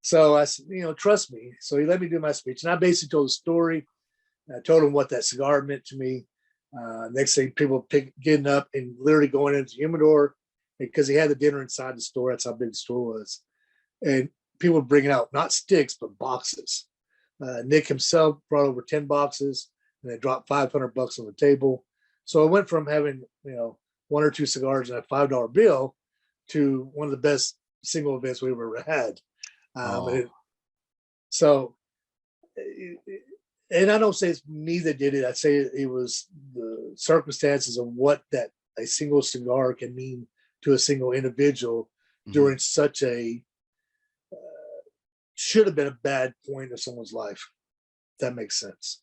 So I said, trust me. So he let me do my speech. And I basically told the story. I told him what that cigar meant to me. Next thing, people getting up and literally going into the humidor because he had the dinner inside the store. That's how big the store was. And people were bringing out not sticks, but boxes. Nick himself brought over 10 boxes and they dropped $500 on the table. So I went from having, 1 or 2 cigars and a $5 bill to one of the best single events we've ever had. And I don't say it's me that did it. I say it was the circumstances of what that a single cigar can mean to a single individual during such a should have been a bad point of someone's life. If that makes sense.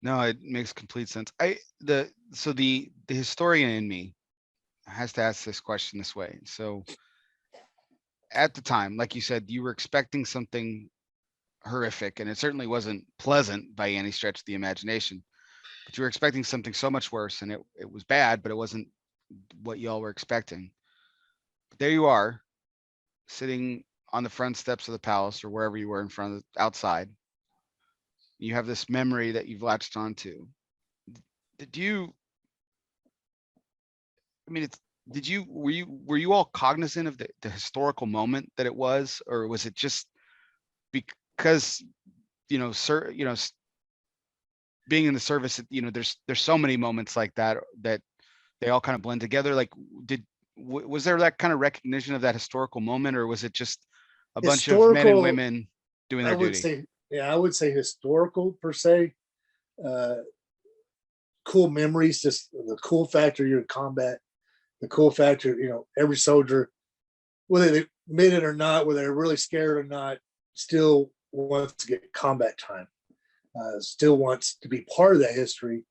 No, it makes complete sense. The historian in me has to ask this question this way. So at the time, like you said, you were expecting something horrific, and it certainly wasn't pleasant by any stretch of the imagination, but you were expecting something so much worse, and it was bad, but it wasn't what y'all were expecting. But there you are, sitting on the front steps of the palace or wherever you were in front of outside. You have this memory that you've latched onto. Were you all cognizant of the historical moment that it was, or was it just because being in the service, there's so many moments like that they all kind of blend together? Like, was there that kind of recognition of that historical moment, or was it just a bunch of men and women doing their duty? I would say historical per se. Cool memories, just the cool factor you're in combat, the cool factor, every soldier, whether they admit it or not, whether they're really scared or not, still wants to get combat time, still wants to be part of that history.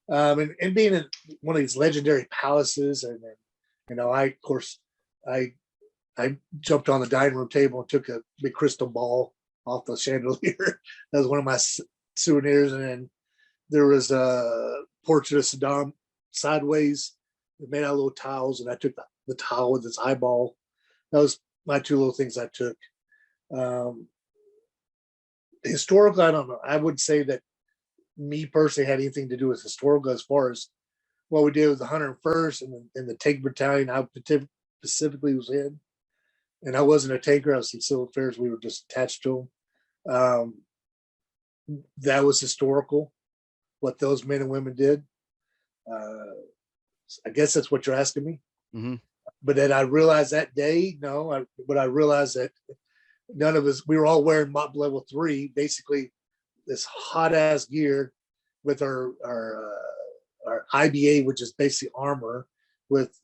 And being in one of these legendary palaces, and I jumped on the dining room table and took a big crystal ball off the chandelier. That was one of my souvenirs, and then there was a portrait of Saddam sideways. They made out little towels, and I took the towel with its eyeball. That was my two little things I took. Historical, I don't know. I would say that me personally had anything to do with historical as far as what we did with the 101st and the tank battalion I specifically was in. And I wasn't a tanker. I was in civil affairs. We were just attached to them. That was historical, what those men and women did. I guess that's what you're asking me. Mm-hmm. But then I realized that day, but I realized that none of us, we were all wearing MOP level 3, basically this hot ass gear with our IBA, which is basically armor with,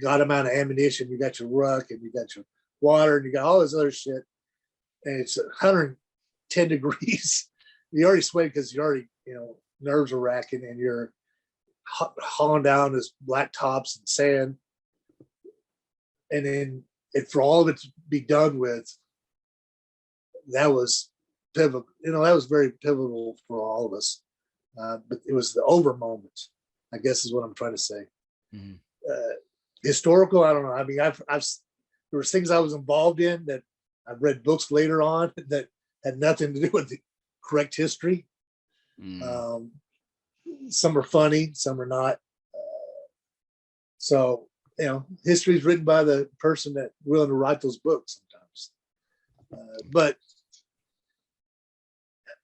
God amount of ammunition. You got your ruck and you got your water and you got all this other shit. And it's 110 degrees. You already sweat because you already, nerves are racking and you're hauling down this black tops and sand. And then for all of it to be done with, that was pivotal. That was very pivotal for all of us. But it was the over moment, I guess is what I'm trying to say. Mm-hmm. Historical, I don't know. I mean, there was things I was involved in that I've read books later on that had nothing to do with the correct history. Mm. Some are funny, some are not. So, history is written by the person that willing to write those books sometimes. But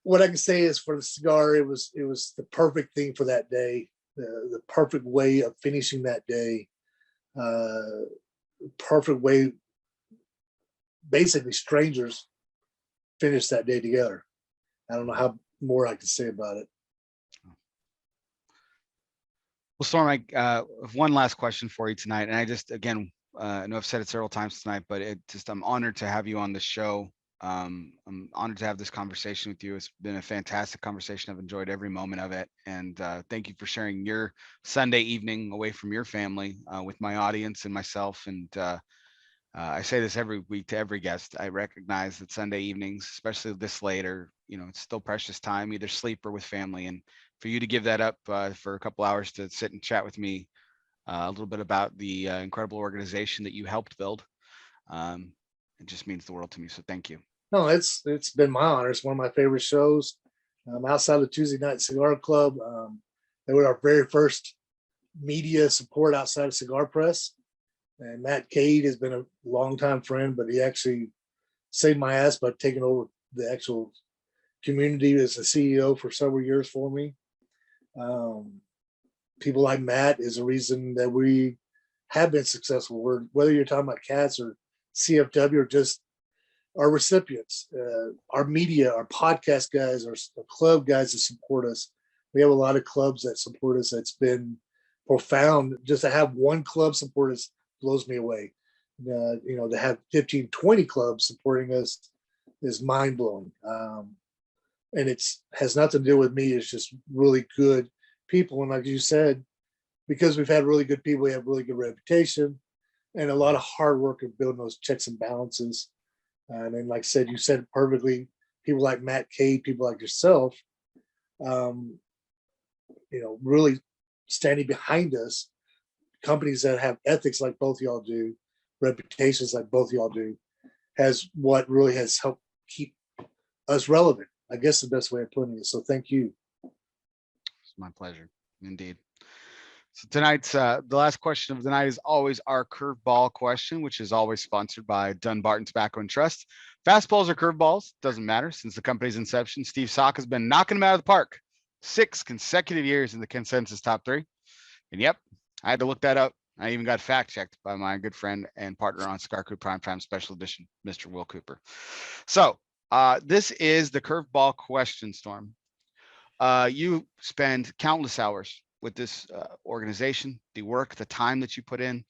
what I can say is for the cigar, it was the perfect thing for that day, the perfect way of finishing that day, perfect way. Basically, strangers finished that day together. I don't know how more I can say about it. Well, Storm, I have one last question for you tonight, and I just, again, I know I've said it several times tonight, but I'm honored to have you on the show. I'm honored to have this conversation with you. It's been a fantastic conversation. I've enjoyed every moment of it, and thank you for sharing your Sunday evening away from your family with my audience and myself. And I say this every week to every guest. I recognize that Sunday evenings, especially this late, are, it's still precious time, either sleep or with family. And for you to give that up for a couple hours to sit and chat with me a little bit about the incredible organization that you helped build, it just means the world to me. So thank you. No, it's been my honor. It's one of my favorite shows. Outside of Tuesday Night Cigar Club, they were our very first media support outside of Cigar Press. And Matt Cade has been a longtime friend, but he actually saved my ass by taking over the actual community as a CEO for several years for me. People like Matt is a reason that we have been successful. Whether you're talking about CATS or CFW or just our recipients, our media, our podcast guys, our club guys that support us. We have a lot of clubs that support us. That's been profound. Just to have one club support us blows me away. To have 15, 20 clubs supporting us is mind blowing. And it's has nothing to do with me. It's just really good people. And like you said, because we've had really good people, we have really good reputation and a lot of hard work of building those checks and balances. And then, like I said, you said it perfectly, people like Matt Cade, people like yourself, really standing behind us, companies that have ethics like both y'all do, reputations like both y'all do, has what really has helped keep us relevant. I guess the best way of putting it. So thank you. It's my pleasure. Indeed. So tonight's the last question of the night is always our curveball question, which is always sponsored by Dunbarton Tobacco and Trust. Fastballs or curveballs, doesn't matter. Since the company's inception, Steve Sock has been knocking them out of the park 6 consecutive years in the consensus top 3. And yep, I had to look that up. I even got fact checked by my good friend and partner on Cigar Crew Primetime Special Edition, Mr. Will Cooper. So this is the curveball question, Storm. You spend countless hours with this organization, the work, the time that you put in,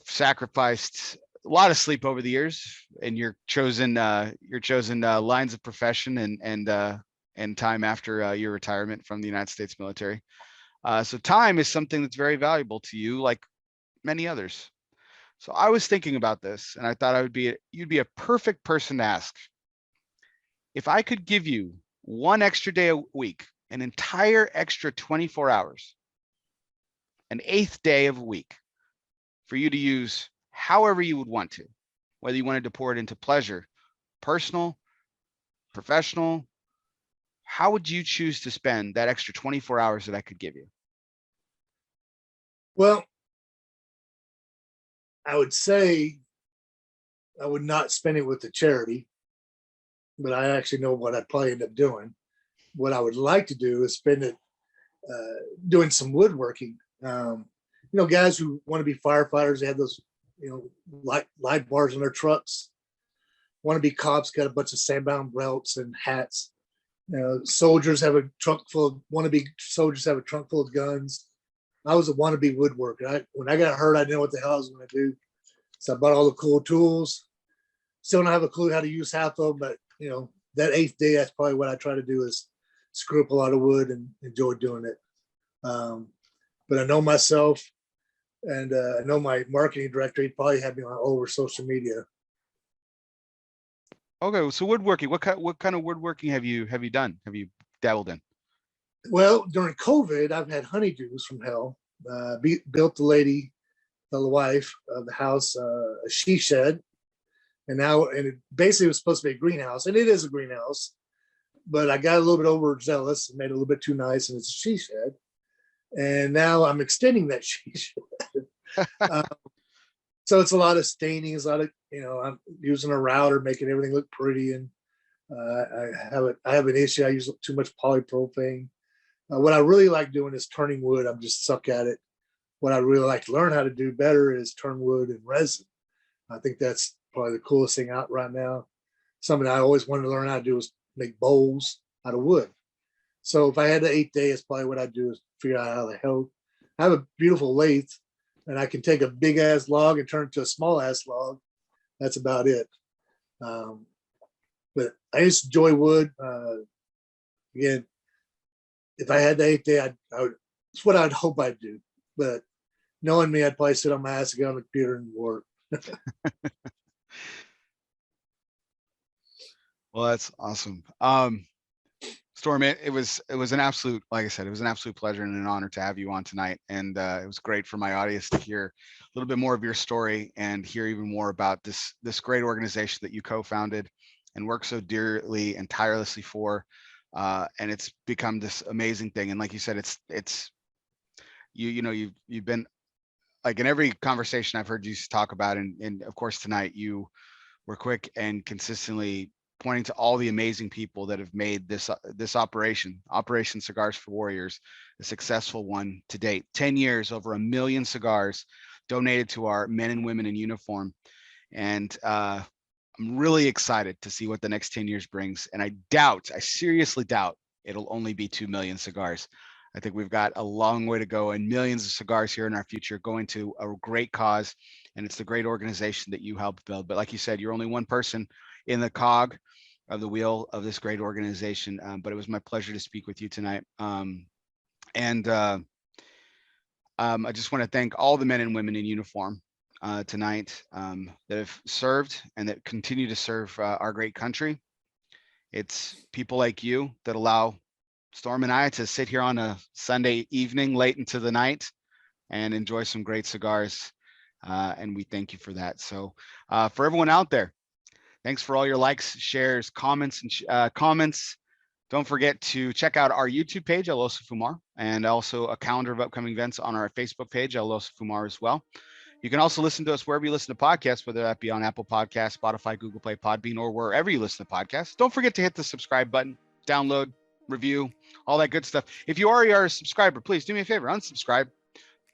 sacrificed a lot of sleep over the years in your chosen lines of profession and time after your retirement from the United States military. So time is something that's very valuable to you, like many others. So I was thinking about this, and I thought you'd be a perfect person to ask. If I could give you one extra day a week, an entire extra 24 hours, an 8th day of a week for you to use however you would want to, whether you wanted to pour it into pleasure, personal, professional, how would you choose to spend that extra 24 hours that I could give you? Well, I would say I would not spend it with the charity, but I actually know what I'd probably end up doing. What I would like to do is spend it doing some woodworking. Guys who want to be firefighters, they have those, light bars on their trucks. Want to be cops, got a bunch of sandbound belts and hats. Soldiers have a trunk full of wannabe soldiers have a trunk full of guns. I was a wannabe woodworker. When I got hurt, I didn't know what the hell I was going to do. So I bought all the cool tools. Still don't have a clue how to use half of them, but that 8th day, that's probably what I try to do is screw up a lot of wood and enjoy doing it. But I know myself, and I know my marketing director, he'd probably have me on over social media. Okay, so woodworking. What kind of woodworking have you done? Have you dabbled in? Well, during COVID, I've had honeydews from hell. Built the wife of the house, a she shed, and it basically was supposed to be a greenhouse, and it is a greenhouse. But I got a little bit overzealous and made it a little bit too nice, and it's a she shed. And now I'm extending that she shed. So it's a lot of staining, it's a lot of, I'm using a router, making everything look pretty. And I have an issue. I use too much polypropylene. What I really like doing is turning wood. I'm just suck at it. What I really like to learn how to do better is turn wood and resin. I think that's probably the coolest thing out right now. Something I always wanted to learn how to do is make bowls out of wood. So if I had the 8th day, it's probably what I'd do is figure out how the hell. I have a beautiful lathe, and I can take a big ass log and turn it to a small ass log. That's about it. But I just enjoy wood. Again, if I had the 8th day, it's what I'd hope I'd do. But knowing me, I'd probably sit on my ass and get on the computer and work. Well, that's awesome. Storm, it was an absolute, like I said, it was an absolute pleasure and an honor to have you on tonight. And it was great for my audience to hear a little bit more of your story and hear even more about this great organization that you co-founded and work so dearly and tirelessly for. And it's become this amazing thing. And like you said, it's you've been, like, in every conversation I've heard you talk about, and of course tonight, you were quick and consistently pointing to all the amazing people that have made this Operation Cigars for Warriors a successful one to date. 10 years, over 1 million cigars donated to our men and women in uniform. And I'm really excited to see what the next 10 years brings. And I seriously doubt it'll only be 2 million cigars. I think we've got a long way to go and millions of cigars here in our future going to a great cause. And it's the great organization that you helped build. But like you said, you're only one person in the cog of the wheel of this great organization. But it was my pleasure to speak with you tonight. I just want to thank all the men and women in uniform tonight that have served and that continue to serve our great country. It's people like you that allow Storm and I to sit here on a Sunday evening late into the night and enjoy some great cigars. And we thank you for that. So for everyone out there, thanks for all your likes, shares, comments, and comments. Don't forget to check out our YouTube page, ELOSOFUMAR, and also a calendar of upcoming events on our Facebook page, ELOSOFUMAR, as well. You can also listen to us wherever you listen to podcasts, whether that be on Apple Podcasts, Spotify, Google Play, Podbean, or wherever you listen to podcasts. Don't forget to hit the subscribe button, download, review, all that good stuff. If you already are a subscriber, please do me a favor, unsubscribe.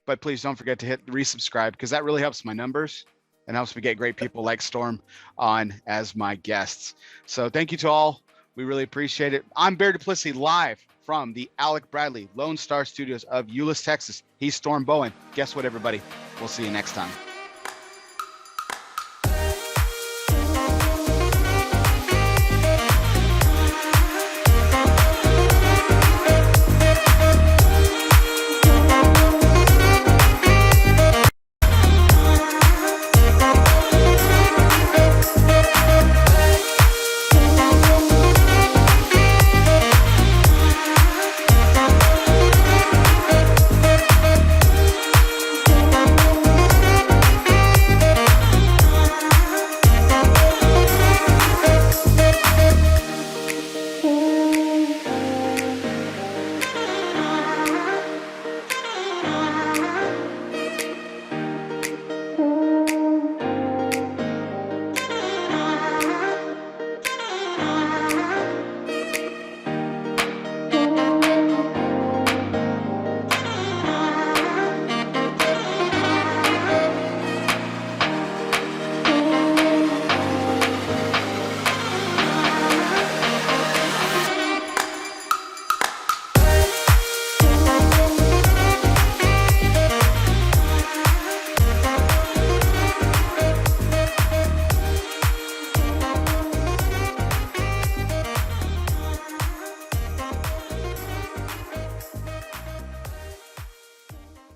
But please don't forget to hit resubscribe, because that really helps my numbers and helps me get great people like Storm on as my guests. So thank you to all. We really appreciate it. I'm Bear Duplessis, live from the Alec Bradley Lone Star Studios of Euless, Texas. He's Storm Boen. Guess what, everybody? We'll see you next time.